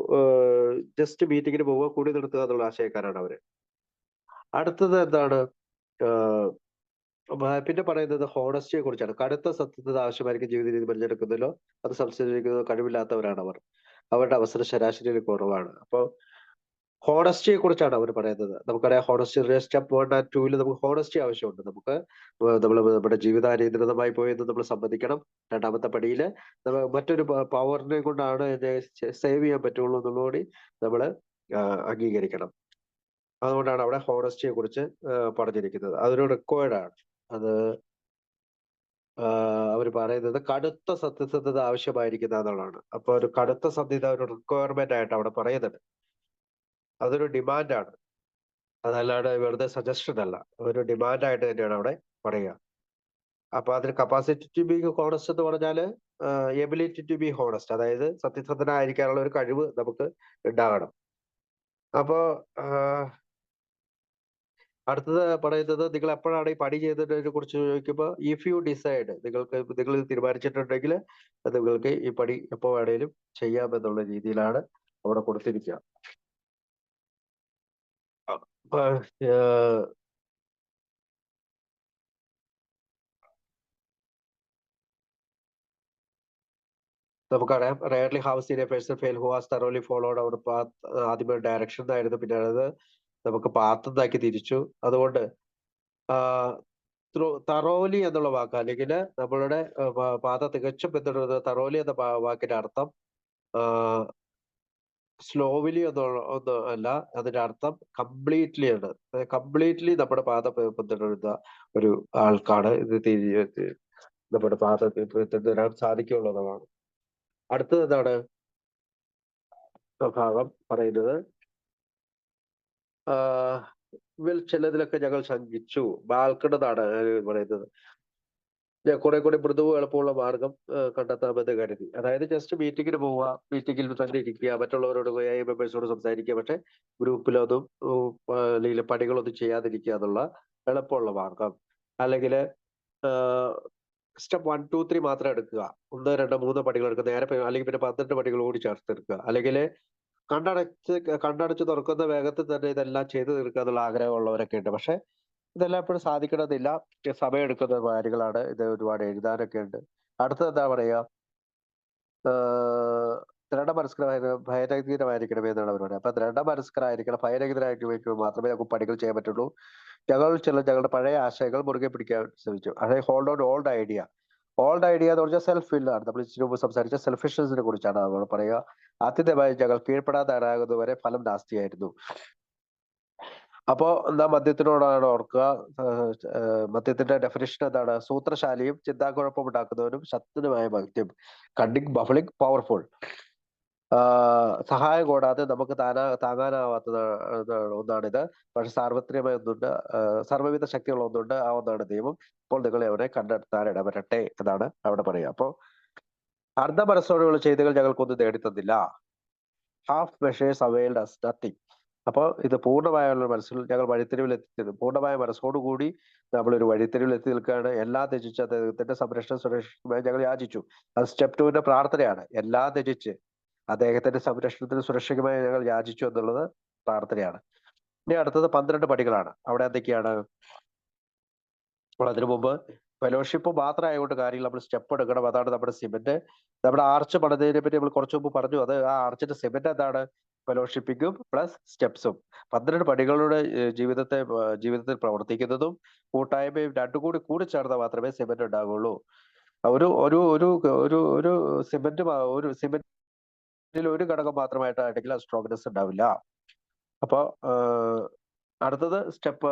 ജസ്റ്റ് മീറ്റിങ്ങിന് പോവുക, കുടി നിർത്തുക എന്നുള്ള ആശയക്കാരാണ് അവര്. അടുത്തത് എന്താണ്, പിന്നെ പറയുന്നത് ഹോണസ്റ്റിയെ കുറിച്ചാണ്. കടുത്ത സത്യസന്ധത ആവശ്യമായിരിക്കും ജീവിത രീതി തിരഞ്ഞെടുക്കുന്നതിലോ അത് സംശയിക്കുന്നതോ കഴിവില്ലാത്തവരാണ് അവർ. അവരുടെ അവസരം ശരാശരിയിൽ കുറവാണ്. അപ്പോൾ ഹോണസ്റ്റിയെ കുറിച്ചാണ് അവർ പറയുന്നത്. നമുക്കറിയാം ഹോണസ്റ്റി സ്റ്റെപ്പ് 1 and 2 നമുക്ക് ഹോണസ്റ്റി ആവശ്യമുണ്ട്. നമുക്ക് നമ്മുടെ ജീവിതം അനിയന്ത്രിതമായി പോയെന്ന് നമ്മൾ സമ്മതിക്കണം. രണ്ടാമത്തെ പടിയിൽ മറ്റൊരു പവറിനെ കൊണ്ടാണ് എന്നെ സേവ് ചെയ്യാൻ പറ്റുള്ളൂ എന്നുള്ളതുകൂടി നമ്മൾ അംഗീകരിക്കണം. അതുകൊണ്ടാണ് അവിടെ ഹോണസ്റ്റിയെ കുറിച്ച് പറഞ്ഞിരിക്കുന്നത്. അതൊരു റിക്വയർഡ് ആണ്. അത് അവർ പറയുന്നത് കടുത്ത സത്യസന്ധത ആവശ്യമായിരിക്കുന്ന എന്നുള്ളതാണ്. അപ്പൊ ഒരു കടുത്ത സത്യത ഒരു റിക്വയർമെന്റ് ആയിട്ട് അവിടെ പറയുന്നുണ്ട്. അതൊരു ഡിമാൻഡാണ്, അതല്ലാണ്ട് വെറുതെ സജഷൻ അല്ല. ഒരു ഡിമാൻഡായിട്ട് തന്നെയാണ് അവിടെ പറയുക. അപ്പൊ അതിന് കപ്പാസിറ്റി ടു ബി ഹോണസ്റ്റ് എന്ന് പറഞ്ഞാല് എബിലിറ്റി ടു ബി ഹോണസ്റ്റ്, അതായത് സത്യസന്ധനായിരിക്കാനുള്ള ഒരു കഴിവ് നമുക്ക് ഉണ്ടാകണം. അപ്പോ അടുത്തത് പറയുന്നത്, നിങ്ങൾ എപ്പോഴാണ് ഈ പണി ചെയ്തതിനെ കുറിച്ച് ചോദിക്കുമ്പോൾ ഇഫ് യു ഡിസൈഡ്, നിങ്ങൾ തീരുമാനിച്ചിട്ടുണ്ടെങ്കിൽ നിങ്ങൾക്ക് ഈ പണി എപ്പോ വേണേലും ചെയ്യാമെന്നുള്ള രീതിയിലാണ് അവിടെ കൊടുത്തിരിക്കുക. നമുക്കറിയാം rarely have seen a person fail who has thoroughly followed our path. ആദ്യമേ ഡയറക്ഷൻ ആയിരുന്നു, പിന്നെ അത് നമുക്ക് പാത്ത് എന്നാക്കി തിരിച്ചു. അതുകൊണ്ട് തറോലി എന്നുള്ള വാക്ക്, അല്ലെങ്കിൽ നമ്മളുടെ പാത തികച്ചും പിന്തുടരുന്നത്, തറോലി എന്ന വാക്കിന്റെ അർത്ഥം സ്ലോവിലി ഒന്നും അല്ല. അതിന്റെ അർത്ഥം കംപ്ലീറ്റ്ലി ആണ്. കംപ്ലീറ്റ്ലി നമ്മുടെ പാത പിന്തുടരുന്ന ഒരു ആൾക്കാണ് ഇത് നമ്മുടെ പാത പിന്തുടരാൻ സാധിക്കുള്ളതാണ്. അടുത്തത് എന്താണ് ഭാഗം പറയുന്നത്, ചിലതിലൊക്കെ ഞങ്ങൾ ശങ്കിച്ചു. ബാൽക്കണെന്നാണ് പറയുന്നത്. കുറെ കൂടി മൃദുവും എളുപ്പമുള്ള മാർഗം കണ്ടെത്താമെന്ന് കരുതി. അതായത് ജസ്റ്റ് മീറ്റിങ്ങിന് പോവുക, മീറ്റിങ്ങിൽ തന്നെ ഇരിക്കുക, മറ്റുള്ളവരോട് മെമ്പേഴ്സോട് സംസാരിക്കുക, പക്ഷെ ഗ്രൂപ്പിലൊന്നും അല്ലെങ്കിൽ പണികളൊന്നും ചെയ്യാതിരിക്കുക എന്നുള്ള എളുപ്പമുള്ള മാർഗം. അല്ലെങ്കിൽ സ്റ്റെപ്പ് 1, 2, 3 മാത്രം എടുക്കുക. 1, 2, 3 പടികൾ എടുക്കുക നേരെ, അല്ലെങ്കിൽ പിന്നെ 12 പടികൾ കൂടി ചേർത്തെടുക്കുക. അല്ലെങ്കിൽ കണ്ണടച്ച് തുറക്കുന്ന വേഗത്തിൽ തന്നെ ഇതെല്ലാം ചെയ്തു തീർക്കുക എന്നുള്ള ആഗ്രഹമുള്ളവരൊക്കെ ഉണ്ട്. പക്ഷെ ഇതെല്ലാം എപ്പോഴും സാധിക്കണമെന്നില്ല. സമയമെടുക്കുന്ന കാര്യങ്ങളാണ്. ഇത് ഒരുപാട് എഴുതാനൊക്കെ ഉണ്ട്. അടുത്തത് എന്താ പറയാ, ഭയരഹിതമായിരിക്കണമേ എന്നാണ് അവരോട്. അപ്പൊ ദൃഢമനസ്കരായിരിക്കണം, ഭയരഹിതരായിരിക്കുമെങ്കിൽ മാത്രമേ നമുക്ക് പണികൾ ചെയ്യാൻ പറ്റുള്ളൂ. ഞങ്ങളുടെ പഴയ ആശയങ്ങൾ മുറുകെ പിടിക്കാൻ ശ്രമിച്ചു. അതായത് hold on old idea. Old idea എന്ന് പറഞ്ഞാൽ സെൽഫ് വില്ലാണ്. നമ്മൾ ഇച്ചിരി മുമ്പ് സംസാരിച്ച സെൽഫിഷ്നസിനെ കുറിച്ചാണ് നമ്മൾ പറയുക. ആദ്യമായി ഞങ്ങൾ കീഴ്പ്പെടാതാകുന്നവരെ ഫലം നാസ്തിയായിരുന്നു. അപ്പോ എന്താ മദ്യത്തിനോടാണ് ഓർക്കുക. മദ്യത്തിന്റെ ഡെഫിനിഷൻ എന്താണ്? സൂത്രശാലിയും ചിന്താക്കുഴപ്പം ഉണ്ടാക്കുന്നവനും ശക്തനുമായ മദ്യം. Cunning, baffling, powerful. സഹായം കൂടാതെ നമുക്ക് താങ്ങാനാവാത്ത ഒന്നാണിത്. പക്ഷെ സാർവത്രികമായ ഒന്നുണ്ട്, സർവ്വവിധ ശക്തിയുള്ള ഒന്നുണ്ട്, ആ ഒന്നാണ് ദൈവം. അപ്പോൾ നിങ്ങൾ അവരെ കണ്ടെത്താൻ ഇടവരട്ടെ എന്നാണ് അവിടെ പറയുക. അപ്പോ അർദ്ധ മനസ്സോടുള്ള ചെയ്തികൾ ഞങ്ങൾക്കൊന്നും നേടിത്തന്നില്ല. Half measures availed us nothing. അപ്പോൾ ഇത് പൂർണ്ണമായുള്ള മനസ്സിൽ ഞങ്ങൾ വഴിത്തിരിവിൽ എത്തിച്ചത്. പൂർണ്ണമായ മനസ്സോടുകൂടി നമ്മളൊരു വഴിത്തിരിവിൽ എത്തി നിൽക്കുകയാണ്. എല്ലാം ത്യജിച്ച് അദ്ദേഹത്തിന്റെ സംരക്ഷണ സുരക്ഷയുമായി ഞങ്ങൾ യാചിച്ചു. അത് സ്റ്റെപ്പ് 2 പ്രാർത്ഥനയാണ്. എല്ലാം ത്യജിച്ച് അദ്ദേഹത്തിന്റെ സംരക്ഷണത്തിന് സുരക്ഷയ്ക്കുമായി ഞങ്ങൾ യാചിച്ചു എന്നുള്ളത് പ്രാർത്ഥനയാണ്. ഇനി അടുത്തത് 12 പടികളാണ്. അവിടെ എന്തൊക്കെയാണ്? അപ്പോൾ അതിനു മുമ്പ് ഫെലോഷിപ്പ് മാത്രം ആയതുകൊണ്ട് കാര്യങ്ങൾ നമ്മൾ സ്റ്റെപ്പ് എടുക്കണം. അതാണ് നമ്മുടെ സിമെന്റ്. നമ്മുടെ ആർച്ച് പണിതതിനെ പറ്റി നമ്മൾ കുറച്ചു മുമ്പ് പറഞ്ഞു. അത് ആ ആർച്ചിന്റെ സിമെന്റ് എന്താണ്? ഫെലോഷിപ്പിങ്ങും പ്ലസ് സ്റ്റെപ്സും. 12 പടികളുടെ ജീവിതത്തിൽ പ്രവർത്തിക്കുന്നതും കൂട്ടായ്മയും രണ്ടും കൂടി കൂടിച്ചേർന്നാൽ മാത്രമേ സിമന്റ് ഉണ്ടാകുള്ളൂ. ഒരു ഒരു ഒരു ഒരു ഒരു സിമന്റിൽ ഒരു ഘടകം മാത്രമായിട്ടാണെങ്കിൽ അത് സ്ട്രോങ്നെസ് ഉണ്ടാവില്ല. അപ്പൊ അടുത്തത് സ്റ്റെപ്പ്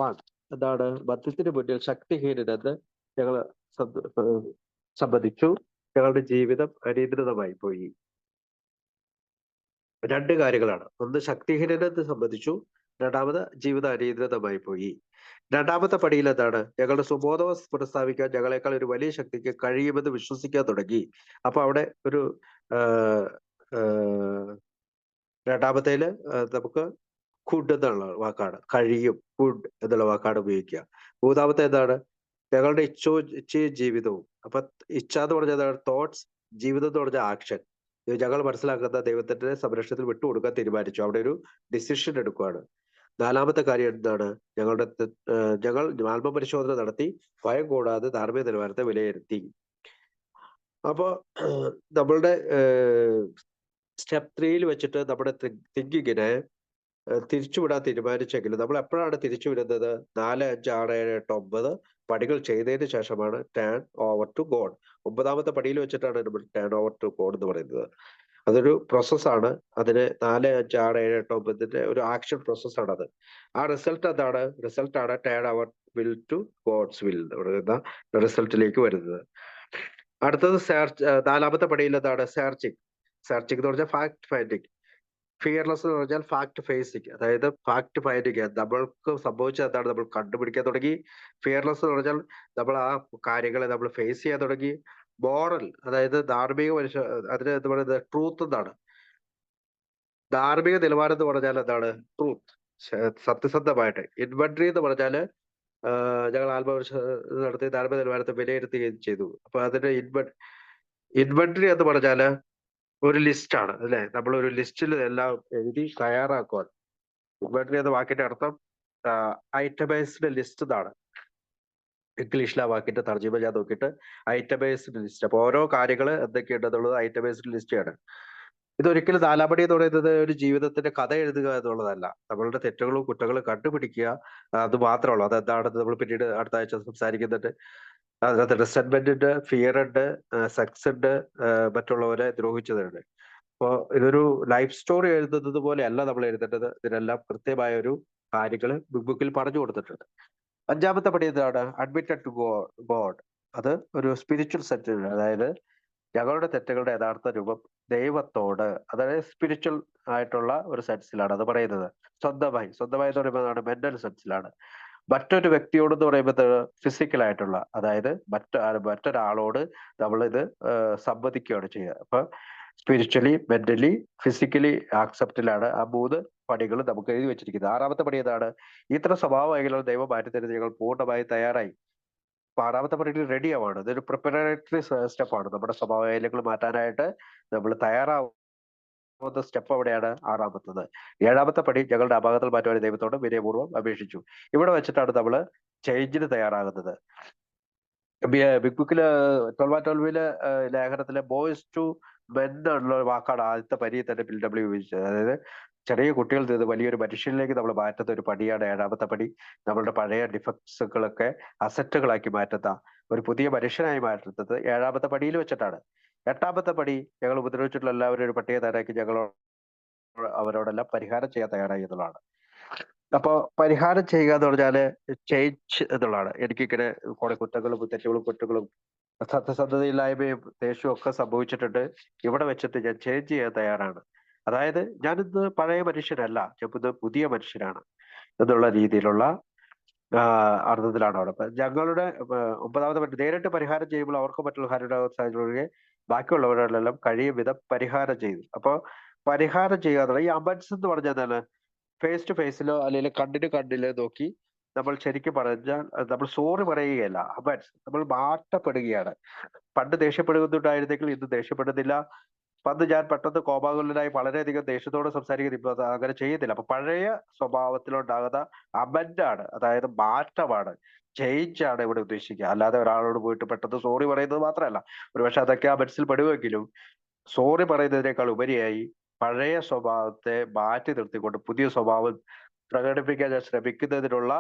1 എന്താണ്? മദ്യത്തിന് മുന്നിൽ ശക്തിഹീനനെന്ന് ഞങ്ങൾ സമ്മതിച്ചു. ഞങ്ങളുടെ ജീവിതം അനിയന്ത്രിതമായി പോയി. രണ്ട് കാര്യങ്ങളാണ്. ഒന്ന്, ശക്തിഹീനനെന്ന് സംബന്ധിച്ചു. രണ്ടാമത്, ജീവിതം അനിയന്ത്രിതമായി പോയി. രണ്ടാമത്തെ പടിയിൽ എന്താണ്? ഞങ്ങളുടെ സുബോധം പുനഃസ്ഥാപിക്കാൻ ഞങ്ങളെക്കാൾ ഒരു വലിയ ശക്തിക്ക് കഴിയുമെന്ന് വിശ്വസിക്കാൻ തുടങ്ങി. അപ്പൊ അവിടെ ഒരു രണ്ടാമത്തേല് നമുക്ക് കുഡ് എന്നുള്ള വാക്കാണ്, കഴിയും, കുഡ് എന്നുള്ള വാക്കാണ് ഉപയോഗിക്കുക. മൂന്നാമത്തെ എന്താണ്? ഞങ്ങളുടെ ഇച്ഛയും ജീവിതവും. അപ്പൊ ഇച്ഛ എന്ന് പറഞ്ഞാൽ തോട്ട്സ്, ജീവിതം എന്ന് പറഞ്ഞാൽ ആക്ഷൻ. ഞങ്ങൾ മനസ്സിലാക്കുന്ന ദൈവത്തിന്റെ സംരക്ഷണത്തിൽ വിട്ടുകൊടുക്കാൻ തീരുമാനിച്ചു. അവിടെ ഒരു ഡിസിഷൻ എടുക്കുകയാണ്. നാലാമത്തെ കാര്യം എന്താണ്? ഞങ്ങൾ ആത്മപരിശോധന നടത്തി ഭയം കൂടാതെ ധാർമ്മിക നിലവാരത്തെ വിലയിരുത്തി. അപ്പോ നമ്മളുടെ സ്റ്റെപ്പ് 3 വെച്ചിട്ട് നമ്മുടെ തിങ്കിങ്ങിനെ തിരിച്ചുവിടാൻ തീരുമാനിച്ചെങ്കിലും നമ്മൾ എപ്പോഴാണ് തിരിച്ചുവിടുന്നത്? 4, 5, 6, 7, 8, 9 പടികൾ ചെയ്തതിന് ശേഷമാണ് ടേൺ ഓവർ ടു ഗോഡ്. 9ാമത്തെ പടിയിൽ വെച്ചിട്ടാണ് നമ്മൾ ടേൺ ഓവർ ടു ഗോഡ് എന്ന് പറയുന്നത്. അതൊരു പ്രോസസ്സാണ്. അതിന് 4, 5, 6, 7, 8, 9 ഒരു ആക്ഷൻ പ്രോസസ്സാണ് അത്. ആ റിസൾട്ട് എന്താണ്? റിസൾട്ടാണ് turn our will to God's will എന്ന് പറയുന്ന റിസൾട്ടിലേക്ക് വരുന്നത്. അടുത്തത് നാലാമത്തെ പടിയിൽ എന്താണ്? സെർച്ചിങ് എന്ന് പറഞ്ഞാൽ ഫാക്ട് ഫൈൻഡിങ്. ഫിയർലെസ് എന്ന് പറഞ്ഞാൽ ഫാക്ട് ഫേസിങ്, അതായത് ഫാക്ട് ഫൈൻഡിങ്. നമ്മൾക്ക് സംഭവിച്ചത് എന്താണ് നമ്മൾ കണ്ടുപിടിക്കാൻ തുടങ്ങി. ഫിയർലെസ് എന്ന് പറഞ്ഞാൽ നമ്മൾ ആ കാര്യങ്ങളെ നമ്മൾ ഫേസ് ചെയ്യാൻ തുടങ്ങി. മോറൽ, അതായത് ധാർമ്മിക അതിന് എന്താ പറയുന്നത്? ട്രൂത്ത് എന്നാണ്. ധാർമ്മിക നിലവാരം എന്ന് പറഞ്ഞാൽ എന്താണ്? ട്രൂത്ത്, സത്യസന്ധമായിട്ട്. ഇൻവെന്ററി എന്ന് പറഞ്ഞാല് ഞങ്ങൾ ആത്മപരിശോധന നടത്തി ധാർമ്മിക നിലവാരത്തെ വിലയിരുത്തുകയും ചെയ്തു. അപ്പൊ അതിന്റെ ഇൻവെന്ററി എന്ന് പറഞ്ഞാല് ഒരു ലിസ്റ്റാണ്, അല്ലെ? നമ്മൾ ഒരു ലിസ്റ്റിൽ എല്ലാം എഴുതി തയ്യാറാക്കുവാൻ. ഇൻവെന്ററി എന്ന വാക്കിന്റെ അർത്ഥം ഐറ്റമൈസ്ഡ് ലിസ്റ്റ് എന്നാണ്. ഇംഗ്ലീഷിലെ ആ വാക്കിന്റെ തർജ്ജിമ ഞാൻ നോക്കിയിട്ട് ഐറ്റമൈസ്ഡ് ലിസ്റ്റ്. അപ്പൊ ഓരോ കാര്യങ്ങൾ എന്തൊക്കെയുണ്ടെന്നുള്ളത് ഐറ്റമൈസ്ഡ് ലിസ്റ്റ് ആണ്. ഇതൊരിക്കലും 4ാം പടി എന്ന് പറയുന്നത് ഒരു ജീവിതത്തിന്റെ കഥ എഴുതുക എന്നുള്ളതല്ല. നമ്മളുടെ തെറ്റുകളും കുറ്റങ്ങളും കണ്ടുപിടിക്കുക, അത് മാത്രമല്ല. അത് എന്താണെന്ന് നമ്മൾ പിന്നീട് അടുത്ത ആഴ്ച സംസാരിക്കുന്നുണ്ട്. അതിനകത്ത് റിസെന്റ്മെന്റ് ഉണ്ട്, ഫിയർ ഉണ്ട്, സെക്സ് ഉണ്ട്, മറ്റുള്ളവരെ ദ്രോഹിച്ചതുണ്ട്. അപ്പോ ഇതൊരു ലൈഫ് സ്റ്റോറി എഴുതുന്നത് പോലെയല്ല നമ്മൾ എഴുതേണ്ടത്. ഇതിനെല്ലാം കൃത്യമായ ഒരു കാര്യങ്ങൾ ബുക്കിൽ പറഞ്ഞു കൊടുത്തിട്ടുണ്ട്. 5ാമത്തെ പടി എന്താണ്? Admitted to God. അത് ഒരു സ്പിരിച്വൽ സെറ്റ്, അതായത് ഞങ്ങളുടെ തെറ്റുകളുടെ യഥാർത്ഥ രൂപം ദൈവത്തോട്, അതായത് സ്പിരിച്വൽ ആയിട്ടുള്ള ഒരു സെൻസിലാണ് അത് പറയുന്നത്. സ്വന്തമായി എന്ന് പറയുമ്പോൾ മെന്റൽ സെൻസിലാണ്. മറ്റൊരു വ്യക്തിയോടെന്ന് പറയുമ്പോൾ ഫിസിക്കലായിട്ടുള്ള, അതായത് മറ്റൊരാളോട് നമ്മൾ ഇത് സംവദിക്കുകയാണ് ചെയ്യുക. അപ്പൊ സ്പിരിച്വലി, മെന്റലി, ഫിസിക്കലി ആക്സെപ്റ്റിലാണ് ആ 3 പടികൾ നമുക്ക് എഴുതി വെച്ചിരിക്കുന്നത്. 6ാമത്തെ പടി ഏതാണ്? ഇത്തരം സ്വഭാവ മേഖലകൾ ദൈവം മാറ്റിത്തരുന്നത് ഞങ്ങൾ പൂർണ്ണമായി തയ്യാറായി. അപ്പൊ 6ാമത്തെ പടിയിൽ റെഡി ആവാണ്. ഇതൊരു പ്രിപ്പറേറ്ററി സ്റ്റെപ്പാണ്. നമ്മുടെ സ്വഭാവ മേഖലകൾ മാറ്റാനായിട്ട് നമ്മൾ തയ്യാറാവുന്ന സ്റ്റെപ്പ് അവിടെയാണ് 6ാമത്തത്. 7ാമത്തെ പടി ഞങ്ങളുടെ അപാകതകൾ മാറ്റുവാൻ ദൈവത്തോട് വിനയപൂർവ്വം അപേക്ഷിച്ചു. ഇവിടെ വെച്ചിട്ടാണ് നമ്മൾ ചേഞ്ചിന് തയ്യാറാകുന്നത്. ബിഗ് ബുക്കില് 12 ലേഖനത്തിലെ ബോയ്സ് ടു മെൻ എന്നുള്ള വാക്കാണ് ആദ്യത്തെ പടിയിൽ തന്നെ BW ഉപയോഗിച്ചത്. അതായത് ചെറിയ കുട്ടികളിൽ നിന്ന് വലിയൊരു മനുഷ്യനിലേക്ക് നമ്മൾ മാറ്റുന്ന ഒരു പടിയാണ് 7ാമത്തെ പടി. നമ്മളുടെ പഴയ ഡിഫക്ട്സുകളൊക്കെ അസറ്റുകളാക്കി മാറ്റുന്ന ഒരു പുതിയ മനുഷ്യനായി മാറ്റുന്നത് 7ാമത്തെ പടിയിൽ വെച്ചിട്ടാണ്. 8ാമത്തെ പടി, ഞങ്ങൾ ഉപദ്രവിച്ചിട്ടുള്ള എല്ലാവരും ഒരു പട്ടിക തയ്യാറാക്കി ഞങ്ങൾ അവരോടെല്ലാം പരിഹാരം ചെയ്യാൻ തയ്യാറായി എന്നുള്ളതാണ്. അപ്പൊ പരിഹാരം ചെയ്യുക എന്ന് പറഞ്ഞാല് ചേഞ്ച് എന്നുള്ളതാണ്. എനിക്കിങ്ങനെ കുറെ കുറ്റങ്ങളും സത്യസന്ധതയില്ലായ്മയും ദേഷ്യവും ഒക്കെ സംഭവിച്ചിട്ടുണ്ട്. ഇവിടെ വെച്ചിട്ട് ഞാൻ ചേഞ്ച് ചെയ്യാൻ തയ്യാറാണ്. അതായത് ഞാനിന്ന് പഴയ മനുഷ്യനല്ല, ഞാൻ പുതിയ മനുഷ്യനാണ് എന്നുള്ള രീതിയിലുള്ള അർത്ഥത്തിലാണ് അവിടെ. അപ്പൊ ഞങ്ങളുടെ 9ാമത്തെ പടി, നേരിട്ട് പരിഹാരം ചെയ്യുമ്പോൾ അവർക്ക് മറ്റുള്ള കാര്യങ്ങളൊക്കെ ബാക്കിയുള്ളവരെല്ലാം കഴിയും വിധം പരിഹാരം ചെയ്തു. അപ്പൊ പരിഹാരം ചെയ്യുക എന്നുള്ള ഈ അമൻസ് എന്ന് പറഞ്ഞാൽ എന്താണ്? ഫേസ് ടു ഫേസിലോ അല്ലെങ്കിൽ കണ്ണിലോ നോക്കി നമ്മൾ ശരിക്കും പറഞ്ഞാൽ നമ്മൾ സോറി പറയുകയല്ല, അമൻസ്. നമ്മൾ മാറ്റപ്പെടുകയാണ്. പണ്ട് ദേഷ്യപ്പെടുന്നുണ്ടായിരുന്നെങ്കിൽ ഇന്ന് ദേഷ്യപ്പെടുന്നില്ല. പണ്ട് ഞാൻ പെട്ടെന്ന് കോപാകുലനായി വളരെയധികം ദേഷ്യത്തോടെ സംസാരിക്കുന്നത് ഇപ്പൊ അങ്ങനെ ചെയ്യുന്നില്ല. അപ്പൊ പഴയ സ്വഭാവത്തിലുണ്ടാകുന്ന അമൻഡാണ്, അതായത് മാറ്റമാണ്, ചേഞ്ച് ആണ് ഇവിടെ ഉദ്ദേശിക്കുക. അല്ലാതെ ഒരാളോട് പോയിട്ട് പെട്ടെന്ന് സോറി പറയുന്നത് മാത്രമല്ല. ഒരുപക്ഷെ അതൊക്കെ ആ മനസ്സിൽ പെടുമെങ്കിലും സോറി പറയുന്നതിനേക്കാൾ ഉപരിയായി പഴയ സ്വഭാവത്തെ മാറ്റി നിർത്തിക്കൊണ്ട് പുതിയ സ്വഭാവം പ്രകടിപ്പിക്കാൻ ഞാൻ ശ്രമിക്കുന്നതിനുള്ള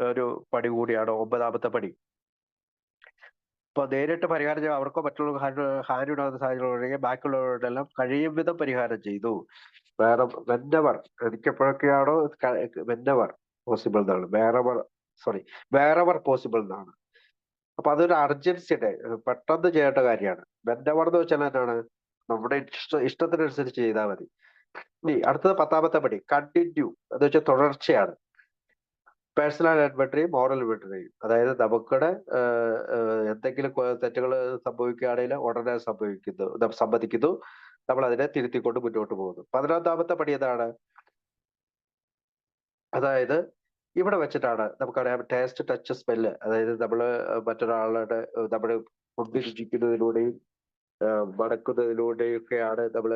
ഒരു പടി കൂടിയാണ് 9ാമത്തെ പടി. ഇപ്പൊ നേരിട്ട് പരിഹാരം ചെയ്യാൻ അവർക്കോ മറ്റുള്ളവർക്ക് ഹാനി ഉണ്ടാകുന്ന സാഹചര്യങ്ങളുണ്ടെങ്കിൽ ബാക്കിയുള്ളവരോടെല്ലാം കഴിയും വിധം പരിഹാരം ചെയ്തു. വേറെ വെന്നവർ എനിക്കെപ്പോഴൊക്കെയാണോ വെന്നവർ പോസിബിൾ എന്നാണ്, വേറെവർ പോസിബിൾ എന്നാണ്. അപ്പൊ അതൊരു അർജൻസിയുടെ പെട്ടെന്ന് ചെയ്യേണ്ട കാര്യമാണ്. വെന്നവർ എന്ന് വെച്ചാൽ എന്താണ്, നമ്മുടെ ഇഷ്ടത്തിനനുസരിച്ച് ചെയ്താൽ മതി. ഇനി അടുത്തത് 10ാമത്തെ പടി കണ്ടിന്യൂ എന്ന് വെച്ചാൽ തുടർച്ചയാണ്. പേഴ്സണൽ ഇൻവെന്ററിയും മോറൽ ഇൻവെന്ററിയും, അതായത് നമുക്കിടെ എന്തെങ്കിലും തെറ്റുകൾ സംഭവിക്കുകയാണെങ്കിൽ ഉടനെ സമ്മതിക്കുന്നു, നമ്മൾ അതിനെ തിരുത്തിക്കൊണ്ട് മുന്നോട്ട് പോകുന്നു. 11ാമത്തെ പടി എന്താണ്, അതായത് ഇവിടെ വെച്ചിട്ടാണ് നമുക്കറിയാം ടേസ്റ്റ് ടച്ച് സ്മെല്ല്, അതായത് നമ്മള് മറ്റൊരാളുടെ നമ്മുടെ ഫുഡ് രുചിക്കുന്നതിലൂടെയും മടക്കുന്നതിലൂടെയൊക്കെയാണ് നമ്മൾ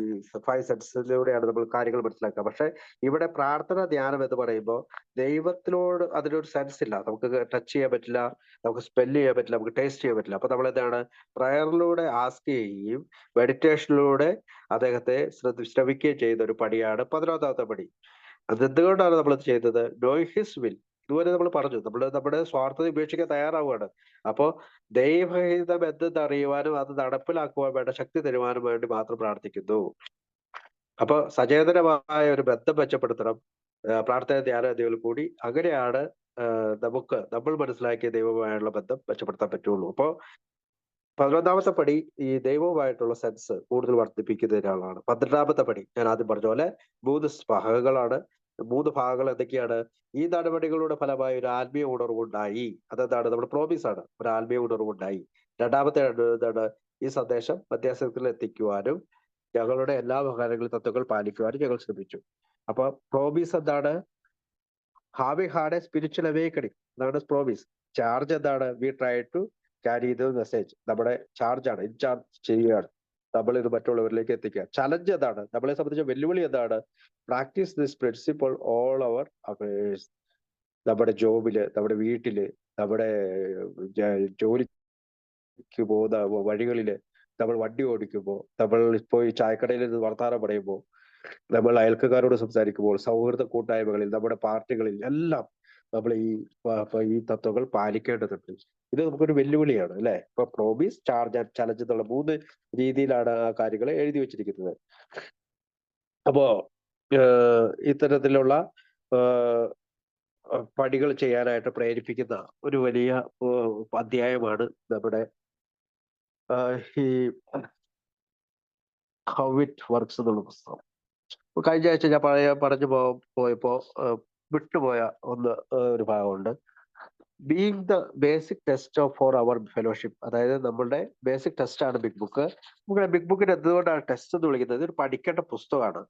ഈ 5 സെൻസിലൂടെയാണ് നമ്മൾ കാര്യങ്ങൾ മനസ്സിലാക്കുക. പക്ഷെ ഇവിടെ പ്രാർത്ഥന ധ്യാനം എന്ന് പറയുമ്പോൾ ദൈവത്തിനോട് അതിനൊരു സെൻസ് ഇല്ല. നമുക്ക് ടച്ച് ചെയ്യാൻ പറ്റില്ല, നമുക്ക് സ്പെല്ല് ചെയ്യാൻ പറ്റില്ല, നമുക്ക് ടേസ്റ്റ് ചെയ്യാൻ പറ്റില്ല. അപ്പൊ നമ്മൾ എന്താണ്, പ്രയറിലൂടെ ആസ്ക് ചെയ്യുകയും മെഡിറ്റേഷനിലൂടെ അദ്ദേഹത്തെ ശ്രമിക്കുകയും ചെയ്യുന്ന ഒരു പടിയാണ് 11ാമത്തെ പടി. അതെന്തുകൊണ്ടാണ് നമ്മൾ ചെയ്തത്, നോയിങ് ഹിസ് വിൽ. ഇതുവരെ നമ്മൾ പറഞ്ഞു, നമ്മുടെ സ്വാർത്ഥത ഉപേക്ഷിക്കാൻ തയ്യാറാവുകയാണ്. അപ്പോ ദൈവഹിതം എന്തെന്നറിയുവാനും അത് നടപ്പിലാക്കുവാൻ വേണ്ട ശക്തി തരുവാനും വേണ്ടി മാത്രം പ്രാർത്ഥിക്കുന്നു. അപ്പൊ സചേതനമായ ഒരു ബന്ധം മെച്ചപ്പെടുത്തണം പ്രാർത്ഥന ധ്യാന എന്നിവയിൽ കൂടി. അങ്ങനെയാണ് നമ്മൾ മനസ്സിലാക്കിയ ദൈവവുമായുള്ള ബന്ധം മെച്ചപ്പെടുത്താൻ പറ്റുള്ളൂ. അപ്പോ 11ാമത്തെ പടി ഈ ദൈവവുമായിട്ടുള്ള സെൻസ് കൂടുതൽ വർദ്ധിപ്പിക്കുന്നതിനാളാണ്. 12ാമത്തെ പടി ഞാൻ ആദ്യം പറഞ്ഞ പോലെ 3 ഭാഗങ്ങളാണ്. 3 ഭാഗങ്ങൾ എന്തൊക്കെയാണ്, ഈ നടപടികളുടെ ഫലമായി ഒരു ആത്മീയ ഉണർവുണ്ടായി. അതെന്താണ്, നമ്മുടെ പ്രോമിസ് ആണ്, ഒരു ആത്മീയ ഉണർവുണ്ടായി. 2ാമത്തെ എന്താണ്, ഈ സന്ദേശം മധ്യാസനത്തിൽ എത്തിക്കുവാനും ഞങ്ങളുടെ എല്ലാ കാര്യങ്ങളും തത്വങ്ങൾ പാലിക്കുവാനും ഞങ്ങൾ ശ്രമിച്ചു. അപ്പൊ പ്രോമിസ് എന്താണ്, having had a spiritual awakening, അതാണ് പ്രോമിസ്. ചാർജ് എന്താണ്, we try to carry the message, നമ്മുടെ ചാർജാണ്, ഇൻചാർജ് ചെയ്യുകയാണ്, നമ്മൾ ഇത് മറ്റുള്ളവരിലേക്ക് എത്തിക്കുക. ചലഞ്ച് എന്താണ്, നമ്മളെ സംബന്ധിച്ച വെല്ലുവിളി എന്താണ്, practise this principle all our affairs, നമ്മുടെ ജോബില്, നമ്മുടെ വീട്ടില്, നമ്മുടെ ജോലിക്ക് പോകുന്ന വഴികളില്, നമ്മൾ വണ്ടി ഓടിക്കുമ്പോൾ, നമ്മൾ ഇപ്പോൾ ഈ ചായക്കടയിൽ നിന്ന് വർത്താനം പറയുമ്പോൾ, നമ്മൾ അയൽക്കാരോട് സംസാരിക്കുമ്പോൾ, സൗഹൃദ കൂട്ടായ്മകളിൽ, നമ്മുടെ പാർട്ടികളിൽ എല്ലാം നമ്മൾ ഈ തത്വങ്ങൾ പാലിക്കേണ്ടതുണ്ട്. ഇത് നമുക്കൊരു വെല്ലുവിളിയാണ് അല്ലെ. ഇപ്പൊ പ്രോമിസ്, ചാർജ് ആൻഡ് ചലഞ്ച് എന്നുള്ള 3 രീതിയിലാണ് ആ കാര്യങ്ങൾ എഴുതി വെച്ചിരിക്കുന്നത്. അപ്പോ ഇത്തരത്തിലുള്ള പടികൾ ചെയ്യാനായിട്ട് പ്രേരിപ്പിക്കുന്ന ഒരു വലിയ അധ്യായമാണ് നമ്മുടെ ഈ ഹൗ ഇറ്റ് വർക്ക്സ് എന്നുള്ള പുസ്തകം. കഴിഞ്ഞ ആഴ്ച ഞാൻ പറഞ്ഞു പോയപ്പോ വിട്ടുപോയ ഒരു ഭാഗമുണ്ട്. Being the basic test for our fellowship, അതായത് നമ്മളുടെ ബേസിക് ടെസ്റ്റ് ആണ് ബിഗ് ബുക്ക്. നമ്മുടെ ബിഗ് ബുക്കിന് എന്തുകൊണ്ടാണ് ടെസ്റ്റ് എന്ന് വിളിക്കുന്നത്, ഇതൊരു പഠിക്കേണ്ട പുസ്തകമാണ്.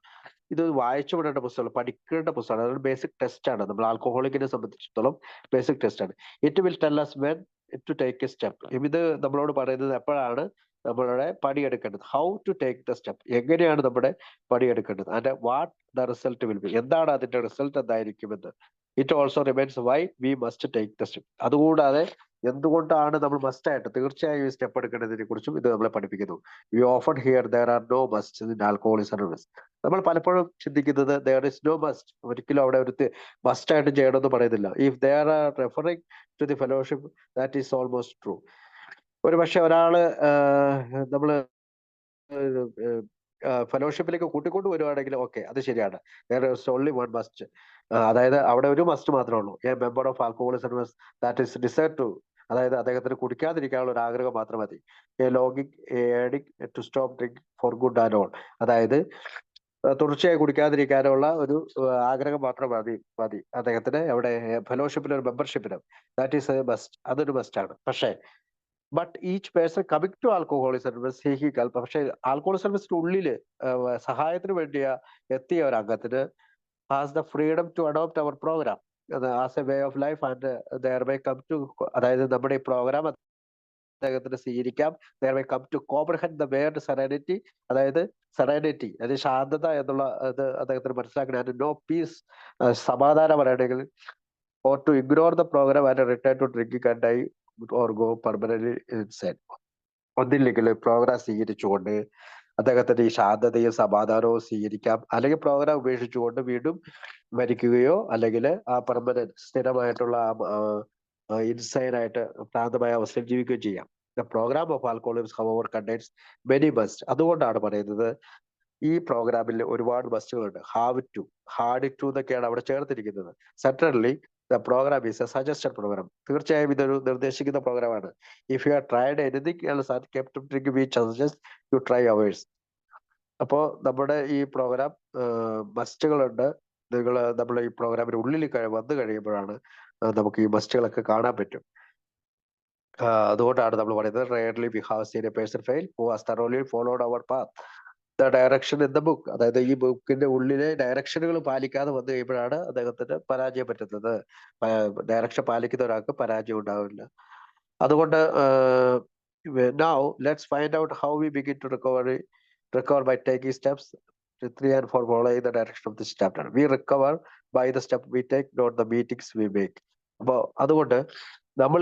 ഇത് വായിച്ചു വിടേണ്ട പുസ്തകമാണ്, പഠിക്കേണ്ട പുസ്തകമാണ്. അതൊരു ബേസിക് ടെസ്റ്റ് ആണ്. നമ്മൾ ആൽക്കഹോളിക്കിനെ സംബന്ധിച്ചിടത്തോളം ബേസിക് ടെസ്റ്റ് ആണ്. It will tell us when to take a step. ഇത് നമ്മളോട് പറയുന്നത് എപ്പോഴാണ് നമ്മളുടെ പടിയെടുക്കേണ്ടത്, how to take the step, എങ്ങനെയാണ് നമ്മുടെ പടിയെടുക്കേണ്ടത്, and what the result will be, എന്താണ് അതിന്റെ റിസൾട്ട് എന്തായിരിക്കുമെന്ന്. It also remains why we must take the step, അതുകൂടാതെ എന്തുകൊണ്ടാണ് നമ്മൾ മസ്റ്റ് ആയിട്ട് തീർച്ചയായും ഈ സ്റ്റെപ്പ് എടുക്കേണ്ടതിനെ കുറിച്ചും ഇത് നമ്മളെ പഠിപ്പിക്കുന്നു. We often hear there are no must in Alcoholism Anonymous. നമ്മൾ പലപ്പോഴും ചിന്തിക്കുന്നത് ദർ ഇസ് നോ മസ്റ്റ്, ഒരിക്കലും അവിടെ ഒരു മസ്റ്റ് ആയിട്ട് ചെയ്യണമെന്ന് പറയുന്നില്ല. If there are referring to the fellowship that is almost true. ഒരു പക്ഷെ ഒരാള് നമ്മള് ഫെലോഷിപ്പിലേക്ക് കൂട്ടിക്കൊണ്ട് വരുവാണെങ്കിൽ ഓക്കെ, അത് ശരിയാണ്. ഓൺലി വൺ മസ്റ്റ്, അതായത് അവിടെ ഒരു മസ്റ്റ് മാത്രമേ ഉള്ളൂ. A member of Alcoholism Anonymous that is desire to, അതായത് അദ്ദേഹത്തിന് കുടിക്കാതിരിക്കാനുള്ള ഒരു ആഗ്രഹം മാത്രം മതി. എ ലോഗിങ് to stop drink for good and all, അതായത് തുടർച്ചയായി കുടിക്കാതിരിക്കാനുള്ള ഒരു ആഗ്രഹം മാത്രം മതി അദ്ദേഹത്തിന് അവിടെ ഫെലോഷിപ്പിന്, ഒരു മെമ്പർഷിപ്പിന്. ദാറ്റ് ഈസ് എ മസ്റ്റ്, അതൊരു മസ്റ്റ് ആണ്. പക്ഷേ but each person coming to alcoholism anonymous he കൽപ്പ, പക്ഷെ ആൽക്കഹോളിസം അനോണിമസിന്റെ ഉള്ളില് സഹായത്തിന് വേണ്ടിയ എത്തിയ ഒരു അംഗത്തിന് has the freedom to adopt our programme as a way of life and they may come to, അതായത് നമ്മുടെ ഈ പ്രോഗ്രാം അദ്ദേഹത്തിന് സ്വീകരിക്കാം. They may come to comprehend the word serenity, അതായത് സെറനിറ്റി, അതായത് ശാന്തത എന്നുള്ള ഇത് അദ്ദേഹത്തിന് മനസ്സിലാക്കണം. ആൻഡ് നോ പീസ്, സമാധാനം പറയണമെങ്കിൽ, or to ignore the programme and return to drinking and die or go permanently inside. ഒന്നില്ലെങ്കിൽ പ്രോഗ്രാം സ്വീകരിച്ചുകൊണ്ട് അദ്ദേഹത്തിന്റെ ഈ ശാന്തതയും സമാധാനവും സ്വീകരിക്കാം, അല്ലെങ്കിൽ പ്രോഗ്രാം ഉപേക്ഷിച്ചുകൊണ്ട് വീണ്ടും മരിക്കുകയോ അല്ലെങ്കിൽ ആ പെർമനന്റ് സ്ഥിരമായിട്ടുള്ള ഇൻസൈൻ ആയിട്ട് ഭ്രാന്തമായ അവസ്ഥയിൽ ജീവിക്കുകയോ ചെയ്യാം. The programme of alcoholics our contains many must. അതുകൊണ്ടാണ് പറയുന്നത് ഈ പ്രോഗ്രാമിൽ ഒരുപാട് മസ്റ്റുകളുണ്ട്. ഹാവ് ടു, ഹാഡ് ടു എന്നൊക്കെയാണ് അവിടെ ചേർത്തിരിക്കുന്നത്. Centrally the programme is a suggested programme. തീർച്ചയായും ഇതൊരു നിർദ്ദേശിക്കുന്ന പ്രോഗ്രാമാണ്. If you are tried anything else and kept drink we suggest you try ours. അപ്പോൾ നമ്മുടെ ഈ പ്രോഗ്രാം മസ്റ്റുകളുണ്ട്. നമ്മൾ ഈ പ്രോഗ്രാമിന് ഉള്ളിൽ വന്നു കഴിയുമ്പോഴാണ് നമുക്ക് ഈ മസ്റ്റുകളൊക്കെ കാണാൻ പറ്റും. അതുകൊണ്ടാണ് നമ്മൾ പറയുന്നത് rarely we have seen a person fail who has thoroughly followed our path, the direction in the book. അതായത് ഈ ബുക്കിന്റെ ഉള്ളിലെ ഡയറക്ഷനുകൾ പാലിക്കാതെ വന്നു കഴിയുമ്പോഴാണ് അദ്ദേഹത്തിന് പരാജയം പറ്റുന്നത്. ഡയറക്ഷൻ പാലിക്കുന്ന ഒരാൾക്ക് പരാജയം ഉണ്ടാവില്ല. അതുകൊണ്ട് now let's find out how we begin to recover by taking steps 3 and 4 following the direction of this chapter. We recover by the step we take, not the meetings we make. അപ്പൊ അതുകൊണ്ട് നമ്മൾ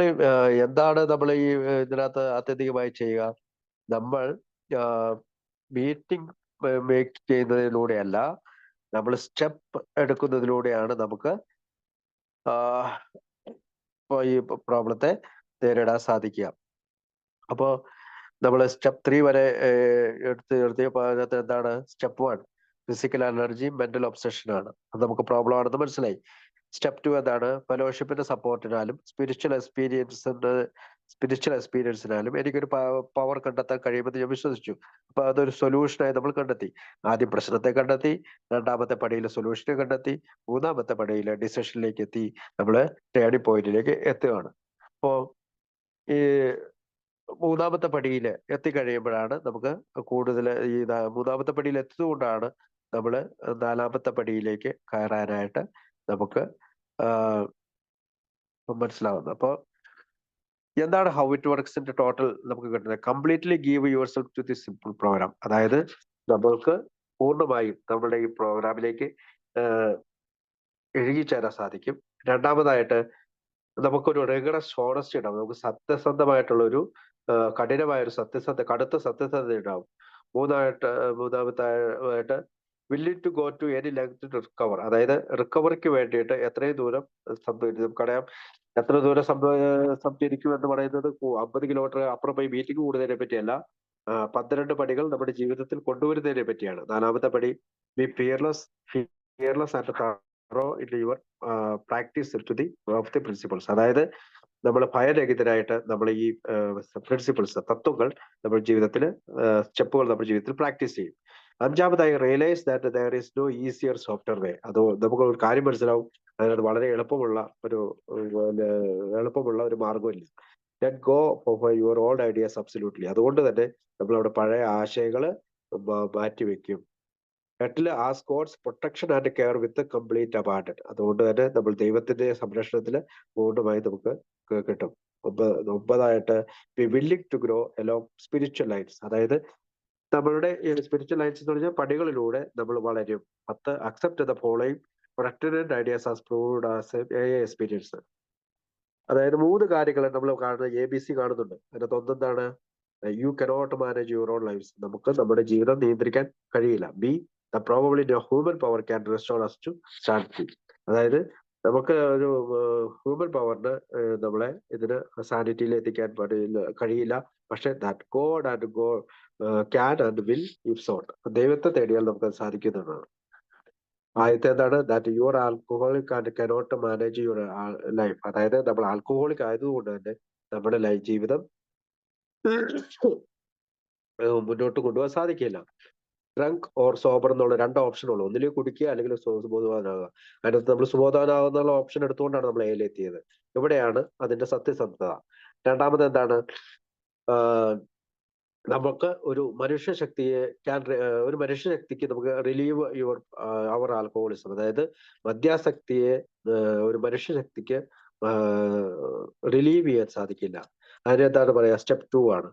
എന്താണ് നമ്മൾ ഈ ഇതിനകത്ത് ആത്യന്തികമായി ചെയ്യുക? നമ്മൾ മീറ്റിംഗ് മേക്ക് ചെയ്യുന്നതിലൂടെയല്ല, നമ്മൾ സ്റ്റെപ്പ് എടുക്കുന്നതിലൂടെയാണ് നമുക്ക് ഈ പ്രോബ്ലത്തെ നേരിടാൻ സാധിക്കുക. അപ്പോൾ നമ്മൾ സ്റ്റെപ്പ് 3 വരെ എടുത്തിയപ്പോൾ അതിനകത്ത് എന്താണ്? Step 1 physical energy, mental obsession ആണ്. അത് നമുക്ക് പ്രോബ്ലം ആണെന്ന് മനസ്സിലായി. സ്റ്റെപ്പ് 2 എന്താണ്? ഫെലോഷിപ്പിന്റെ സപ്പോർട്ടിനാലും സ്പിരിച്വൽ എക്സ്പീരിയൻസിനാലും എനിക്കൊരു പവർ കണ്ടെത്താൻ കഴിയുമെന്ന് ഞാൻ വിശ്വസിച്ചു. അപ്പൊ അതൊരു സൊല്യൂഷനായി നമ്മൾ കണ്ടെത്തി. ആദ്യം പ്രശ്നത്തെ കണ്ടെത്തി, രണ്ടാമത്തെ പടിയിൽ സൊല്യൂഷനെ കണ്ടെത്തി, മൂന്നാമത്തെ പടിയിൽ ഡിസിഷനിലേക്ക് എത്തി, നമ്മള് ടേണിംഗ് പോയിന്റിലേക്ക് എത്തുകയാണ്. അപ്പോ ഈ മൂന്നാമത്തെ പടിയിൽ എത്തിക്കഴിയുമ്പോഴാണ് നമുക്ക് കൂടുതൽ ഈ മൂന്നാമത്തെ പടിയിൽ എത്തുന്നതുകൊണ്ടാണ് നമ്മൾ നാലാമത്തെ പടിയിലേക്ക് കയറാനായിട്ട് നമുക്ക് മനസ്സിലാവുന്നത്. അപ്പോൾ എന്താണ് ഹൗ ഇറ്റ് വർക്ക്സിന്റെ ടോട്ടൽ നമുക്ക് കിട്ടുന്നത്? Completely give yourself to the simple programme. അതായത് നമ്മൾക്ക് പൂർണ്ണമായും നമ്മുടെ ഈ പ്രോഗ്രാമിലേക്ക് എഴുകിച്ചേരാൻ സാധിക്കും. രണ്ടാമതായിട്ട് നമുക്കൊരു റിഗറസ് ഹോണസ്റ്റി ഉണ്ടാവും. നമുക്ക് സത്യസന്ധമായിട്ടുള്ള ഒരു കഠിനമായൊരു കടുത്ത സത്യസന്ധത ഉണ്ടാവും. മൂന്നാമത്തായിട്ട് willing to go to any length to recover. അതായത് റിക്കവറിക്ക് വേണ്ടിയിട്ട് എത്രയും ദൂരം നമുക്കറിയാം എത്ര ദൂരം സഞ്ചരിക്കും എന്ന് പറയുന്നത് 50 കിലോമീറ്റർ അപ്പുറം പോയി മീറ്റിംഗ് കൂടുന്നതിനെ പറ്റിയല്ല, 12 പടികൾ നമ്മുടെ ജീവിതത്തിൽ കൊണ്ടുവരുന്നതിനെ പറ്റിയാണ്. നാലാമത്തെ പടി be fearless and thorough in your practice to the of the principles. അതായത് നമ്മൾ ഭയരഹിതരായിട്ട് നമ്മൾ ഈ പ്രിൻസിപ്പിൾസ്, തത്വങ്ങൾ നമ്മുടെ ജീവിതത്തിൽ, സ്റ്റെപ്പുകൾ നമ്മുടെ ജീവിതത്തിൽ പ്രാക്ടീസ് ചെയ്യും. അഞ്ചാമതായി realise that there is no easier software way. അത് നമുക്ക് ഒരു കാര്യം മനസ്സിലാവും, അതിനകത്ത് വളരെ എളുപ്പമുള്ള ഒരു മാർഗമില്ല. Let go for your old ideas absolutely. അതുകൊണ്ട് തന്നെ നമ്മൾ അവിടെ പഴയ ആശയങ്ങള് മാറ്റിവെക്കും. എട്ടില് ask God's protection and care with complete abandon. അതുകൊണ്ട് തന്നെ നമ്മൾ ദൈവത്തിന്റെ സംരക്ഷണത്തിന് പൂർണ്ണമായി നമുക്ക് കിട്ടും. ഒമ്പതായിട്ട് be willing to grow along spiritual lines. അതായത് നമ്മളുടെ സ്പിരിച്വൽ ലൈൻസ് എന്ന് പറഞ്ഞാൽ പടികളിലൂടെ നമ്മൾ വളരും. 10 accept the following protected ideas as proved as a experience. അതായത് 3 കാര്യങ്ങൾ നമ്മൾ കാണുന്നത് ABC കാണുന്നുണ്ട്. അതിനകത്ത് ഒന്നെന്താണ്? You cannot manage your own lives. നമുക്ക് നമ്മുടെ ജീവിതം നിയന്ത്രിക്കാൻ കഴിയില്ല. Be the probably no human power can restore us to sanity. അതായത് നമുക്ക് ഒരു ഹ്യൂമൻ പവറിന് നമ്മളെ ഇതിന് സാനിറ്റിയിൽ എത്തിക്കാൻ കഴിയില്ല. പക്ഷെ that God and can and will if sought. ദൈവത്തെ തേടിയാൽ നമുക്ക് സാധിക്കുന്നതാണ്. ആദ്യത്തെ എന്താണ്? That you alcoholic and cannot manage your life. അതായത് നമ്മൾ ആൽക്കഹോളിക് ആയതുകൊണ്ട് തന്നെ നമ്മുടെ ജീവിതം മുന്നോട്ട് കൊണ്ടുപോകാൻ സാധിക്കില്ല. ഡ്രങ്ക് ഓർ സോബർ എന്നുള്ള 2 ഓപ്ഷനുള്ളൂ. ഒന്നിലേക്ക് കുടിക്കുക അല്ലെങ്കിൽ സുബോധവാനാകുക. അതിനകത്ത് നമ്മൾ സുബോധവാനാകുന്നുള്ള ഓപ്ഷൻ എടുത്തുകൊണ്ടാണ് നമ്മൾ എത്തിയത്. ഇവിടെയാണ് അതിന്റെ സത്യസന്ധത. രണ്ടാമത് എന്താണ്? നമുക്ക് ഒരു മനുഷ്യശക്തിക്ക് നമുക്ക് റിലീവ് അവർ ആൽക്കഹോളിസം. അതായത് മദ്യാസക്തിയെ ഒരു മനുഷ്യശക്തിക്ക് റിലീവ് ചെയ്യാൻ സാധിക്കില്ല. അതിനെന്താണ് പറയാ? സ്റ്റെപ്പ് 2 ആണ്.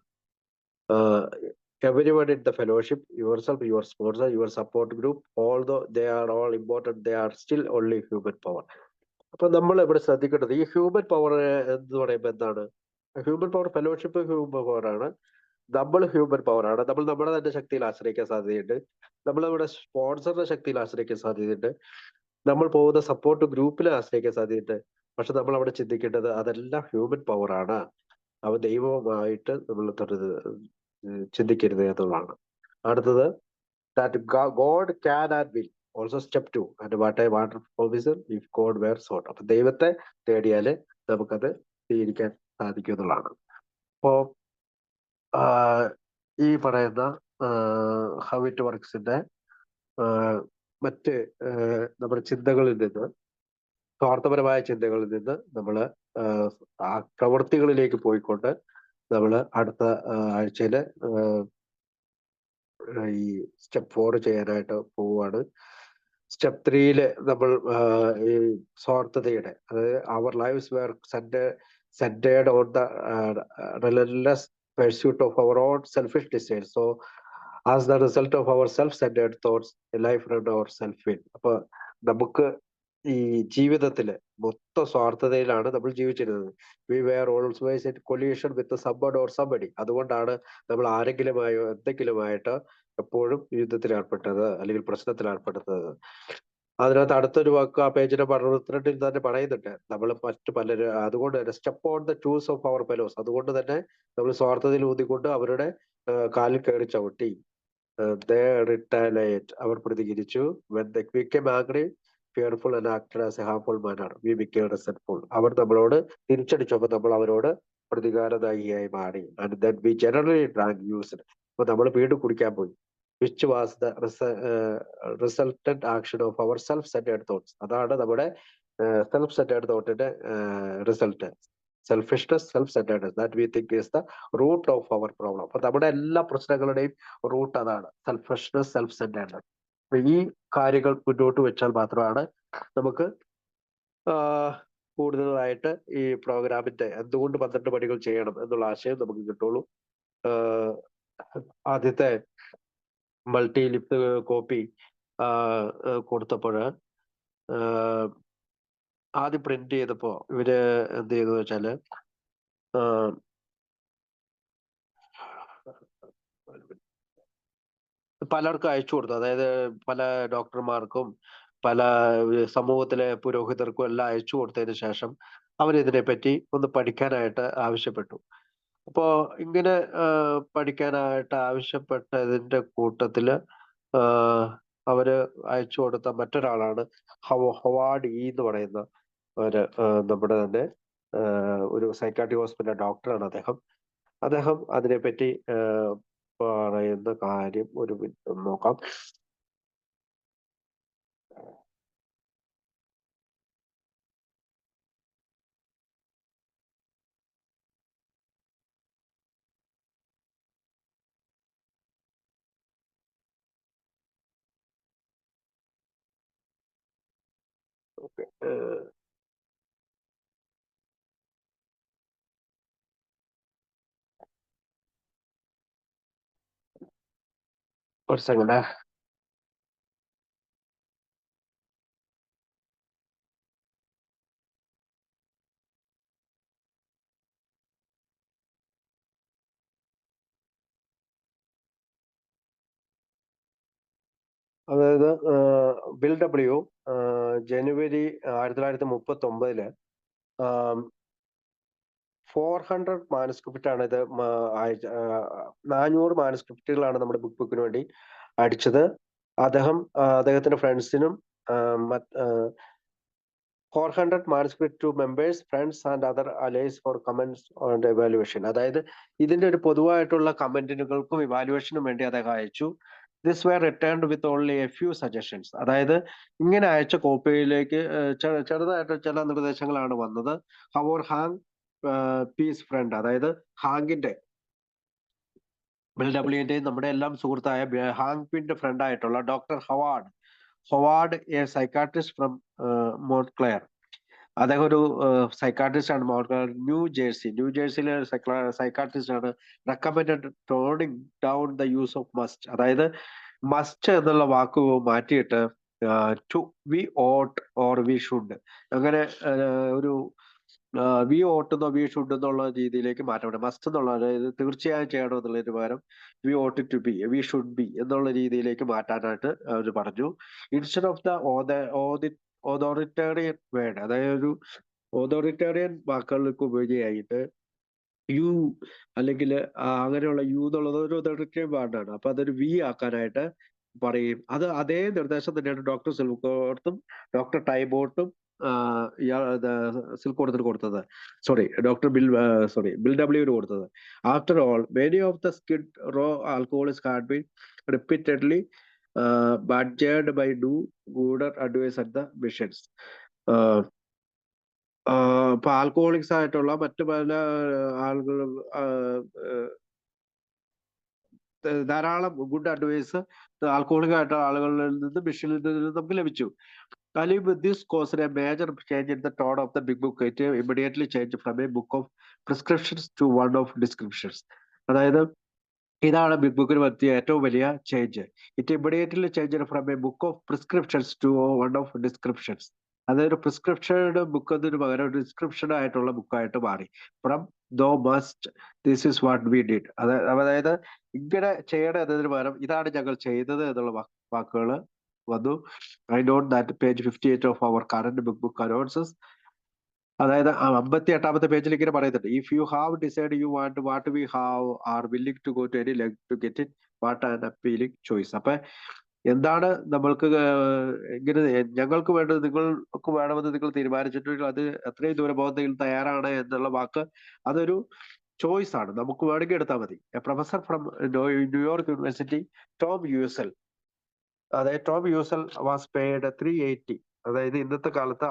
Everyone in the fellowship, yourself, your sponsor, your support group, although they are all important, they are still only human power. അപ്പൊ നമ്മൾ ഇവിടെ ശ്രദ്ധിക്കേണ്ടത് ഈ ഹ്യൂമൻ പവർ എന്ന് പറയുമ്പോൾ എന്താണ്? Human power, fellowship human power ആണ്. നമ്മൾ ഹ്യൂമൻ പവർ ആണ്. നമ്മൾ നമ്മുടെ തന്നെ ശക്തിയിൽ ആശ്രയിക്കാൻ സാധ്യതയുണ്ട്. നമ്മൾ നമ്മുടെ സ്പോൺസറുടെ ശക്തിയിൽ ആശ്രയിക്കാൻ സാധ്യതയുണ്ട്. നമ്മൾ പോകുന്ന സപ്പോർട്ട് ഗ്രൂപ്പിൽ ആശ്രയിക്കാൻ സാധ്യതയുണ്ട്. പക്ഷെ നമ്മൾ അവിടെ ചിന്തിക്കേണ്ടത് അതെല്ലാം ഹ്യൂമൻ പവർ ആണ്. അവ ദൈവവുമായിട്ട് നമ്മൾ ചിന്തിക്കരുത് എന്നുള്ളതാണ്. അടുത്തത് that God can and will. Also step 2. And what I want provision if God were sought. അപ്പൊ ദൈവത്തെ തേടിയാല് നമുക്കത് സ്വീകരിക്കാൻ സാധിക്കും എന്നുള്ളതാണ്. അപ്പോ ഈ പറയുന്ന ഹൗ ഇറ്റ് വർക്സിന്റെ മറ്റ് നമ്മുടെ ചിന്തകളിൽ നിന്ന്, സ്വാർത്ഥപരമായ ചിന്തകളിൽ നിന്ന് നമ്മൾ ആ പ്രവൃത്തികളിലേക്ക് പോയിക്കൊണ്ട് നമ്മൾ അടുത്ത ആഴ്ചയില് ഈ സ്റ്റെപ്പ് 4 ചെയ്യാനായിട്ട് പോവുകയാണ്. സ്റ്റെപ്പ് 3 നമ്മൾ ഈ സ്വാർത്ഥതയുടെ, അതായത് our lives were centred on the relentless pursuit of our own selfish desires. So as the result of our self-centered thoughts, a life run our self-will. അപ്പൊ നമുക്ക് ഈ ജീവിതത്തില് മൊത്തം സ്വാർത്ഥതയിലാണ് നമ്മൾ ജീവിച്ചിരുന്നത്. We were always in collusion with somebody or somebody. അതുകൊണ്ടാണ് നമ്മൾ ആരെങ്കിലുമായോ എന്തെങ്കിലുമായിട്ട് എപ്പോഴും യുദ്ധത്തിൽ ഏർപ്പെട്ടത് അല്ലെങ്കിൽ പ്രശ്നത്തിൽ ഏർപ്പെടുന്നത്. അതിനകത്ത് അടുത്തൊരു വാക്ക് ആ പേജിന്റെ 62 തന്നെ പറയുന്നുണ്ട്. നമ്മൾ മറ്റു പലരും അതുകൊണ്ട് തന്നെ step on the toes of our fellows. അതുകൊണ്ട് തന്നെ നമ്മൾ സ്വാർത്ഥതയിൽ ഊന്നിക്കൊണ്ട് അവരുടെ കാലിൽ കയറി ചവിട്ടി. They retaliate. അവർ പ്രതികരിച്ചു. When they became angry, fearful and acted as a harmful manner, we became resentful. അവർ നമ്മളോട് തിരിച്ചടിച്ചപ്പോൾ നമ്മൾ അവരോട് പ്രതികാരദായിയായി മാറി. And then we generally drank used. അപ്പൊ നമ്മൾ വീണ്ടും കുടിക്കാൻ പോയി. Which was the resultant action of our self-centered thoughts. അതാണ് നമ്മുടെ self-centered തോട്ടിന്റെ result. Selfishness, self-centredness, that we think is the root of our problem. അപ്പൊ നമ്മുടെ എല്ലാ പ്രശ്നങ്ങളുടെയും റൂട്ട് അതാണ്, സെൽഫിഷ്നെസ്, സെൽഫ്-സെന്റേർഡ്നെസ്. അപ്പൊ ഈ കാര്യങ്ങൾ മുന്നോട്ട് വെച്ചാൽ മാത്രമാണ് നമുക്ക് കൂടുതലായിട്ട് ഈ പ്രോഗ്രാമിന്റെ എന്തുകൊണ്ട് 12 പടികൾ ചെയ്യണം എന്നുള്ള ആശയം നമുക്ക് കിട്ടുള്ളൂ. ആദ്യത്തെ മൾട്ടി ലിപ് കോപ്പി കൊടുത്തപ്പോൾ ആദ്യം പ്രിന്റ് ചെയ്തപ്പോ ഇവര് എന്ത് ചെയ്തു വെച്ചാല് പലർക്കും അയച്ചു കൊടുത്തു. അതായത് പല ഡോക്ടർമാർക്കും പല സമൂഹത്തിലെ പുരോഹിതർക്കും എല്ലാം അയച്ചു കൊടുത്തതിന് ശേഷം അവരിതിനെപ്പറ്റി ഒന്ന് പഠിക്കാനായിട്ട് ആവശ്യപ്പെട്ടു. അപ്പോ ഇങ്ങനെ പഠിക്കാനായിട്ട് ആവശ്യപ്പെട്ടതിന്റെ കൂട്ടത്തില് അവര് അയച്ചു കൊടുത്ത മറ്റൊരാളാണ് ഹൊവാർഡ് ഇ എന്ന് പറയുന്ന ഒരു നമ്മുടെ തന്നെ ഒരു സൈക്കാട്രിക് ഹോസ്പിറ്റൽ ഡോക്ടറാണ് അദ്ദേഹം അതിനെപ്പറ്റി പറയുന്ന കാര്യം ഒരു മിനിറ്റ് നോക്കാം. ഒരു സെക്കൻഡ്. അതായത് ബിൽ ഡബ്ല്യു ജനുവരി 1939 400 മാനുസ്ക്രിപ്റ്റ് ആണ് ഇത് 400 മാനുസ്ക്രിപ്റ്റുകളാണ് നമ്മുടെ ബുക്കിന് വേണ്ടി അടിച്ചത്. അദ്ദേഹത്തിന്റെ ഫ്രണ്ട്സിനും 400 manuscript to members, friends and other allies for comments and evaluation. അതായത് ഇതിന്റെ ഒരു പൊതുവായിട്ടുള്ള കമന്റുകൾക്കും ഇവാലുവേഷനും വേണ്ടി അദ്ദേഹം അയച്ചു. This were returned with only a few suggestions. അതായത് ഇങ്ങനെ അയച്ച കോപ്പിയിലേക്ക് ചെറുതായിട്ട് ചില നിർദ്ദേശങ്ങളാണ് വന്നത്. ഹവർ ഹാങ് പീസ് ഫ്രണ്ട്, അതായത് ഹാങ്ങിന്റെ ബിൽ ഡബ്ല്യുവിന്റെയും നമ്മുടെ എല്ലാം സുഹൃത്തായ ഹാങ്ങിന്റെ ഫ്രണ്ട് ആയിട്ടുള്ള doctor Howard a psychiatrist from Montclair. അദ്ദേഹം ഒരു സൈക്കാട്രിസ്റ്റ് ആണ്. മോൺക്ലെയർ, ന്യൂ ജേഴ്സിയിലെ സൈക്കാട്രിസ്റ്റ് ആണ്. Recommended toning down the use of must, അതായത് മസ്റ്റ് എന്നുള്ള വാക്ക് മാറ്റിയിട്ട് to we ought or we should, അങ്ങനെ ഒരു വി ഓട്ടെന്നോ വി ഷുഡ് എന്നുള്ള രീതിയിലേക്ക് മാറ്റണം. മസ്റ്റ് എന്നുള്ള, അതായത് തീർച്ചയായും ചെയ്യണമെന്നുള്ളതിന് പകരം we ought to be, we should be എന്നുള്ള രീതിയിലേക്ക് മാറ്റാനായിട്ട് അവർ പറഞ്ഞു. Instead of the authoritarian word, അതായത് ഒരു ഓതോറിറ്റേറിയൻ വാക്കുകൾക്ക് ഉപരിയായിട്ട് യു അല്ലെങ്കിൽ അങ്ങനെയുള്ള യു എന്നുള്ളത് ഒരു ഓതോറിറ്റേറിയൻ വേർഡാണ്. അപ്പൊ അതൊരു വി ആക്കാനായിട്ട് പറയും. അത് അതേ നിർദ്ദേശം തന്നെയാണ് ഡോക്ടർ സിൽക്കോർത്തും ഡോക്ടർ ടൈബോട്ടും സിൽക്കോർത്തിന് കൊടുത്തത്. ബിൽ ഡബ്ല്യൂന് കൊടുത്തത്. After all many of the skid row alcoholics had been repeatedly badgered by do gooder advise at the missions. ഇപ്പൊ ആൽക്കഹോളിക്സ് ആയിട്ടുള്ള മറ്റു പല ആളുകളും ധാരാളം ഗുഡ് അഡ്വൈസ് ആൽക്കഹോളിക് ആയിട്ടുള്ള ആളുകളിൽ നിന്ന് മിഷനിൽ നിന്ന് നമുക്ക് ലഭിച്ചു. This caused a major change in the tone of the big book. It immediately changed from a book of prescriptions to one of descriptions. അതായത് ഇതാണ് ബിഗ് ബുക്കിന് പറ്റിയ ഏറ്റവും വലിയ change. It immediately change from a book of prescriptions to one of descriptions. അതായത് പ്രിസ്ക്രിപ്ഷനുടെ ബുക്ക് എന്നതിന് പകരം ഡിസ്ക്രിപ്ഷൻ ആയിട്ടുള്ള ബുക്കായിട്ട് മാറി. From thou must this is what we did, അതായത് ഇങ്ങനെ ചെയ്യണം എന്നതിന് പകരം ഇതാണ് ഞങ്ങൾ ചെയ്തത് എന്നുള്ള വാക്കുകൾ വന്നു. I note that page 58 of our current book book announces. അതായത് 58ാമത്തെ പേജിൽ ഇങ്ങനെ പറയുന്നുണ്ട്, if you have decide you want what we have are willing to go to any length to get it, what an appealing choice. അപ്പൊ എന്താണ് നമ്മൾക്ക് ഇങ്ങനെ ഞങ്ങൾക്ക് വേണ്ടത് നിങ്ങൾക്ക് വേണമെന്ന് നിങ്ങൾ തീരുമാനിച്ചിട്ടുണ്ടെങ്കിൽ അത് എത്രയും ദൂരം പോകുന്നതിൽ തയ്യാറാണ് എന്നുള്ള വാക്ക് അതൊരു ചോയ്സ് ആണ്, നമുക്ക് വേണമെങ്കിൽ എടുത്താൽ മതി. A professor from New York university Tom Uzzell, അതായത് ടോം യൂസൽ വാസ് പെയ്ഡ് $380, അതായത് ഇന്നത്തെ കാലത്ത്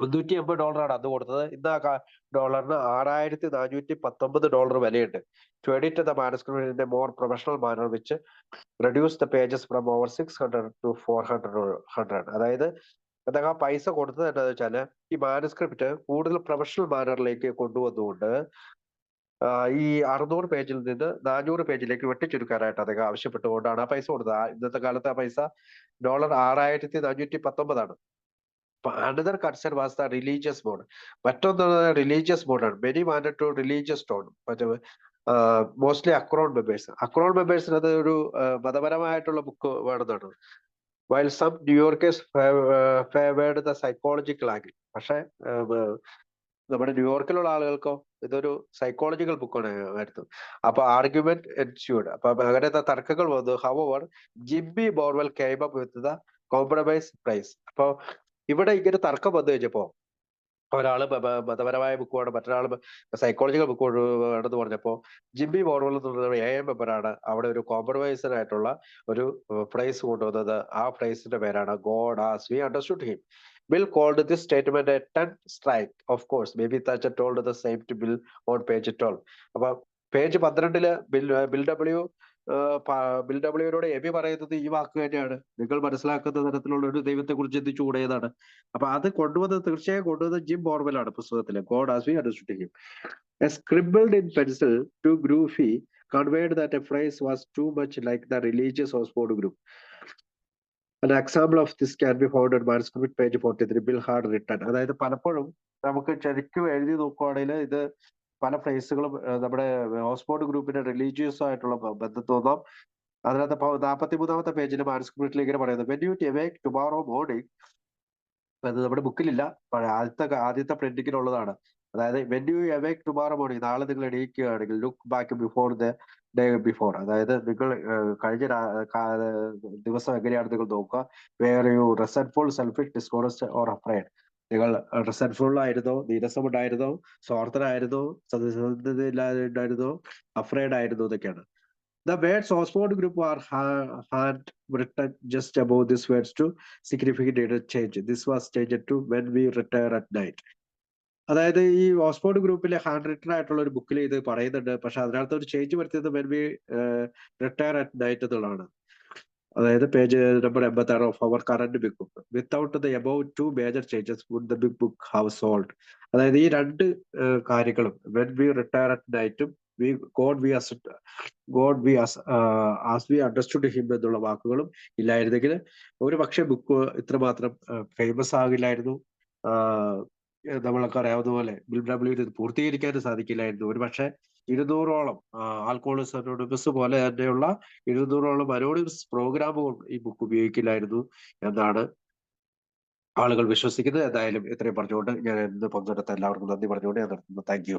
$380 അന്ന് കൊടുത്തത്. ഇന്ന് ആ ഡോളറിന് $6419 വിലയുണ്ട്. To edit the manuscript in a more professional manner which reduce the pages from over 600 to 400. അതായത് അദ്ദേഹം പൈസ കൊടുത്തത് എന്താണെന്ന് വെച്ചാല് ഈ മാനസ്ക്രിപ്റ്റ് കൂടുതൽ പ്രൊഫഷണൽ മാനറിലേക്ക് കൊണ്ടുവന്നുകൊണ്ട് ഈ 600 പേജിൽ നിന്ന് 400 പേജിലേക്ക് വെട്ടിച്ചുരുക്കാനായിട്ട് അദ്ദേഹം ആവശ്യപ്പെട്ടുകൊണ്ടാണ് ആ പൈസ കൊടുത്തത്. ഇന്നത്തെ കാലത്ത് ആ പൈസ $6419. Another concern was the religious mode. മറ്റൊന്ന് റിലീജിയസ് മോഡാണ്. Many wanted to religious tone, mostly Akron members. Akron മെമ്പേഴ്സിന് അത് ഒരു മതപരമായിട്ടുള്ള ബുക്ക് വേണമെന്നാണ്. While some New Yorkers favoured the psychological angle. പക്ഷെ നമ്മുടെ ന്യൂയോർക്കിലുള്ള ആളുകൾക്കോ ഇതൊരു സൈക്കോളജിക്കൽ ബുക്കാണ് ആയിരുന്നു. അപ്പൊ ആർഗ്യുമെന്റ് എൻസ്യൂഡ്, അപ്പൊ അങ്ങനത്തെ തർക്കങ്ങൾ വന്നു. Our Jimmy Burwell came up with the compromise price. അപ്പൊ ഇവിടെ ഇങ്ങനെ തർക്കം വന്നു കഴിഞ്ഞപ്പോ ഒരാള് മതപരമായ ബുക്ക് വേണം, മറ്റൊരാൾ സൈക്കോളജിക്കൽ ബുക്ക് വേണമെന്ന് പറഞ്ഞപ്പോ ജിമ്മി ബോർവെൽ എന്നുള്ള AM മെമ്പറാണ് അവിടെ ഒരു കോംപ്രമൈസർ ആയിട്ടുള്ള ഒരു പ്രൈസ് കൊണ്ടുവന്നത്. ആ പ്രൈസിന്റെ പേരാണ് God as we understood him. Bill called this statement a 10 strike. Of course, maybe Thatcher told the same to Bill on page 12. അപ്പൊ പേജ് 12 ബിൽ ഡബ്ല്യൂനോട് എബി പറയുന്നത് ഈ വാക്ക് തന്നെയാണ്. നിങ്ങൾ മനസ്സിലാക്കുന്ന തരത്തിലുള്ള ഒരു ദൈവത്തെ കുറിച്ച് ചിന്തിച്ചുകൂടേതാണ്. അപ്പൊ അത് തീർച്ചയായും കൊണ്ടുവന്നത് ജിം ബോർവെലാണ് പുസ്തകത്തില്. God as we understood him. Scribbled in pencil to Groovy conveyed that a phrase was too much like the religious Oxford group. An example of this can be found on manuscript page 43. Bill had written. അതായത് പലപ്പോഴും നമുക്ക് ശരിക്കും എഴുതി നോക്കുവാണെങ്കിൽ ഇത് പല ഫ്രേസുകളും നമ്മുടെ ഓക്സ്ഫോർഡ് ഗ്രൂപ്പിന്റെ റിലീജിയസ് ആയിട്ടുള്ള ബന്ധം തോന്നാം. അതിനകത്ത് 43ാമത്തെ പേജിൽ മാനസ്ക്രിപ്റ്റിൽ ഇങ്ങനെ പറയുന്നത്, when you awake tomorrow morning, അത് നമ്മുടെ ബുക്കിലില്ല, ആദ്യത്തെ പ്രിന്റിങ്ങിലുള്ളതാണ്. അതായത് when you awake tomorrow morning, നാളെ നിങ്ങൾ എണീക്കുകയാണെങ്കിൽ look back before the day before, അതായത് നിങ്ങൾ കഴിഞ്ഞ ദിവസം എങ്ങനെയാണ് നിങ്ങൾ നോക്കുക. were you resentful, selfish, dishonest or afraid? നിങ്ങൾ റിസെന്റ്ഫുൾ ആയിരുന്നോ, നീരസമുണ്ടായിരുന്നോ, സ്വാർത്ഥനായിരുന്നോ, സത്യസന്ധതയില്ലായിരുന്നോ, അഫ്രൈഡ് ആയിരുന്നോ എന്നൊക്കെയാണ്. The words Oxford group are hand written just above these words to significant change. This was changed to when we retire at night. അതായത് ഈ ഓക്സ്ഫോർഡ് ഗ്രൂപ്പിലെ ഹാൻഡ് റിട്ടൺ ആയിട്ടുള്ള ഒരു ബുക്കിൽ ഇത് പറയുന്നുണ്ട്. പക്ഷെ അതിനകത്ത് ഒരു ചേഞ്ച് വരുത്തിയത് when we retire at night എന്നുള്ളതാണ്. അതായത് page number 86 of our current Big Book. Without the above two major changes would the big book have sold. അതായത് ഈ രണ്ട് കാര്യങ്ങളും when we retire at night ഉം God we as we understood him എന്നുള്ള വാക്കുകളും ഇല്ലായിരുന്നെങ്കിൽ ഒരു പക്ഷേ ബുക്ക് ഇത്രമാത്രം ഫേമസ് ആകില്ലായിരുന്നു. നമ്മളൊക്കെ അറിയാവുന്ന പോലെ BW ഇത് പൂർത്തീകരിക്കാനും സാധിക്കില്ലായിരുന്നു. ഒരുപക്ഷെ 200ഓളം ആൽക്കഹോളിക്സ് അനോണിമസ് പോലെ തന്നെയുള്ള 200ഓളം അനോണിമസ് പ്രോഗ്രാമുകൾ ഈ ബുക്ക് ഉപയോഗിക്കില്ലായിരുന്നു എന്നാണ് ആളുകൾ വിശ്വസിക്കുന്നത്. എന്തായാലും ഇത്രയും പറഞ്ഞുകൊണ്ട് ഞാൻ ഇന്ന് പങ്കെടുത്ത എല്ലാവർക്കും നന്ദി പറഞ്ഞുകൊണ്ട് ഞാൻ നിർത്തുന്നു. Thank you.